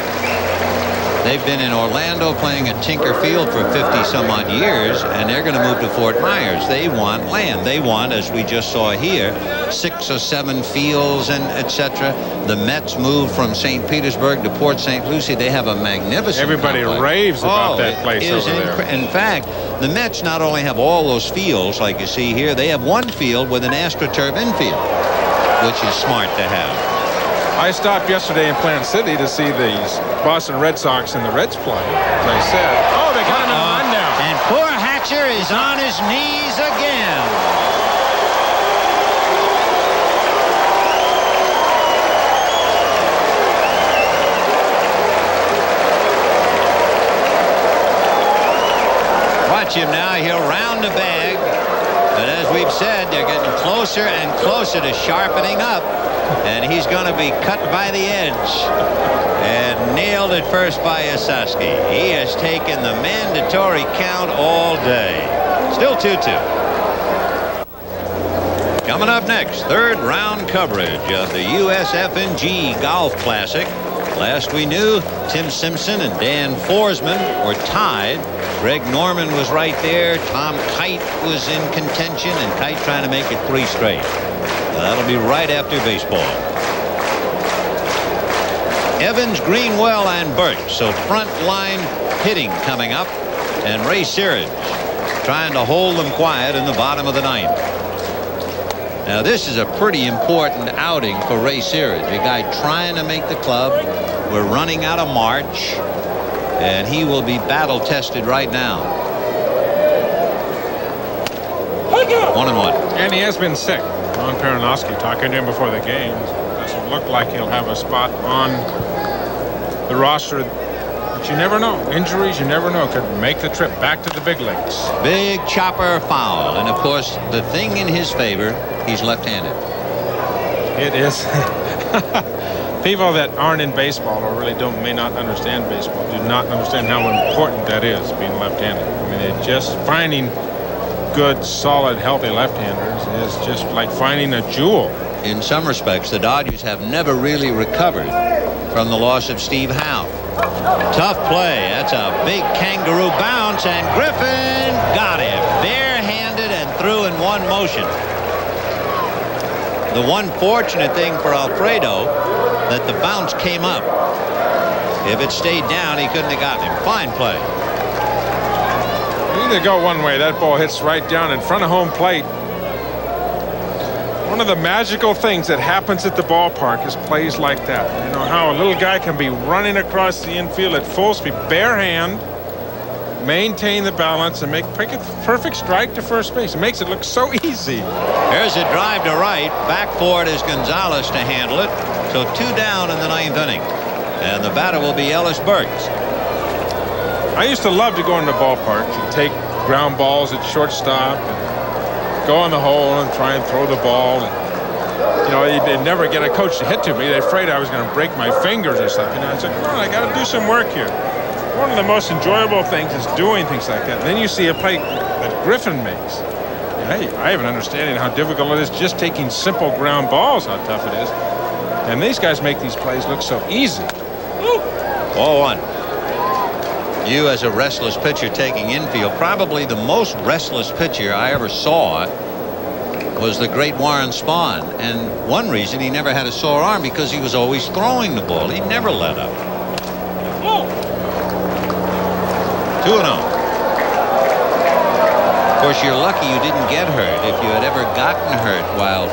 They've been in Orlando playing at Tinker Field for 50-some-odd years, and they're going to move to Fort Myers. They want land. They want, as we just saw here, 6 or 7 fields and etc. The Mets moved from St. Petersburg to Port St. Lucie. They have a magnificent Everybody complex. Raves about that place over there. In fact, the Mets not only have all those fields like you see here, they have one field with an AstroTurf infield, which is smart to have. I stopped yesterday in Plant City to see the Boston Red Sox and the Reds play. As I said, they got him in a run now. And poor Hatcher is on his knees again. Watch him now. He'll round the bag. But as we've said, they're getting closer and closer to sharpening up. And he's going to be cut by the edge and nailed at first by Osaski. He has taken the mandatory count all day. Still 2-2. Coming up next, third round coverage of the USF&G Golf Classic. Last we knew, Tim Simpson and Dan Forsman were tied. Greg Norman was right there. Tom Kite was in contention, and Kite trying to make it 3 straight. That'll be right after baseball. Evans, Greenwell, and Burt. So front line hitting coming up. And Ray Searage trying to hold them quiet in the bottom of the 9th. Now this is a pretty important outing for Ray Searage. A guy trying to make the club. We're running out of March. And he will be battle tested right now. 1-1. And he has been sick. Ron Peronowski talking to him before the game. Doesn't look like he'll have a spot on the roster. But you never know. Injuries, you never know. Could make the trip back to the big leagues. Big chopper foul. And of course, the thing in his favor, he's left-handed. It is. People that aren't in baseball or really may not understand baseball do not understand how important that is, being left-handed. I mean, just finding good, solid, healthy left-handers is just like finding a jewel. In some respects, the Dodgers have never really recovered from the loss of Steve Howe. Tough play. That's a big kangaroo bounce, and Griffin got him barehanded and threw in one motion. The one fortunate thing for Alfredo, that the bounce came up. If it stayed down, he couldn't have gotten him. Fine play. You either go one way, that ball hits right down in front of home plate. One of the magical things that happens at the ballpark is plays like that. You know how a little guy can be running across the infield at full speed, bare hand, maintain the balance, and make a perfect strike to first base. It makes it look so easy. There's a drive to right. Back for it is Gonzalez to handle it. So 2 down in the 9th inning. And the batter will be Ellis Burks. I used to love to go in the ballpark and take ground balls at shortstop and go in the hole and try and throw the ball. And, you know, they'd never get a coach to hit to me. They're afraid I was going to break my fingers or something. And I said, come on, I got to do some work here. One of the most enjoyable things is doing things like that. And then you see a play that Griffin makes. Hey, I have an understanding how difficult it is just taking simple ground balls, how tough it is. And these guys make these plays look so easy. 0-1. You, as a restless pitcher taking infield, probably the most restless pitcher I ever saw was the great Warren Spahn. And one reason he never had a sore arm, because he was always throwing the ball. He never let up. 2-0. Of course, you're lucky you didn't get hurt. If you had ever gotten hurt while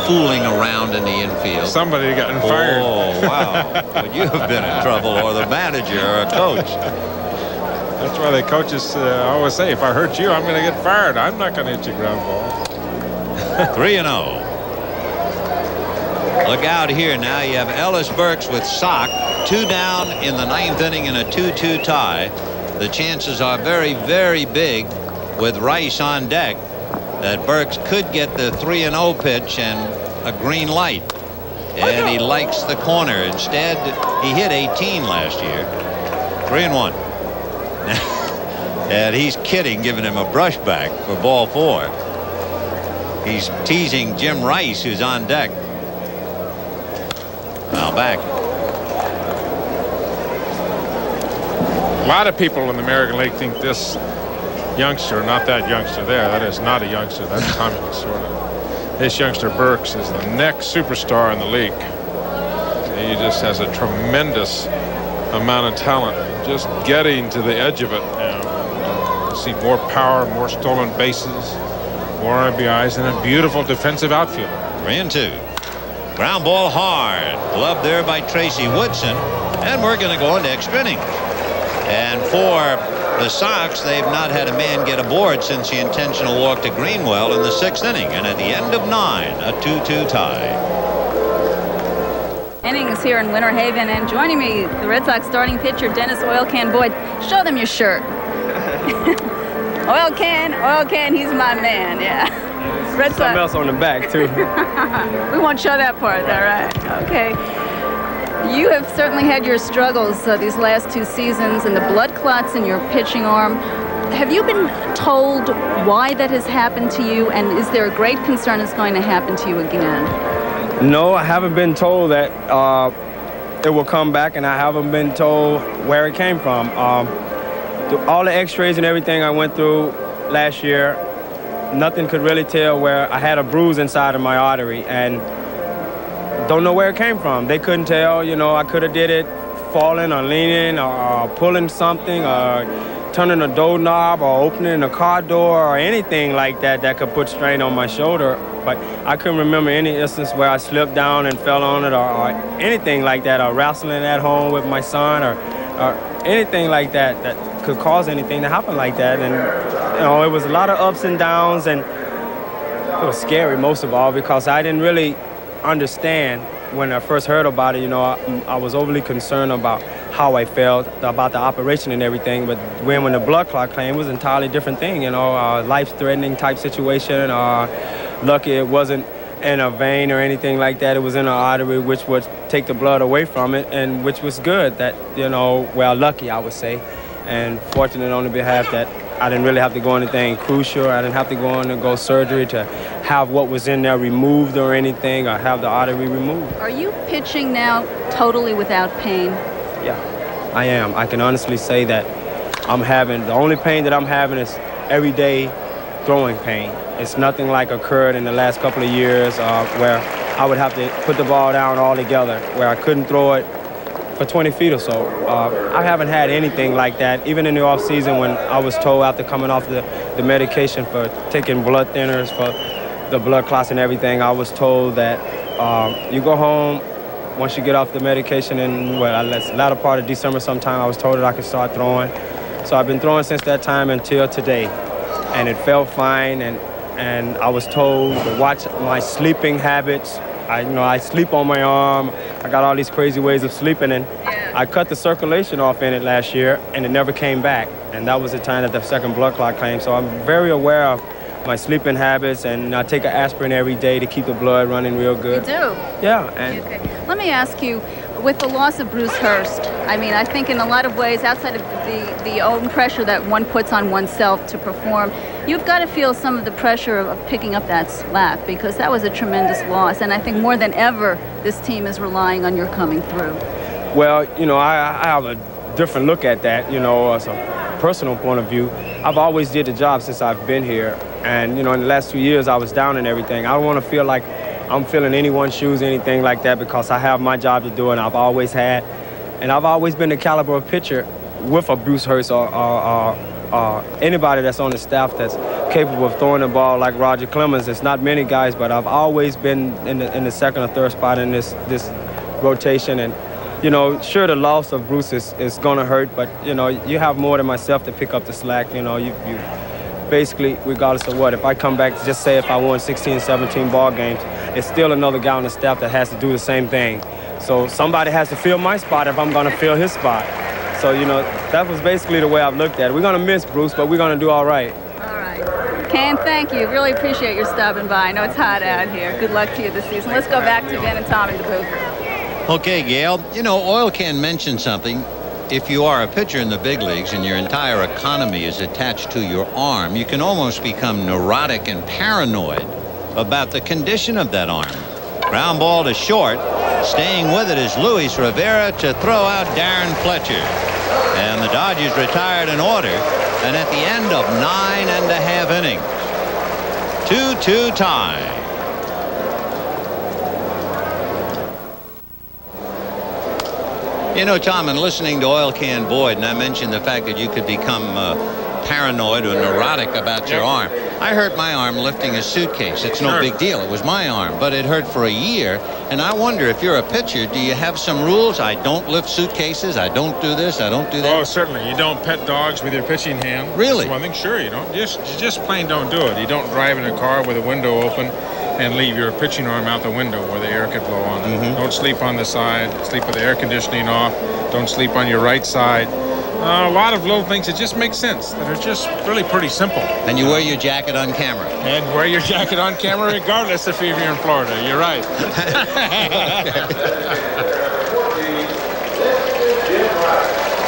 fooling around in the infield, somebody had gotten fired. Oh, wow. Would you have been in trouble, or the manager, or a coach? That's why the coaches always say, if I hurt you, I'm going to get fired. I'm not going to hit you ground ball. 3-0. Look out here now. You have Ellis Burks with Sock. 2 down in the 9th inning in a 2-2 tie. The chances are very, very big, with Rice on deck, that Burks could get the 3-0 pitch and a green light. And he likes the corner. Instead, he hit 18 last year. 3-1. And he's kidding, giving him a brushback for ball 4. He's teasing Jim Rice, who's on deck. Now back. A lot of people in the American League think this youngster, not that youngster there, that is not a youngster, that's Tommy Lasorda. This youngster Burks is the next superstar in the league. He just has a tremendous amount of talent, just getting to the edge of it now. You see more power, more stolen bases, more RBIs, and a beautiful defensive outfield. 3-2. Ground ball hard. Glove there by Tracy Woodson. And we're going to go into extra innings. And for the Sox, they've not had a man get aboard since the intentional walk to Greenwell in the 6th inning. And at the end of 9, a 2-2 tie. Innings here in Winter Haven, and joining me, the Red Sox starting pitcher Dennis Oil Can Boyd. Show them your shirt. Oil Can, he's my man. Yeah. Red Sox. Something else on the back too. We won't show that part. All right. Okay. You have certainly had your struggles these last 2 seasons, and the blood clots in your pitching arm. Have you been told why that has happened to you, and is there a great concern it's going to happen to you again? No, I haven't been told that it will come back, and I haven't been told where it came from. All the x-rays and everything I went through last year, nothing could really tell where I had a bruise inside of my artery, and don't know where it came from. They couldn't tell. You know, I could have did it falling or leaning or pulling something or turning a doorknob or opening a car door or anything like that that could put strain on my shoulder. But I couldn't remember any instance where I slipped down and fell on it or anything like that, or wrestling at home with my son or anything like that that could cause anything to happen like that. And, you know, it was a lot of ups and downs, and it was scary most of all because I didn't really understand when I first heard about it. You know, I was overly concerned about how I felt about the operation and everything, but when the blood clot came, it was an entirely different thing, you know, life-threatening type situation. Lucky it wasn't in a vein or anything like that. It was in an artery, which would take the blood away from it, and which was good. That, you know, well, lucky I would say, and fortunate on the behalf that I didn't really have to go anything crucial. I didn't have to go surgery to have what was in there removed or anything, or have the artery removed. Are you pitching now totally without pain? Yeah. I am. I can honestly say that the only pain that I'm having is everyday throwing pain. It's nothing like occurred in the last couple of years where I would have to put the ball down altogether, where I couldn't throw it for 20 feet or so. I haven't had anything like that. Even in the off season, when I was told after coming off the medication for taking blood thinners for the blood clots and everything, I was told that you go home once you get off the medication in the latter part of December sometime. I was told that I could start throwing. So I've been throwing since that time until today, and it felt fine. And I was told to watch my sleeping habits. I sleep on my arm. I got all these crazy ways of sleeping, and I cut the circulation off in it last year, and it never came back. And that was the time that the second blood clot came. So I'm very aware of my sleeping habits, and I take an aspirin every day to keep the blood running real good. You do? Yeah. And okay. Let me ask you, with the loss of Bruce Hurst, I mean, I think in a lot of ways, outside of the own pressure that one puts on oneself to perform, you've got to feel some of the pressure of picking up that slack, because that was a tremendous loss. And I think more than ever, this team is relying on your coming through. Well, I have a different look at that, as a personal point of view. I've always did the job since I've been here. And, in the last 2 years, I was down and everything. I don't want to feel like I'm filling anyone's shoes, anything like that, because I have my job to do, and I've always had. And I've always been the caliber of pitcher with a Bruce Hurst or anybody that's on the staff that's capable of throwing the ball like Roger Clemens. It's not many guys, but I've always been in the second or third spot in this rotation. And, sure, the loss of Bruce is going to hurt, but, you have more than myself to pick up the slack. You basically, regardless of what, if I come back, just say if I won 16, 17 ball games, it's still another guy on the staff that has to do the same thing. So somebody has to fill my spot if I'm going to fill his spot. So, that was basically the way I've looked at it. We're going to miss Bruce, but we're going to do all right. All right. Ken, thank you. Really appreciate your stopping by. I know it's hot out here. Good luck to you this season. Let's go back to Ben and Tom in the booth. Okay, Gail. Oil Can mentioned something. If you are a pitcher in the big leagues and your entire economy is attached to your arm, you can almost become neurotic and paranoid about the condition of that arm. Ground ball to short. Staying with it is Luis Rivera to throw out Darren Fletcher. And the Dodgers retired in order. And at the end of 9.5 innings, 2-2 tie. Tom, in listening to Oil Can Boyd, and I mentioned the fact that you could become paranoid or neurotic about your arm. I hurt my arm lifting a suitcase. It's no big deal. It was my arm, but it hurt for a year. And I wonder, if you're a pitcher, do you have some rules? I don't lift suitcases. I don't do this. I don't do that. Oh, certainly. You don't pet dogs with your pitching hand. Really? That's one thing. Sure, you don't. You just plain don't do it. You don't drive in a car with a window open and leave your pitching arm out the window where the air could blow on it. Don't sleep on the side. Sleep with the air conditioning off. Don't sleep on your right side. A lot of little things that just make sense, that are just really pretty simple. And you wear your jacket on camera. And wear your jacket on camera regardless if you're in Florida. You're right.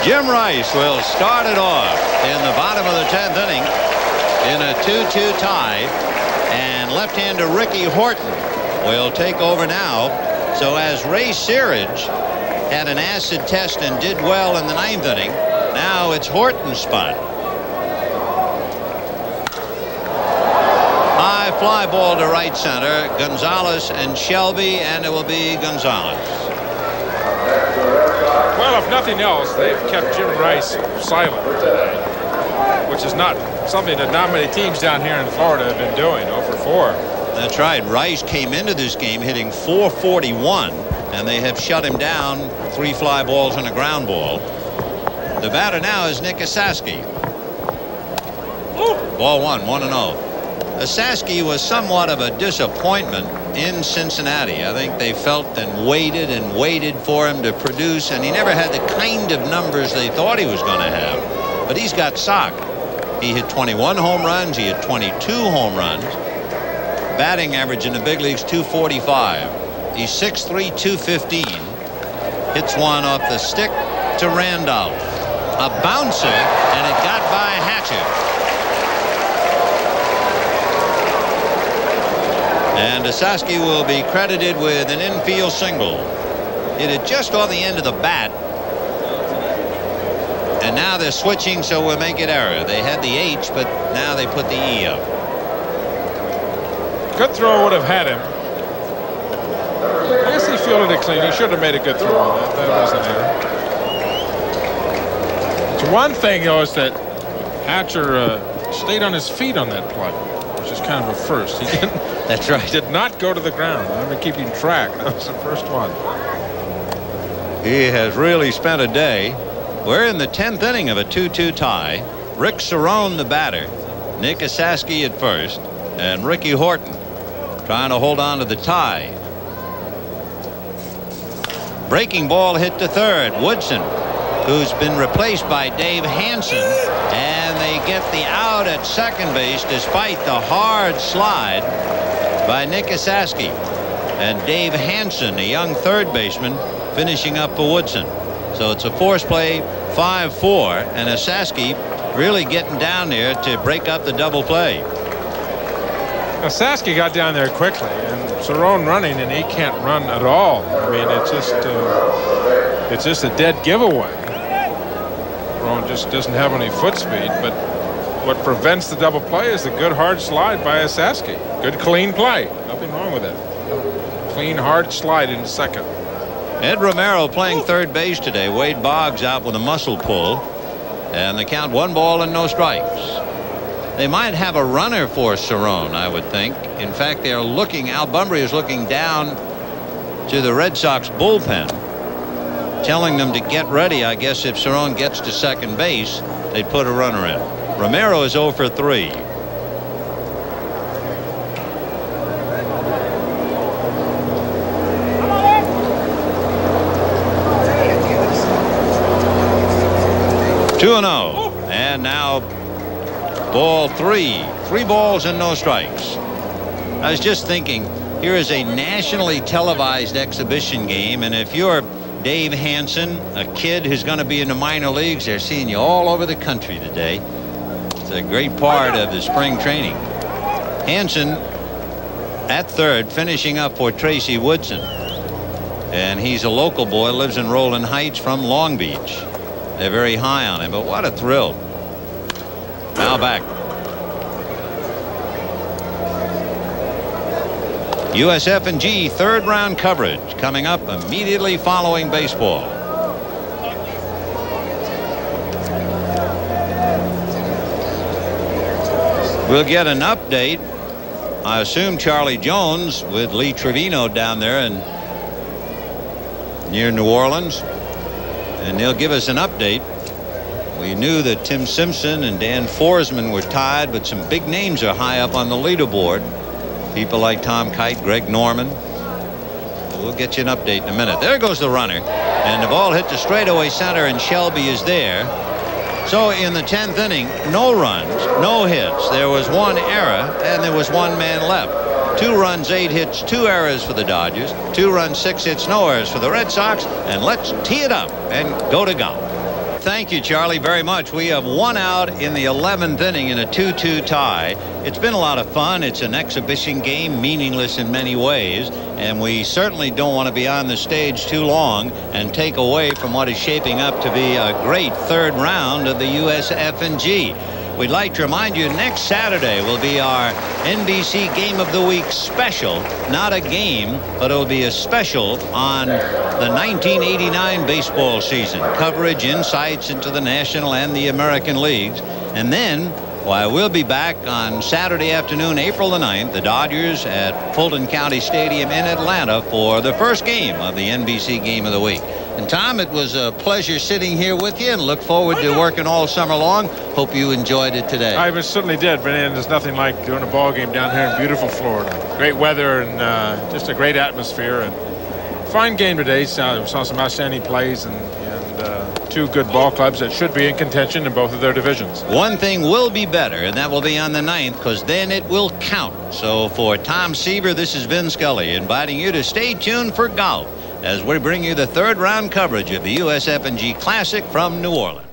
Jim Rice will start it off in the bottom of the 10th inning in a 2-2 tie. And left-hander Ricky Horton will take over now. So as Ray Searage had an acid test and did well in the 9th inning, now it's Horton's spot. High fly ball to right center. Gonzalez and Shelby, and it will be Gonzalez. Well, if nothing else, they've kept Jim Rice silent today, which is not something that not many teams down here in Florida have been doing. 0 for 4. That's right. Rice came into this game hitting .441, and they have shut him down. 3 fly balls and a ground ball. The batter now is Nick Asaski. Ball 1, 1-0. Asaski was somewhat of a disappointment in Cincinnati. I think they felt and waited for him to produce, and he never had the kind of numbers they thought he was going to have. But he's got sock. He hit 21 home runs. He hit 22 home runs. Batting average in the big leagues, .245. He's 6'3", 215. Hits one off the stick to Randolph. A bouncer, and it got by Hatcher. And Asaski will be credited with an infield single. Hit it just off the end of the bat. And now they're switching, so we'll make it error. They had the H, but now they put the E up. Good throw would have had him. I guess he fielded it clean. He should have made a good throw on that. That was an error. So one thing, though, is that Hatcher stayed on his feet on that play, which is kind of a first. He didn't. That's right. He did not go to the ground. I've been keeping track. That was the first one. He has really spent a day. We're in the 10th inning of a 2-2 tie. Rick Cerrone, the batter. Nick Asaski at first. And Ricky Horton trying to hold on to the tie. Breaking ball hit to third. Woodson, who's been replaced by Dave Hansen, and they get the out at second base despite the hard slide by Nick Asaski. And Dave Hansen, a young third baseman, finishing up for Woodson. So it's a force play, 5-4, and Asaski really getting down there to break up the double play. Asaski got down there quickly, and Cerrone running, and he can't run at all. I mean, it's just a dead giveaway. Cerrone just doesn't have any foot speed, but what prevents the double play is the good hard slide by Asaski. Good clean play. Nothing wrong with it. Clean hard slide in second. Ed Romero playing third base today. Wade Boggs out with a muscle pull, and the count 1 ball and no strikes. They might have a runner for Cerrone, I would think. In fact, they're looking. Al Bumbry is looking down to the Red Sox bullpen, telling them to get ready. I guess if Cerrone gets to second base, they'd put a runner in. Romero is 0 for 3. Two and 0, and now ball 3. 3 balls and no strikes. I was just thinking, here is a nationally televised exhibition game, and if you're Dave Hansen, a kid who's going to be in the minor leagues, they're seeing you all over the country today. It's a great part of the spring training. Hansen at third, finishing up for Tracy Woodson, and he's a local boy, lives in Roland Heights from Long Beach. They're very high on him, but what a thrill. Now back. USF&G third round coverage coming up immediately following baseball. We'll get an update. I assume Charlie Jones with Lee Trevino down there and near New Orleans, and they'll give us an update. We knew that Tim Simpson and Dan Forsman were tied, but some big names are high up on the leaderboard. People like Tom Kite, Greg Norman. We'll get you an update in a minute. There goes the runner, and the ball hit to straightaway center, and Shelby is there. So in the 10th inning, no runs, no hits. There was 1 error, and there was 1 man left. 2 runs, 8 hits, 2 errors for the Dodgers. 2 runs, 6 hits, no errors for the Red Sox. And let's tee it up and go to golf. Thank you, Charlie, very much. We have 1 out in the 11th inning in a 2-2 tie. It's been a lot of fun. It's an exhibition game, meaningless in many ways, and we certainly don't want to be on the stage too long and take away from what is shaping up to be a great third round of the USF&G. We'd like to remind you next Saturday will be our NBC Game of the Week special. Not a game, but it'll be a special on the 1989 baseball season. Coverage, insights into the National and the American leagues. And then, why, we'll be back on Saturday afternoon, April the 9th, the Dodgers at Fulton County Stadium in Atlanta for the first game of the NBC Game of the Week. And Tom, it was a pleasure sitting here with you, and look forward to working all summer long. Hope you enjoyed it today. I certainly did, and there's nothing like doing a ball game down here in beautiful Florida. Great weather and just a great atmosphere, and fine game today. Saw some outstanding plays and 2 good ball clubs that should be in contention in both of their divisions. One thing will be better, and that will be on the 9th, because then it will count. So for Tom Seaver, this is Vin Scully inviting you to stay tuned for golf as we bring you the third round coverage of the USF&G Classic from New Orleans.